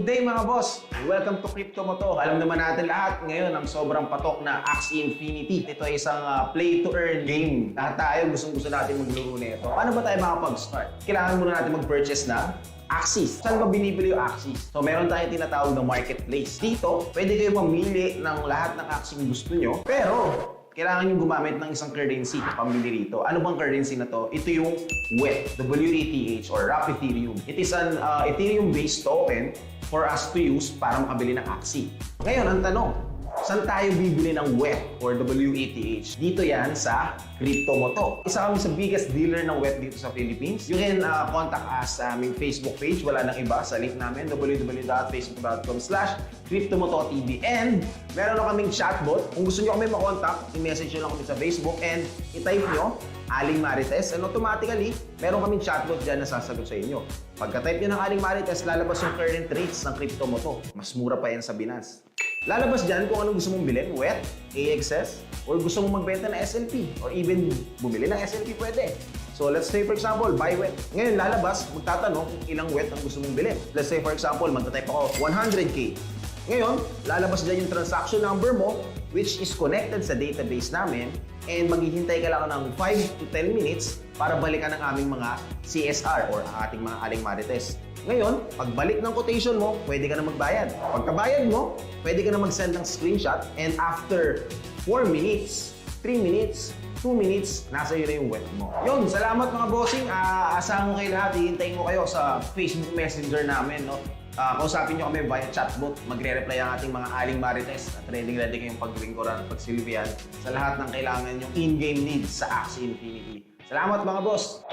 day mga boss! Welcome to Crypto Mo To. Alam naman natin lahat ngayon ang sobrang patok na Axie Infinity. Ito ay isang play-to-earn game. Lahat tayo gustong-gusto natin maglaro nito. Paano ba tayo makapag-start? Kailangan muna natin mag-purchase ng Axies. Saan ba binibili yung Axies? So meron tayong tinatawag na marketplace. Dito, pwede kayo mamili ng lahat ng Axie gusto nyo. Pero, kailangan nyo gumamit ng isang currency na pambili rito. Ano bang currency na to? Ito yung WETH, W-E-T-H, or Wrap Ethereum. It is an Ethereum-based token for us to use para makabili ng Axie. Ngayon, ang tanong, saan tayo bibili ng WETH or WETH? Dito yan sa Crypto Mo To. Isa kami sa biggest dealer ng WETH dito sa Philippines. You can contact us sa aming Facebook page. Wala nang iba sa link namin, www.facebook.com/CryptoMotoTV. And meron na kaming chatbot. Kung gusto nyo kami makontak, i-message nyo lang kami sa Facebook and i-type nyo Aling Marites, and automatically, meron kaming chatbot dyan na sasagot sa inyo. Pagka-type nyo ng Aling Marites, lalabas yung current rates ng Crypto Mo To. Mas mura pa yan sa Binance. Lalabas dyan kung anong gusto mong bilhin, WETH, AXS, or gusto mong magbenta ng SLP, or even bumili ng SLP pwede. So let's say for example, buy WETH. Ngayon lalabas, magtatanong kung ilang WETH ang gusto mong bilhin. Let's say for example, magta-type ako 100K. Ngayon, lalabas dyan yung transaction number mo, which is connected sa database namin, and maghihintay ka lang ng 5 to 10 minutes para balikan ang aming mga CSR or ang ating mga Aling Marites. Ngayon, pagbalik ng quotation mo, pwede ka na magbayad. Pagkabayad mo, pwede ka na mag-send ng screenshot, and after 4 minutes, 3 minutes, 2 minutes, nasa iyo na yung WETH mo. Yun, salamat mga bossing. Asahan ko kayo lahat, hihintayin ko kayo sa Facebook Messenger namin. No? Kausapin nyo kami via chatbot. Magre-reply ang ating mga Aling Marites at ready kayong pag-ringkoran at pagsilbihan sa lahat ng kailangan nyong in-game needs sa Axie Infinity. Salamat mga boss!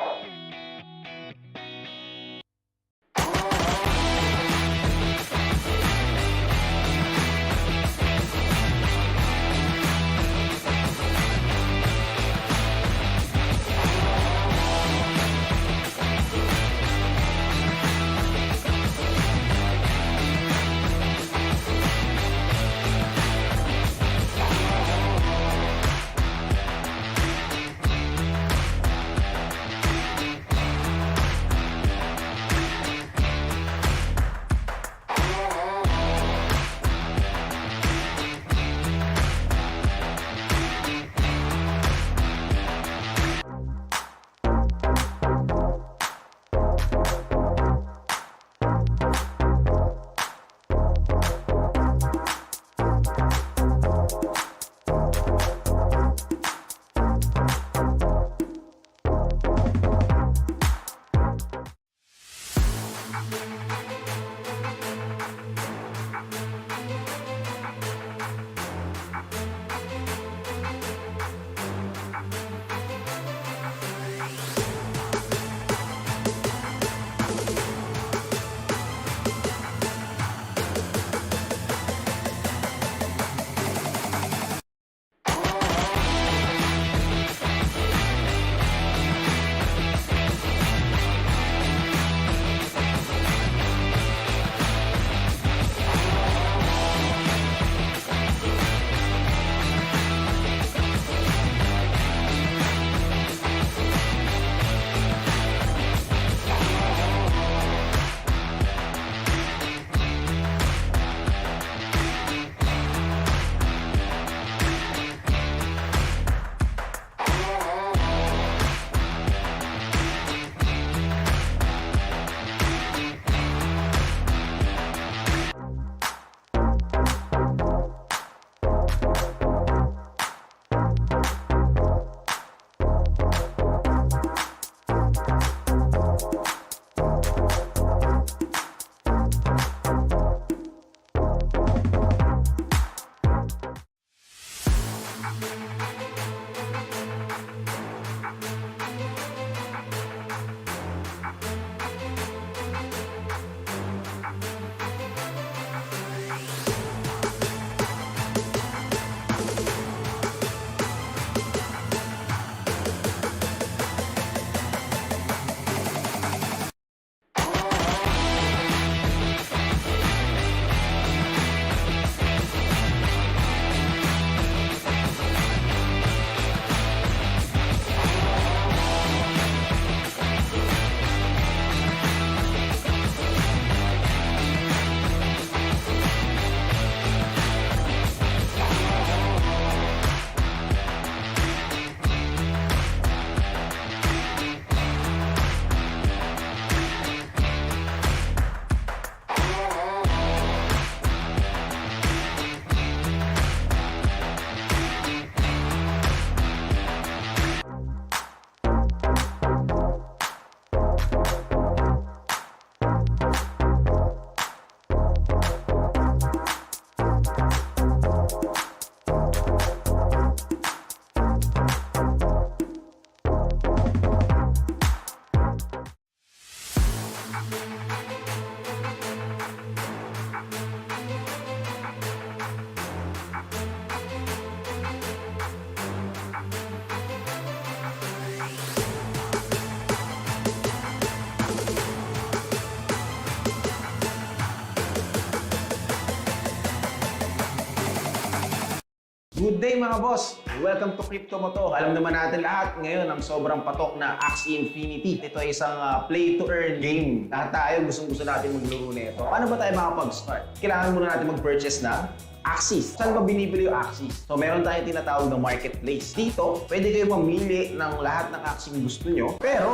Good day mga boss! Welcome to Crypto Mo To. Alam naman natin lahat ngayon ang sobrang patok na Axie Infinity. Ito ay isang play-to-earn game. Lahat tayo gustong-gusto natin maglaro nito. Paano ba tayo makapag-start? Kailangan muna natin mag-purchase ng Axies. Saan ba binibili yung Axies? So meron tayong tinatawag na marketplace. Dito, pwede kayo mamili ng lahat ng Axie na gusto nyo. Pero,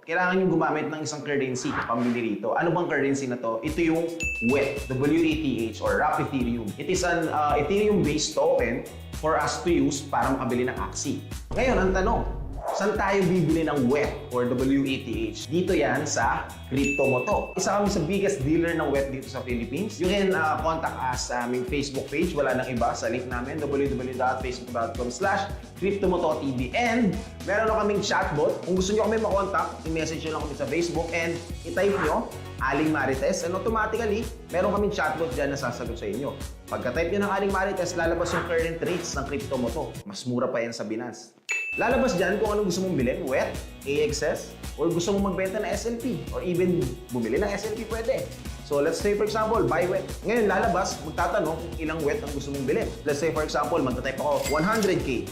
kailangan nyo gumamit ng isang currency na pamili rito. Ano bang currency na to? Ito yung WETH, W-E-T-H, or Wrap Ethereum. It is an Ethereum-based token for us to use para makabili ng Axie. Ngayon, ang tanong, saan tayo bibili ng WETH or WETH? Dito yan sa Crypto Mo To. Isa kami sa biggest dealer ng WETH dito sa Philippines. You can contact us sa aming Facebook page. Wala nang iba sa link namin, www.facebook.com/CryptoMotoTV. And meron na kaming chatbot. Kung gusto nyo kami makontak, i-message nyo lang kami sa Facebook and i-type nyo Aling Marites, and automatically, meron kaming chatbot dyan na sasagot sa inyo. Pagka-type nyo ng Aling Marites, lalabas yung current rates ng Crypto Mo To. Mas mura pa yan sa Binance. Lalabas dyan kung ano gusto mong bilhin, WETH, AXS, or gusto mong magbenta ng SLP, or even bumili ng SLP pwede. So let's say for example, buy WETH. Ngayon lalabas, magtatanong kung ilang WETH ang gusto mong bilhin. Let's say for example, magta-type ako 100K.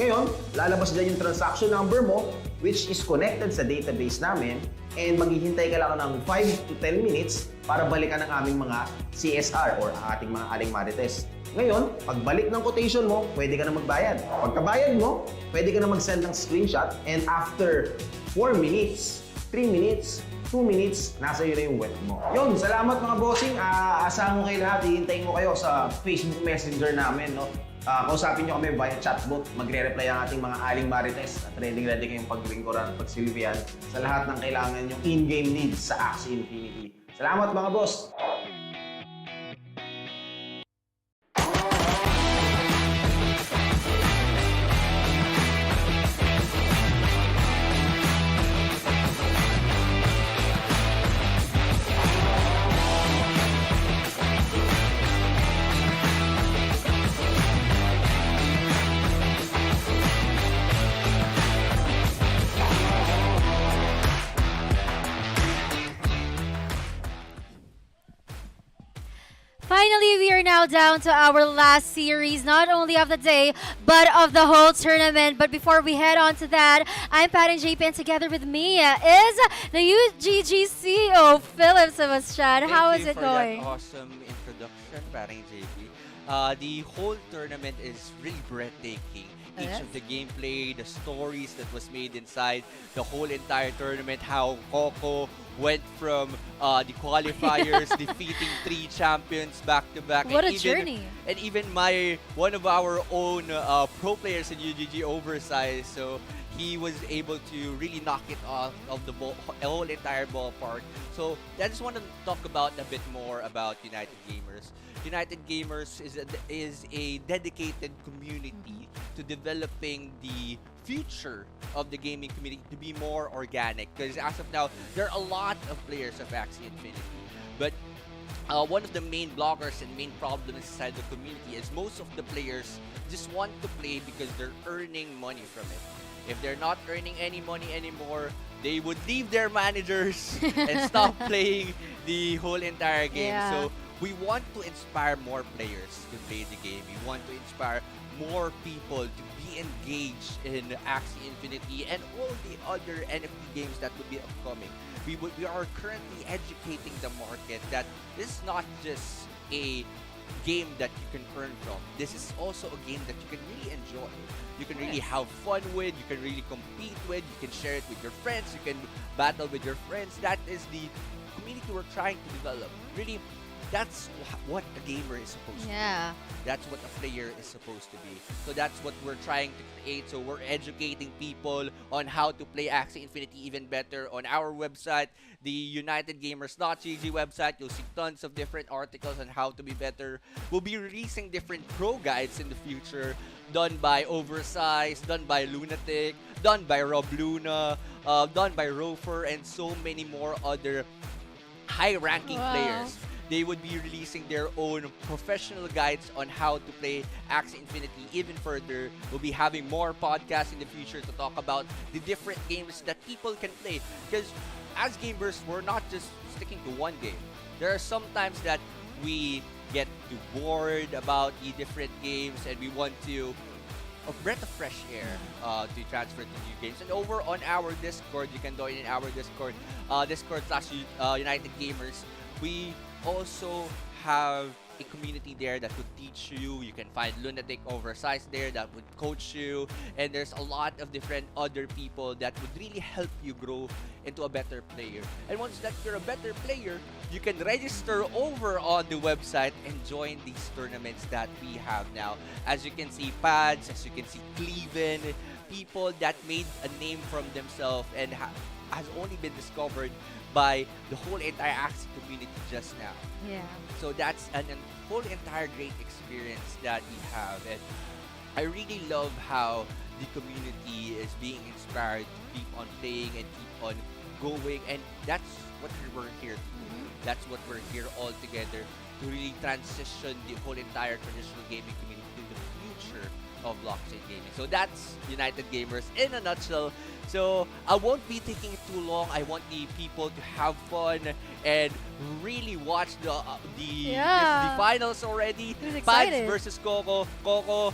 Ngayon, lalabas dyan yung transaction number mo, which is connected sa database namin, and maghihintay ka lang ng 5 to 10 minutes para balikan ang aming mga CSR or ating mga Aling Marites. Ngayon, pagbalik ng quotation mo, pwede ka na magbayad. Pagkabayad mo, pwede ka na mag-send ng screenshot, and after 4 minutes, 3 minutes, 2 minutes, nasa iyo na yung WETH mo. Yun, salamat mga bossing. Asahan ko kayo lahat. Hihintayin ko kayo sa Facebook Messenger namin. No? Kausapin nyo kami via chatbot. Magre-reply ang ating mga Aling Marites at ready kayong paglingkuran at pagsilbihan sa lahat ng kailangan yung in-game needs sa Axie Infinity. Salamat mga boss! Finally, we are now down to our last series, not only of the day, but of the whole tournament. But before we head on to that, I'm Pat and JP, and together with me is the UGG CEO, Philip Sebastian. How is it going? Thank you for that awesome introduction, Pat and JP. The whole tournament is really breathtaking. Each of the gameplay, the stories that was made inside the whole entire tournament, how Coco went from the qualifiers defeating 3 champions back to back. What a journey. And even one of our own pro players in UGG, Oversized, so he was able to really knock it off of the whole entire ballpark. So I just want to talk about a bit more about United Gamers. United Gamers is a dedicated community to developing the future of the gaming community to be more organic. Because as of now, there are a lot of players of Axie Infinity. But one of the main blockers and main problems inside the community is most of the players just want to play because they're earning money from it. If they're not earning any money anymore, they would leave their managers and stop playing the whole entire game. Yeah. So we want to inspire more players to play the game. We want to inspire more people to be engaged in Axie Infinity and all the other NFT games that would be upcoming. We are currently educating the market that this is not just a game that you can earn from. This is also a game that you can really enjoy. You can really have fun with, you can really compete with, you can share it with your friends, you can battle with your friends. That is the community we're trying to develop. Really, that's what a gamer is supposed to be. That's what a player is supposed to be. So that's what we're trying to create. So we're educating people on how to play Axie Infinity even better on our website, the UnitedGamers.gg website. You'll see tons of different articles on how to be better. We'll be releasing different pro guides in the future, done by Oversized, done by Lunatic, done by Rob Luna, done by Rofer, and so many more other high-ranking players. They would be releasing their own professional guides on how to play Axie Infinity even further. We'll be having more podcasts in the future to talk about the different games that people can play. Because as gamers, we're not just sticking to one game. There are some times that we get too bored about the different games and we want to a breath of fresh air to transfer to new games. And over on our Discord, you can join in our Discord, Discord/United Gamers. We also have a community there that would teach you. You can find Lunatic Oversized there that would coach you. And there's a lot of different other people that would really help you grow into a better player. And once that you're a better player, you can register over on the website and join these tournaments that we have now. As you can see, Pads, as you can see, Cleaven, people that made a name from themselves and has only been discovered by the whole entire Axie community just now. Yeah. So that's an whole entire great experience that we have. And I really love how the community is being inspired to keep on playing and keep on going. And that's what we're here to do. That's what we're here all together to really transition the whole entire traditional gaming community to the future of blockchain gaming. So that's United Gamers in a nutshell. So I won't be taking it too long. I want the people to have fun and really watch the finals already. Who's Pads excited? versus Coco. Coco,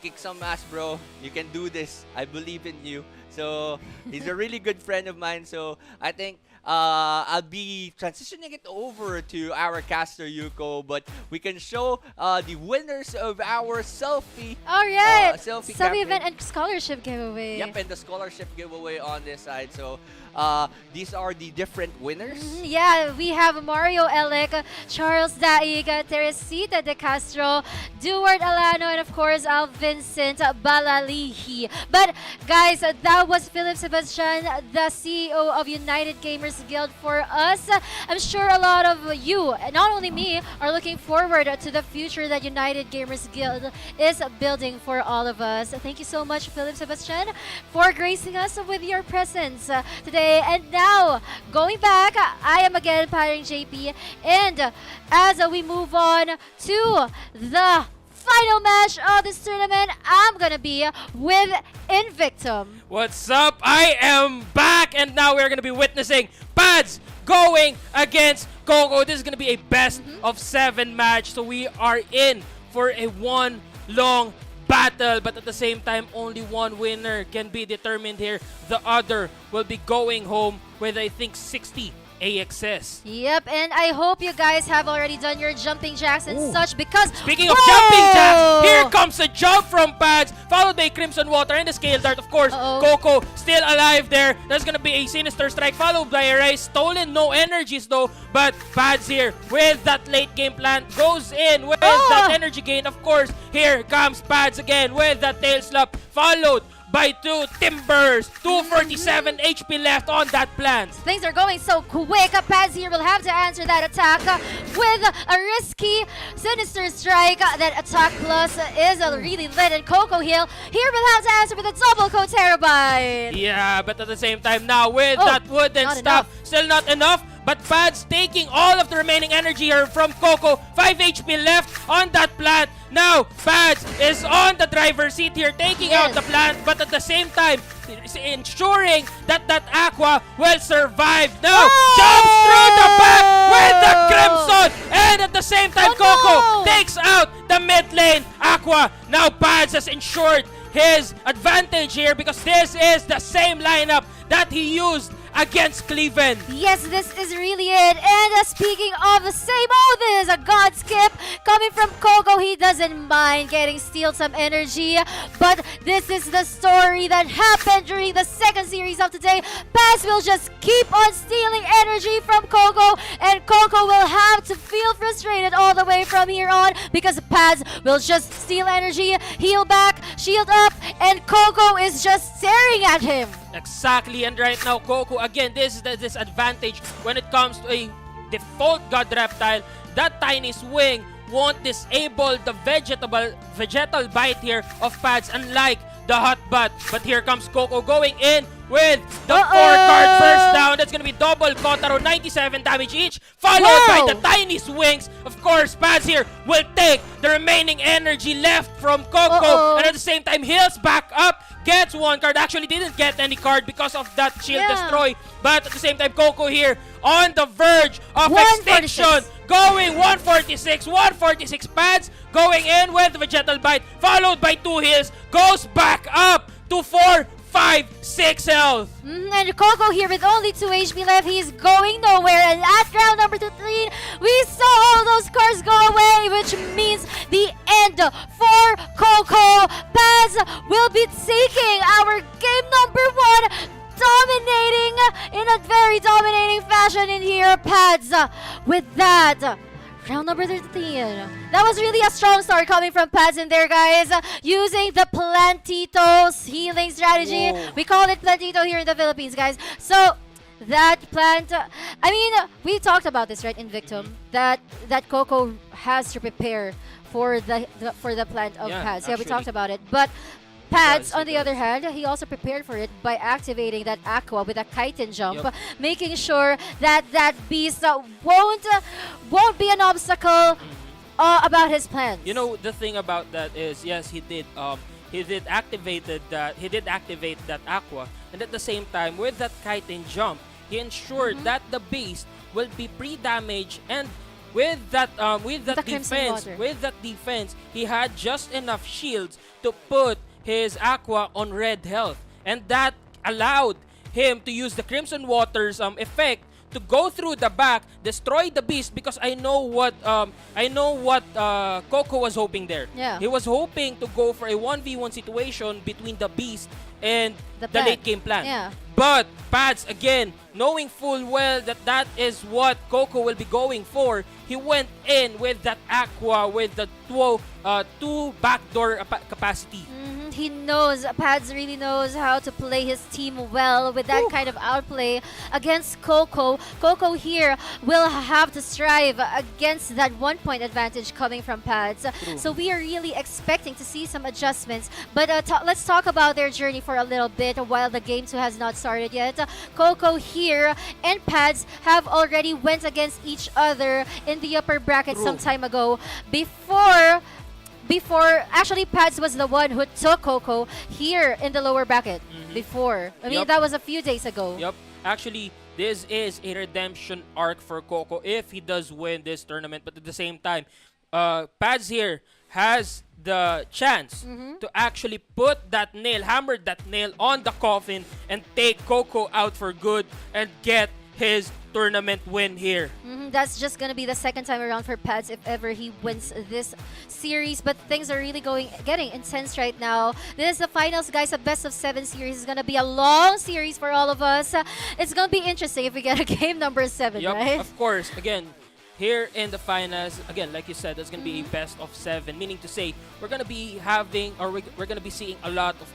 kick some ass, bro. You can do this. I believe in you. So he's a really good friend of mine. So I think I'll be transitioning it over to our caster Yuko, but we can show the winners of our selfie. All right. Selfie Some campaign. event and scholarship giveaway. Yep, and the scholarship giveaway on this side. So these are the different winners. Yeah, we have Mario Elec, Charles Daig, Teresita De Castro, Duarte Alano, and of course, Al Vincent Balalihi. But guys, that was Philip Sebastian, the CEO of United Gamers Guild for us. I'm sure a lot of you, and not only me, are looking forward to the future that United Gamers Guild is building for all of us. Thank you so much, Philip Sebastian, for gracing us with your presence today. And now, going back, I am again Paring JP, and as we move on to the final match of this tournament, I'm gonna be with Invictum. What's up? I am back, and now we're gonna be witnessing Pads going against Coco. This is gonna be a best of 7 match, so we are in for a one long battle, but at the same time, only one winner can be determined here. The other will be going home with, I think, 60 AXS. Yep, and I hope you guys have already done your jumping jacks and such, because Speaking of jumping jacks, here comes a jump from Pads, followed by Crimson Water and the Scale Dart, of course. Coco still alive there. There's gonna be a Sinister Strike, followed by a Rise. Stolen, no energies though, but Pads here with that late game plan goes in with that energy gain. Of course, here comes Pads again with that Tail Slap, followed by 2 Timbers. 247 HP left on that plant. things are going so quick. Pads here will have to answer that attack with a risky Sinister Strike. That attack plus is really lit, and Coco here will have to answer with a double Terabyte. Yeah, but at the same time now with that wooden not stuff, enough. still not enough. But Pads taking all of the remaining energy here from Coco. 5 HP left on that plant. Now, Pads is on the driver's seat here, taking out the plant, but at the same time, ensuring that that Aqua will survive. Now, jumps through the back with the Crimson, and at the same time, Coco takes out the mid lane Aqua. Now, Pads has ensured his advantage here because this is the same lineup that he used against Cleaven. Yes, this is really it. And speaking of the same, this is a God Skip coming from Coco. He doesn't mind getting some energy, but this is the story that happened during the second series of today. Pads will just keep on stealing energy from Coco, and Coco will have to feel frustrated all the way from here on because Pads will just steal energy, heal back, shield up, and Coco is just staring at him. Exactly, and right now, Coco, again, this is the disadvantage when it comes to a default God Reptile. That tiny swing won't disable the vegetal bite here of Pads, unlike the hot butt. But here comes Coco going in with the 4-card first down. That's gonna be double Kotaro, 97 damage each, followed by the tiny swings. Of course, Paz here will take the remaining energy left from Coco, and at the same time heals back up, gets 1 card. Actually didn't get any card because of that shield destroy, but at the same time Coco here on the verge of extinction, going 146 Pads going in with Vegetal Bite, followed by 2 heals, goes back up to 4, 5, 6 health. And Coco here with only 2 HP left, he's going nowhere. And at round number 13, we saw all those cards go away, which means the end for Coco. Paz will be taking our game number 1, dominating in a very dominating fashion in here, Pads. With that, round number 13. That was really a strong start coming from Pads in there, guys. Using the Plantito's healing strategy. Whoa. We call it Plantito here in the Philippines, guys. So, that plant, I mean, we talked about this, right, in Victim, that Coco has to prepare for the plant of Pads. Yeah, we actually. talked about it. But Pads, on He the does. other hand, he also prepared for it by activating that Aqua with a kite and jump, making sure that beast won't be an obstacle about his plans. You know, the thing about that is, yes, he did activate that Aqua, and at the same time with that kite and jump, he ensured that the beast will be pre-damaged, and with that defense, he had just enough shields to put his Aqua on red health, and that allowed him to use the Crimson Waters effect to go through the back, destroy the beast, because I know what Coco was hoping there. Yeah. He was hoping to go for a 1v1 situation between the beast and the plant. late game plan. Yeah. But Pads, again, knowing full well that that is what Coco will be going for, he went in with that Aqua with the two backdoor capacity. He knows, Pads really knows how to play his team well with that kind of outplay against Coco. Coco here will have to strive against that 1-point advantage coming from Pads. So we are really expecting to see some adjustments. But let's talk about their journey for a little bit while the game 2 has not started yet. Coco here and Pads have already went against each other in the upper bracket some time ago. Before, actually, Pads was the one who took Coco here in the lower bracket before. I mean, that was a few days ago. Yep. Actually, this is a redemption arc for Coco if he does win this tournament. But at the same time, Pads here has the chance to actually put that nail, hammer that nail on the coffin and take Coco out for good and get his tournament win here. That's just gonna be the second time around for Pads if ever he wins this series. But things are really getting intense right now. This is the finals, guys. A best of 7 series is gonna be a long series for all of us. It's gonna be interesting if we get a game number 7, Yep, right? of course. Again, here in the finals, again, like you said, there's going to be a best of 7, meaning to say we're going to be having, or we're going to be seeing a lot of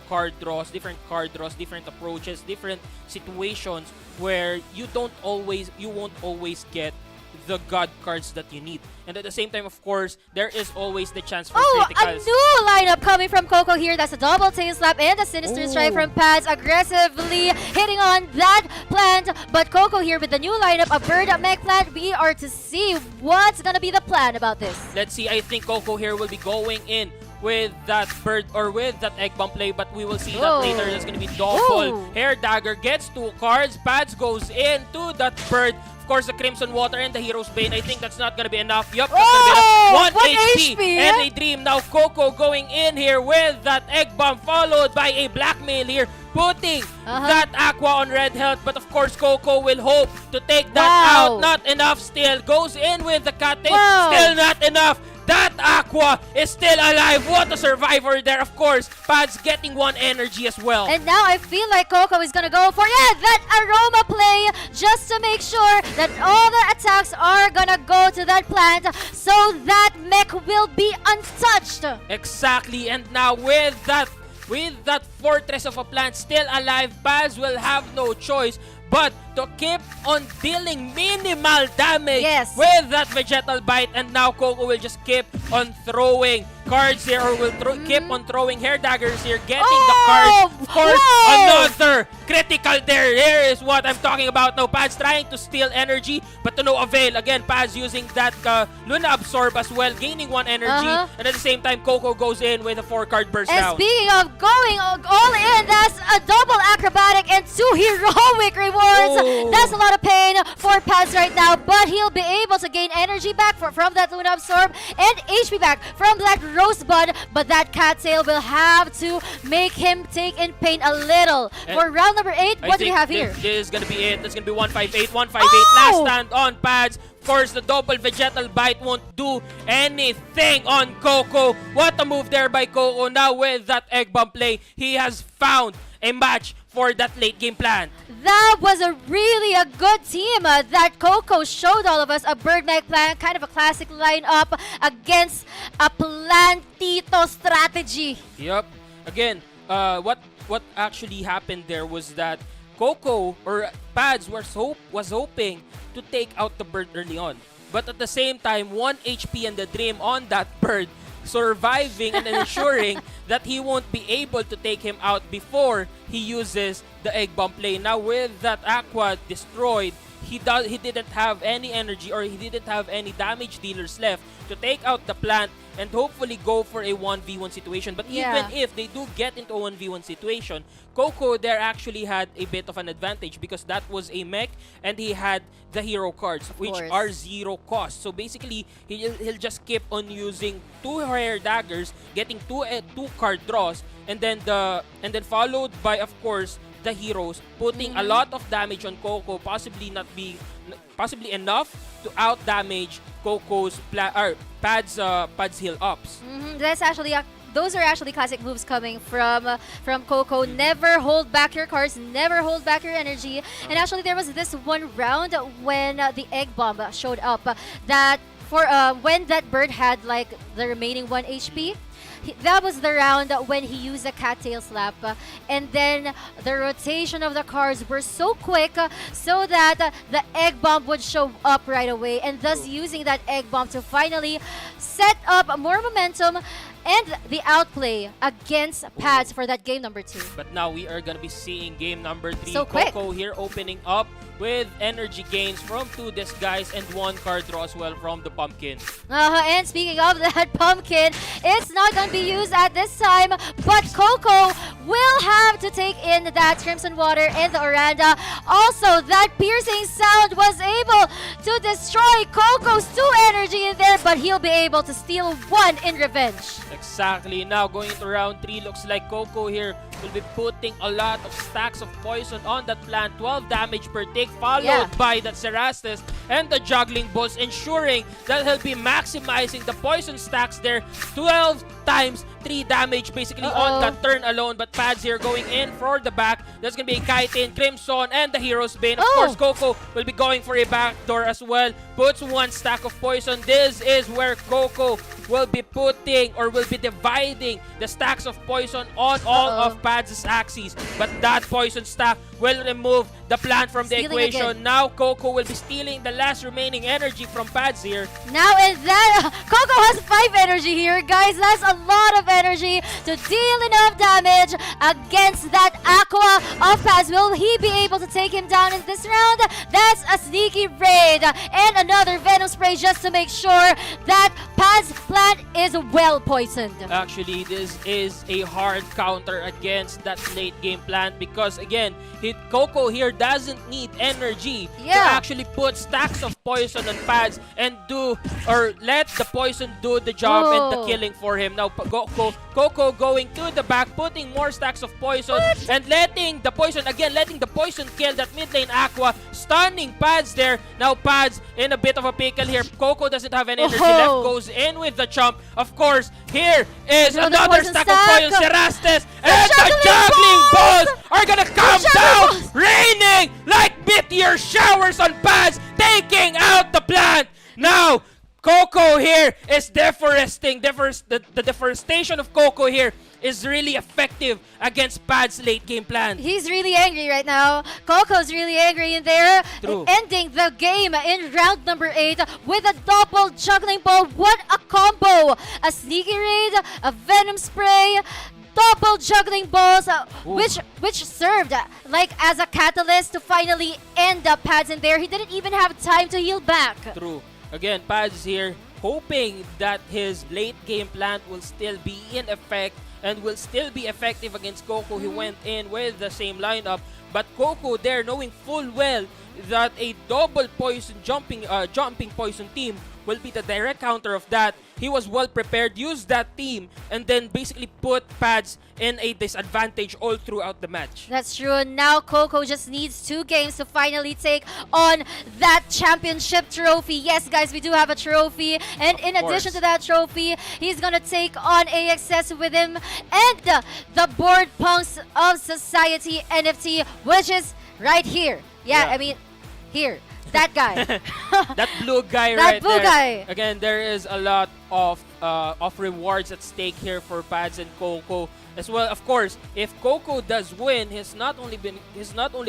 different card draws, different approaches, different situations where you won't always get the God cards that you need. And at the same time, of course, there is always the chance for a criticals. new lineup coming from Coco here. That's a double tail slap and a sinister strike from Pads, aggressively hitting on that plant. But Coco here with the new lineup, a bird mech plant. We are to see what's gonna be the plan about this. Let's see. I think Coco here will be going in with that bird or with that egg bomb play, but we will see that later. There's gonna be double hair dagger, gets 2 cards. Pads goes into that bird. Of course, the Crimson Water and the Hero's Bane. I think that's not gonna be enough. Yup, that's gonna be enough. 1 HP and a dream. Now Coco going in here with that egg bomb, followed by a blackmail here, putting that Aqua on red health. But of course, Coco will hope to take that out. Not enough still. Goes in with the cat tail. Still not enough. That Aqua is still alive. What a survivor there. Of course, Pads getting 1 energy as well. And now I feel like Coco is gonna go for that aroma play just to make sure that all the attacks are gonna go to that plant so that mech will be untouched. Exactly. And now with that fortress of a plant still alive, Pads will have no choice but to keep on dealing minimal damage with that Vegetal Bite. And now Coco will just keep on throwing cards here, or will keep on throwing hair daggers here, getting the cards. Of course, another critical there. Here is what I'm talking about now. Pads trying to steal energy, but to no avail. Again, Pads using that Luna Absorb as well, gaining 1 energy. And at the same time, Coco goes in with a 4-card burst And down. speaking of going all in, that's a double acrobatic and 2 heroic rewards. Oh. That's a lot of pain for Pads right now, but he'll be able to gain energy back from that Luna Absorb and HP back from that Rosebud, but that Cattail will have to make him take in pain a little. And For round number 8, what do we have here? This is gonna be it. That's gonna be 158. 158. Oh! Last stand on Pads. Of course, the double vegetal bite won't do anything on Coco. What a move there by Coco. Now with that egg bomb play, he has found a match for that late game plan. That was a really a good team that Coco showed all of us. A Birdneck plan, kind of a classic lineup against a Plantito strategy. Yep. Again, what actually happened there was that Coco or Pads was hoping to take out the bird early on. But at the same time, 1 HP and the dream on that bird, surviving and ensuring that he won't be able to take him out before he uses the egg bomb play. Now with that Aqua destroyed, he didn't have any energy or he didn't have any damage dealers left to take out the plant and hopefully go for a 1v1 situation. But Yeah. even if they do get into a 1v1 situation, Coco there actually had a bit of an advantage because that was a mech and he had the hero cards, which course. are 0 cost. So basically, he'll just keep on using 2 rare daggers, getting 2 card draws, and then followed by, of course, the heroes, putting a lot of damage on Coco, possibly enough to out damage Coco's Pads heal ups. That's actually those are actually classic moves coming from Coco. Never hold back your cards, never hold back your energy. And actually, there was this one round when the egg bomb showed up that for when that bird had like the remaining 1 HP. That was the round when he used a cattail slap, and then the rotation of the cards were so quick so that the egg bomb would show up right away, and thus using that egg bomb to finally set up more momentum and the outplay against Pads for that game number 2. But now we are gonna be seeing game number 3. So quick. Coco here opening up with energy gains from 2 disguise and 1 card draw as well from the pumpkin. And speaking of that pumpkin, it's not going to be used at this time, but Coco will have to take in that Crimson Water and the Oranda. Also, that piercing sound was able to destroy Coco's 2 energy in there, but he'll be able to steal 1 in revenge. Exactly. Now going into round 3, looks like Coco here will be putting a lot of stacks of poison on that plant. 12 damage per tick, followed by that Cerastes and the juggling balls, ensuring that he'll be maximizing the poison stacks there. 12 times 3 damage basically on that turn alone. But Pads here going in for the back. There's gonna be a Chitin, Crimson, and the Hero's Bane. Of course, Coco will be going for a backdoor as well. Puts 1 stack of poison. This is where Coco will be putting or will be dividing the stacks of poison on all of Pads' axes. But that poison stack will remove the plant from the equation. Again. Now Coco will be stealing the last remaining energy from Pads here. Now and that, Coco has 5 energy here, guys. That's a lot of energy to deal enough damage against that Aqua of Pads. Will he be able to take him down in this round? That's a sneaky raid and another Venom Spray just to make sure that Pads' plant is well poisoned. Actually, this is a hard counter against that late game plant because again, Coco here doesn't need energy to actually put stacks of poison on Pads and let the poison do the job and the killing for him. Now Coco going to the back, putting more stacks of poison and letting the poison kill that mid lane Aqua, stunning Pads there. Now Pads in a bit of a pickle here. Coco doesn't have any energy left, goes in with the chump. Of course, here is another stack of poison. Cerastes and the juggling balls are gonna come down, raining like meteor showers on Pads, taking out the plant. Now, Coco here is deforesting. The deforestation of Coco here is really effective against Pads' late game plan. He's really angry right now. Coco's really angry in there. True. Ending the game in round number 8 with a double juggling ball. What a combo! A sneaky raid, a venom spray. double juggling balls, Ooh. which served like as a catalyst to finally end up Pads in there. He didn't even have time to heal back. True. Again, Pads here hoping that his late game plant will still be in effect and will still be effective against Coco. He went in with the same lineup, but Coco there knowing full well that a double poison jumping poison team will be the direct counter of that. He was well prepared, used that team, and then basically put Pads in a disadvantage all throughout the match. That's true. Now Coco just needs 2 games to finally take on that championship trophy. Yes, guys, we do have a trophy. And in addition to that trophy, he's gonna take on AXS with him and the Board Punks of Society NFT, which is right here. Yeah. I mean, here. That guy. That blue guy That right blue there. guy. Again, there is a lot of rewards at stake here for Pads and Coco as well. Of course, if Coco does win, he's not only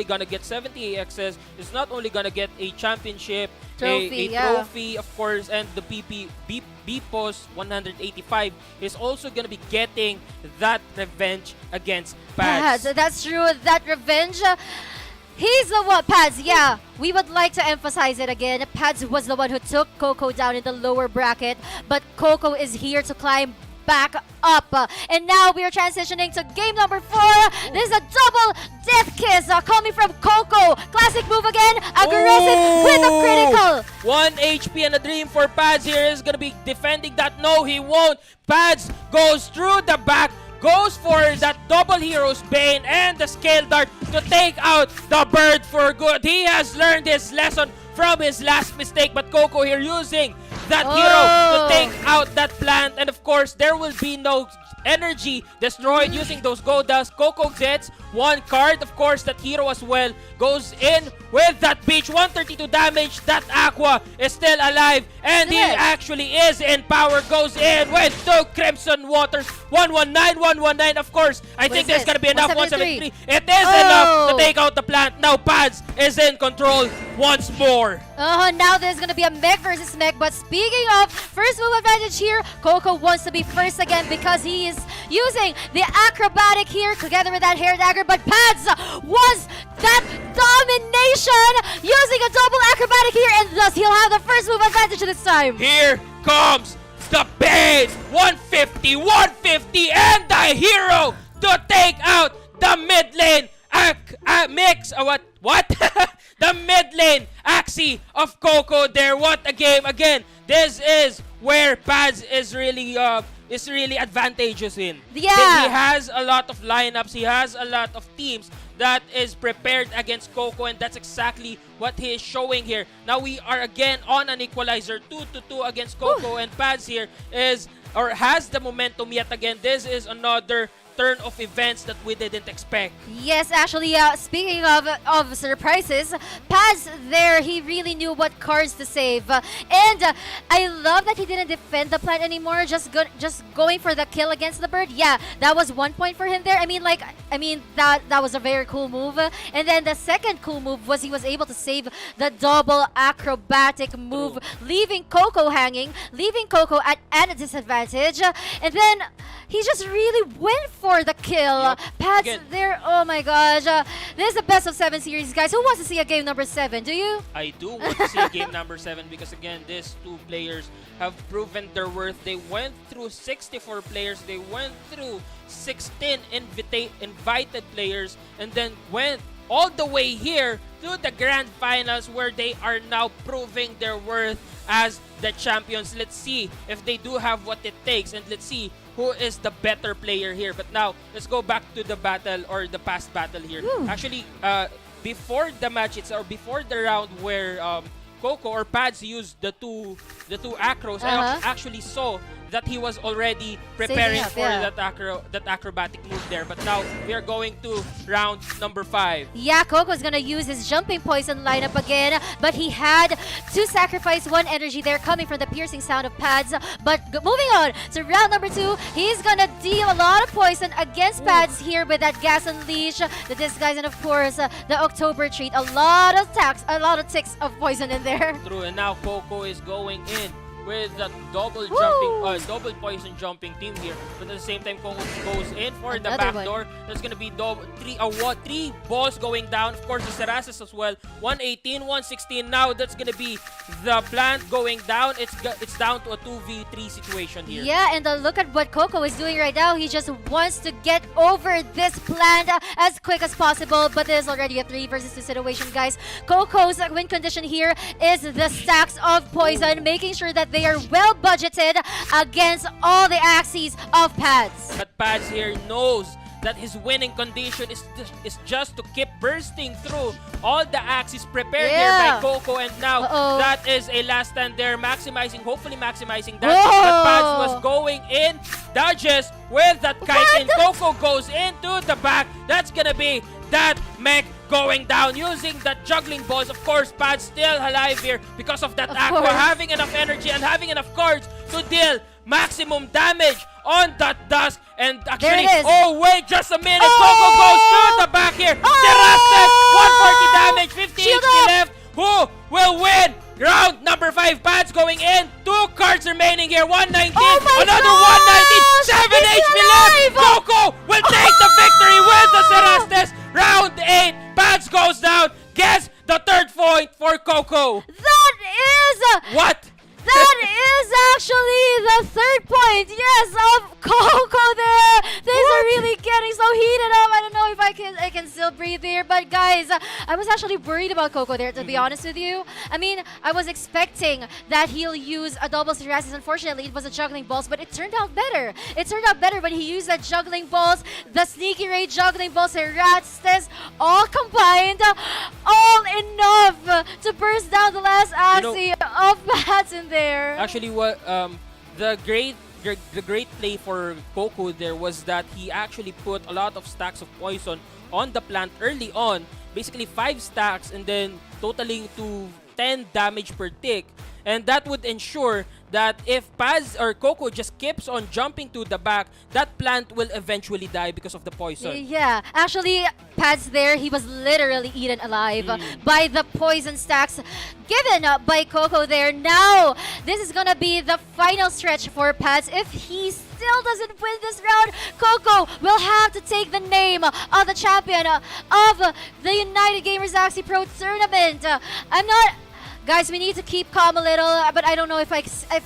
gonna get 70 AXS, he's not only gonna get a championship, Trophy, a trophy, of course, and the BPOS 185 is also gonna be getting that revenge against Pads. That's true. That revenge. He's the one, Pads, yeah. We would like to emphasize it again. Pads was the one who took Coco down in the lower bracket, but Coco is here to climb back up. And now we are transitioning to game number 4. This is a double death kiss coming from Coco. Classic move again, aggressive with a critical. 1 HP and a dream for Pads here is gonna be defending that. No, he won't. Pads goes through the back, goes for that double Hero's Bane and the Scale Dart to take out the bird for good. He has learned his lesson from his last mistake, but Coco here using that hero to take out that plant, and of course there will be no energy destroyed using those gold dust. Coco gets 1 card, of course that hero as well goes in with that beach, 132 damage. That Aqua is still alive and he actually is in power, goes in with 2 Crimson Waters, 119. Of course I think there's gonna be enough. 173. It is enough to take out the plant. Now Pads is in control once more. Now there's gonna be a mech versus mech, but speaking of first move advantage here, Coco wants to be first again because he is using the acrobatic here together with that hair dagger, but Pads was that domination using a double acrobatic here, and thus he'll have the first move advantage this time. Here comes the base, 150, and the hero to take out the mid lane what? The mid lane Axie of Coco there. What a game again. This is where Pads is really advantageous in. Yeah. He has a lot of lineups, he has a lot of teams that is prepared against Coco, and that's exactly what he is showing here. Now we are again on an equalizer, 2-2 against Coco, and Pads here has the momentum yet again. This is another turn of events that we didn't expect. Yes, actually, speaking of surprises, Pads there, he really knew what cards to save. And I love that he didn't defend the plant anymore, just going for the kill against the bird. Yeah, that was 1 point for him there. I mean, that was a very cool move. And then the second cool move was he was able to save the double acrobatic move, leaving Coco hanging, leaving Coco at a disadvantage. And then he just really went for the kill. Yep. Pads Again. there, oh my gosh. This is the best of 7 series, guys. Who wants to see a game number 7? Do you? I do want to see game number 7 because again, these 2 players have proven their worth. They went through 64 players, they went through 16 invited players, and then went all the way here to the grand finals where they are now proving their worth as the champions. Let's see if they do have what it takes, and let's see who is the better player here. But now let's go back to the battle, or the past battle here. Actually, before the match, before the round where Coco or Pads used the two acros, I actually saw that he was already preparing up, for yeah. that acrobatic move there. But now we are going to round number 5. Yeah, Coco's gonna use his jumping poison lineup again, but he had to sacrifice 1 energy there coming from the piercing sound of Pads. But moving on to round number 2, he's gonna deal a lot of poison against Pads here with that gas unleash, the disguise, and of course the October treat. A lot of ticks of poison in there. True, and now Coco is going in with that double poison jumping team here. But at the same time, Coco goes in for the Another back door. There's gonna be three balls going down. Of course, the Serases as well. 118, 116. Now that's gonna be the plant going down. It's down to a 2v3 situation here. Yeah, and look at what Coco is doing right now. He just wants to get over this plant as quick as possible, but there's already a 3 versus 2 situation, guys. Coco's win condition here is the stacks of poison, making sure that they are well budgeted against all the Axies of Pads. But Pads here knows that his winning condition is just to keep bursting through all the axes prepared here by Coco, and now that is a last stand there, hopefully maximizing that. But Pads was going in, dodges with that kite in. Coco goes into the back. That's gonna be that mech going down using that juggling balls. Of course, Pads still alive here because of that Aqua having enough energy and having enough cards to deal maximum damage on that dust. And actually, oh wait, just a minute. Coco goes to the back here. Terastes, 140 damage, 50 HP left. Who will win? Round number 5. Pads going in. 2 cards remaining here. 119. Another 119. 7 HP left. Coco will take the victory with the Terastes. Round 8. Pads goes down. Guess the 3rd point for Coco. That is what? That is actually the 3rd point, yes, of Coco there. Things are really getting so heated up. I don't know if I can still breathe here, but guys, I was actually worried about Coco there, to be honest with you. I mean, I was expecting that he'll use a double Terastes. Unfortunately, it was a juggling balls, but it turned out better. It turned out better when he used that juggling balls, the sneaky ray juggling balls, Terastes, all combined, all enough to burst down the last Axie of Pads in there. Actually, what the great play for Coco there was that he actually put a lot of stacks of poison on the plant early on, basically 5 stacks, and then totaling to 10 damage per tick. And that would ensure that if Paz or Coco just keeps on jumping to the back, that plant will eventually die because of the poison. Yeah, actually, Paz there, he was literally eaten alive by the poison stacks given by Coco there. Now, this is gonna be the final stretch for Paz. If he still doesn't win this round, Coco will have to take the name of the champion of the United Gamers Axie Pro Tournament. I'm not... Guys, we need to keep calm a little, but I don't know if I still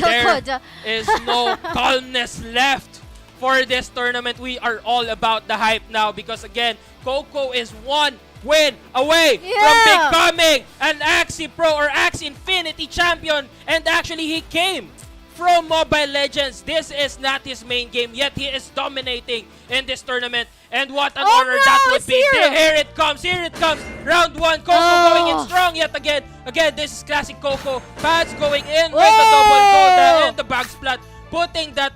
could. There is no calmness left for this tournament. We are all about the hype now because, again, Coco is 1 win away from becoming an Axie Pro or Axie Infinity champion. And actually, he came from Mobile Legends. This is not his main game, yet he is dominating in this tournament. And what an honor that would be. Here it comes, Round 1, Coco going in strong yet again. Again, this is classic Coco. Pads going in with the double Coda and the bag splat, putting that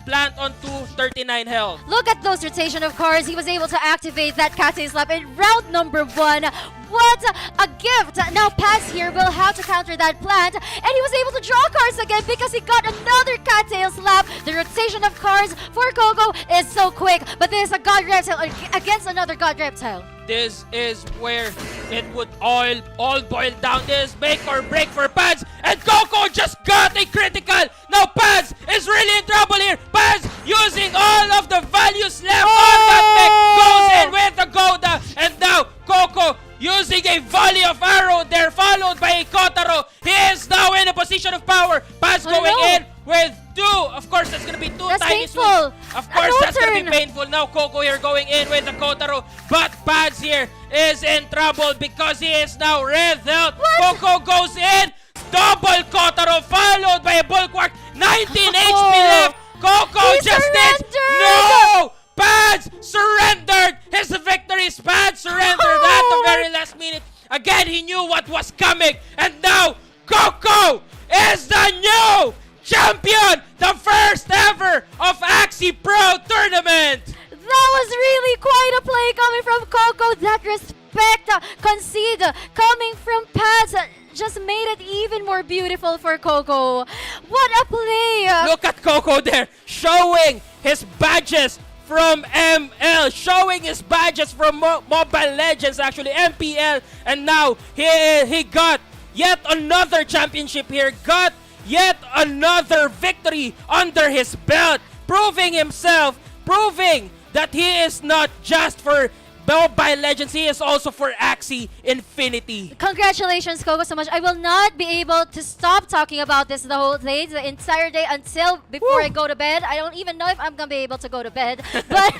plant on 239 health. Look at those rotation of cards. He was able to activate that Kate Slap in round number 1. What a gift! Now Paz here will have to counter that plant, and he was able to draw cards again because he got another Cattail Slap. The rotation of cards for Coco is so quick, but there's a God Reptile against another God Reptile. This is where it would all boil down. This make or break for Paz, and Coco just got a critical. Now Paz is really in trouble here. Paz using all of the values left on that mech, goes in with the Goda, and now Coco using a volley of arrow there, followed by a Kotaro. He is now in a position of power. Paz going in with 2. Of course, that's going to be 2 tiny swings. Of course, that's going to be painful. Now Coco here going in with the Kotaro. But Paz here is in trouble because he is now red health. Coco goes in. Double Kotaro followed by a Bulwark. 19 HP left. Coco just did. No! Pads surrendered! His victory is Pads surrendered at the very last minute. Again, he knew what was coming. And now, Coco is the new champion! The first ever of Axie Pro Tournament! That was really quite a play coming from Coco. That respect concede coming from Pads just made it even more beautiful for Coco. What a play! Look at Coco there, showing his badges from ML, showing his badges from Mobile Legends, actually MPL, and now he got yet another championship here, got yet another victory under his belt, proving himself, proving that he is not just for Mobile Legends, he is also for Axie Infinity. Congratulations, Coco, so much. I will not be able to stop talking about this the whole day, the entire day, until before I go to bed. I don't even know if I'm gonna be able to go to bed. But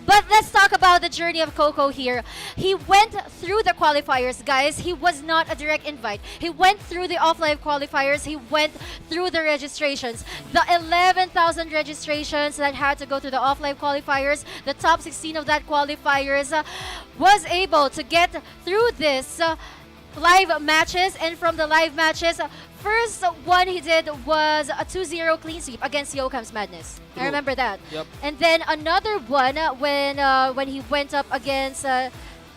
but let's talk about the journey of Coco here. He went through the qualifiers, guys. He was not a direct invite. He went through the offline qualifiers. He went through the registrations. The 11,000 registrations that had to go through the offline qualifiers, the top 16 of that qualifiers was able to get through this live matches, and from the live matches, first one he did was a 2-0 clean sweep against Yokam's Madness. I remember that. Yep. And then another one when he went up against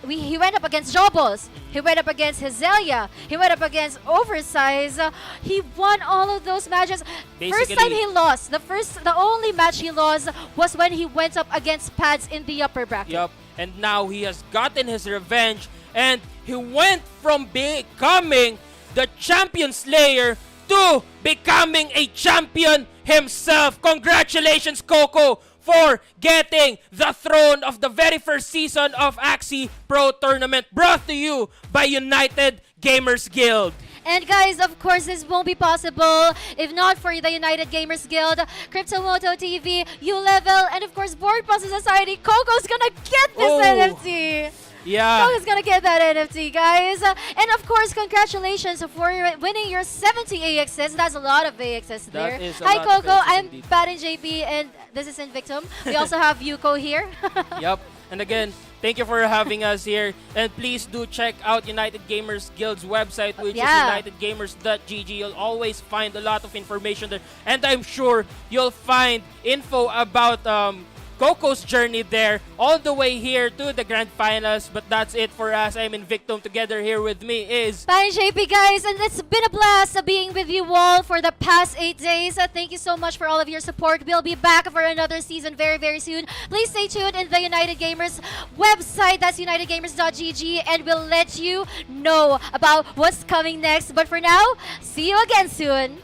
he went up against Jobbles. He went up against Hazelia. He went up against Oversized. He won all of those matches. First time he lost. The only match he lost was when he went up against Pads in the upper bracket. Yup. And now he has gotten his revenge, and he went from becoming the champion slayer to becoming a champion himself. Congratulations, Coco, for getting the throne of the very first season of Axie Pro Tournament, brought to you by United Gamers Guild. And guys, of course, this won't be possible if not for the United Gamers Guild, Cryptomoto TV, U-Level, and of course, Board Puzzle Society. Coco's gonna get this NFT! Yeah. Coco's gonna get that NFT, guys. And of course, congratulations for winning your 70 AXS. That's a lot of AXS there. That is a Hi, lot of Coco. AXS I'm indeed. Parin JP, and this is Invictum. We also have Yuko here. Yep. And again, thank you for having us here. And please do check out United Gamers Guild's website, which is unitedgamers.gg. You'll always find a lot of information there. And I'm sure you'll find info about Coco's journey there, all the way here to the grand finals. But that's it for us. I'm Invictum. Together here with me is Parin JP, guys, and it's been a blast being with you all for the past 8 days. Thank you so much for all of your support. We'll be back for another season very, very soon. Please stay tuned in the United Gamers website. That's unitedgamers.gg, and we'll let you know about what's coming next. But for now, see you again soon.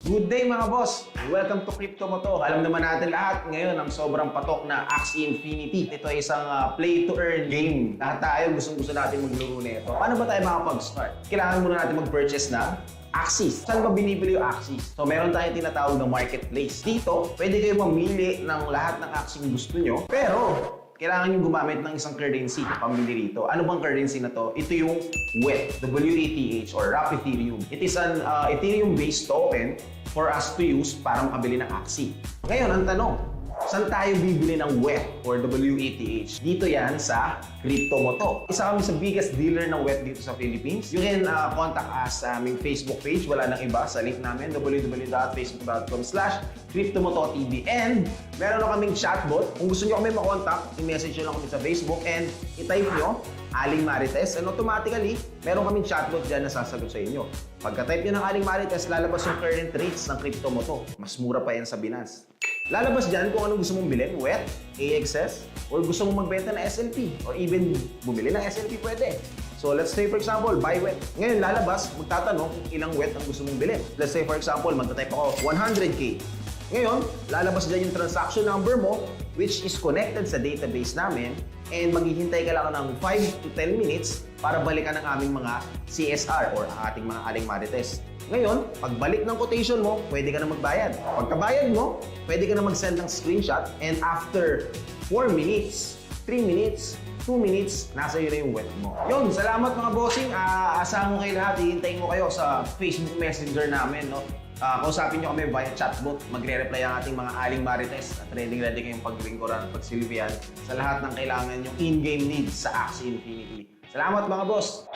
Good day mga boss! Welcome to Crypto Mo to. Alam naman natin lahat ngayon ang sobrang patok na Axie Infinity. Ito ay isang play-to-earn game. Lahat tayo gustong-gusto natin maglaro nito. Paano ba tayo makapag-start? Kailangan muna natin mag-purchase ng Axies. Saan ba binibili yung Axies? So meron tayong tinatawag na marketplace. Dito, pwede kayo mamili ng lahat ng Axie gusto nyo. Pero, kailangan nyo gumamit ng isang currency pamili rito. Ano bang currency na to? Ito yung WETH, W-E-T-H, or Wrap Ethereum. It is an Ethereum-based token for us to use para makabili ng Axie. Ngayon, ang tanong, saan tayo bibili ng WETH or WETH? Dito yan sa Crypto Mo to. Isa kami sa biggest dealer ng WETH dito sa Philippines. You can contact us sa aming Facebook page. Wala nang iba sa link namin, www.facebook.com/CryptoMotoTV. And meron na kaming chatbot. Kung gusto nyo kami makontak, i-message nyo lang kami sa Facebook and i-type nyo Aling Marites, and automatically, meron kaming chatbot dyan na sasagot sa inyo. Pagka-type nyo ng Aling Marites, lalabas yung current rates ng Crypto Mo to. Mas mura pa yan sa Binance. Lalabas dyan kung ano gusto mong bilhin, WETH, AXS, or gusto mong magbenta ng SLP, or even bumili ng SLP pwede. So let's say for example, buy WETH. Ngayon lalabas, magtatanong kung ilang WETH ang gusto mong bilhin. Let's say for example, magta-type ako 100K. Ngayon, lalabas dyan yung transaction number mo, which is connected sa database namin, and maghihintay ka lang ng 5 to 10 minutes para balikan ang aming mga CSR or ang ating mga Aling Marites. Ngayon, pagbalik ng quotation mo, pwede ka na magbayad. Pagkabayad mo, pwede ka na mag-send ng screenshot, and after 4 minutes, 3 minutes, 2 minutes, nasa iyo na yung WETH mo. Yun, salamat mga bossing. Asahan ko kayo lahat. Hihintayin ko kayo sa Facebook Messenger namin. No? Kausapin nyo kami via chatbot. Magre-reply ang ating mga Aling Marites at ready kayong paglingkuran at pagsilbihan sa lahat ng kailangan yung in-game needs sa Axie Infinity. Salamat mga boss!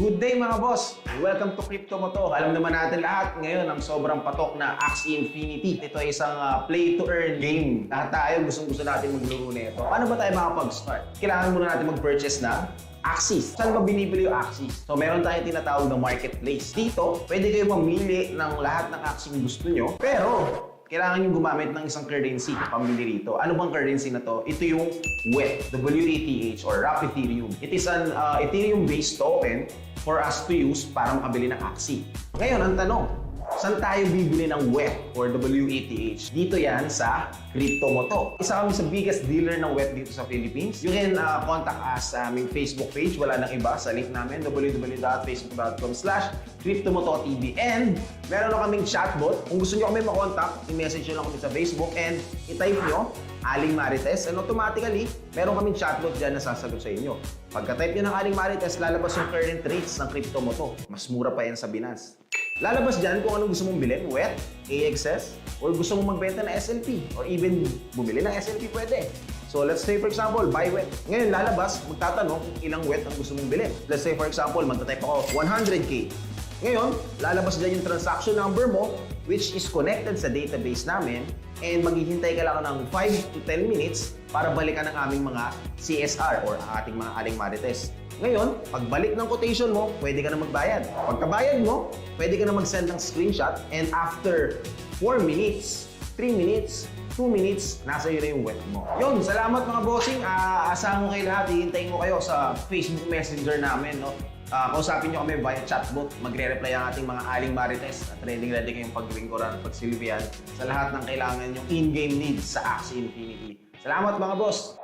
Good day mga boss! Welcome to Crypto Mo To. Alam naman natin lahat ngayon ang sobrang patok na Axie Infinity. Ito ay isang play-to-earn game. Lahat tayo gustong-gusto natin maglaro nito. Paano ba tayo makapag-start? Kailangan muna natin mag-purchase ng Axies. Saan ba binibili yung Axies? So meron tayong tinatawag na marketplace. Dito, pwede kayo mamili ng lahat ng Axie gusto nyo. Pero, kailangan nyo gumamit ng isang currency pambili rito. Ano bang currency na to? Ito yung WETH, W-E-T-H, or Wrap Ethereum. It is an Ethereum-based token for us to use para makabili ng Axie. Ngayon, ang tanong, saan tayo bibili ng WETH or W-E-T-H? Dito yan sa Crypto Mo To. Isa kami sa biggest dealer ng WETH dito sa Philippines. You can contact us sa aming Facebook page. Wala nang iba sa link namin, www.facebook.com/CryptoMotoTV. And meron na kaming chatbot. Kung gusto nyo kami makontak, i-message nyo lang kami sa Facebook and i-type nyo Aling Marites, and automatically, meron kaming chatbot dyan na sasagot sa inyo. Pagka-type nyo ng Aling Marites, lalabas yung current rates ng Crypto Mo To. Mas mura pa yan sa Binance. Lalabas dyan kung anong gusto mong bilhin, WETH, AXS, or gusto mong magbenta ng SLP, or even bumili ng SLP pwede. So let's say for example, buy WETH. Ngayon lalabas, magtatanong kung ilang WETH ang gusto mong bilhin. Let's say for example, magta-type ako 100K. Ngayon, lalabas dyan yung transaction number mo, which is connected sa database namin, and maghihintay ka lang ng 5 to 10 minutes para balikan ang aming mga CSR or ating mga Aling Marites. Ngayon, pagbalik ng quotation mo, pwede ka na magbayad. Pagkabayad mo, pwede ka na mag-send ng screenshot, and after 4 minutes, 3 minutes, 2 minutes, nasa iyo na yung WETH mo. Yun, salamat mga bossing. Asahan ko kayo lahat. Hihintayin ko kayo sa Facebook Messenger namin. No? Kausapin nyo kami via chatbot. Magre-reply ang ating mga Aling Marites at ready kayong paglingkuran, pagsilbihan sa lahat ng kailangan yung in-game needs sa Axie Infinity. Salamat mga boss!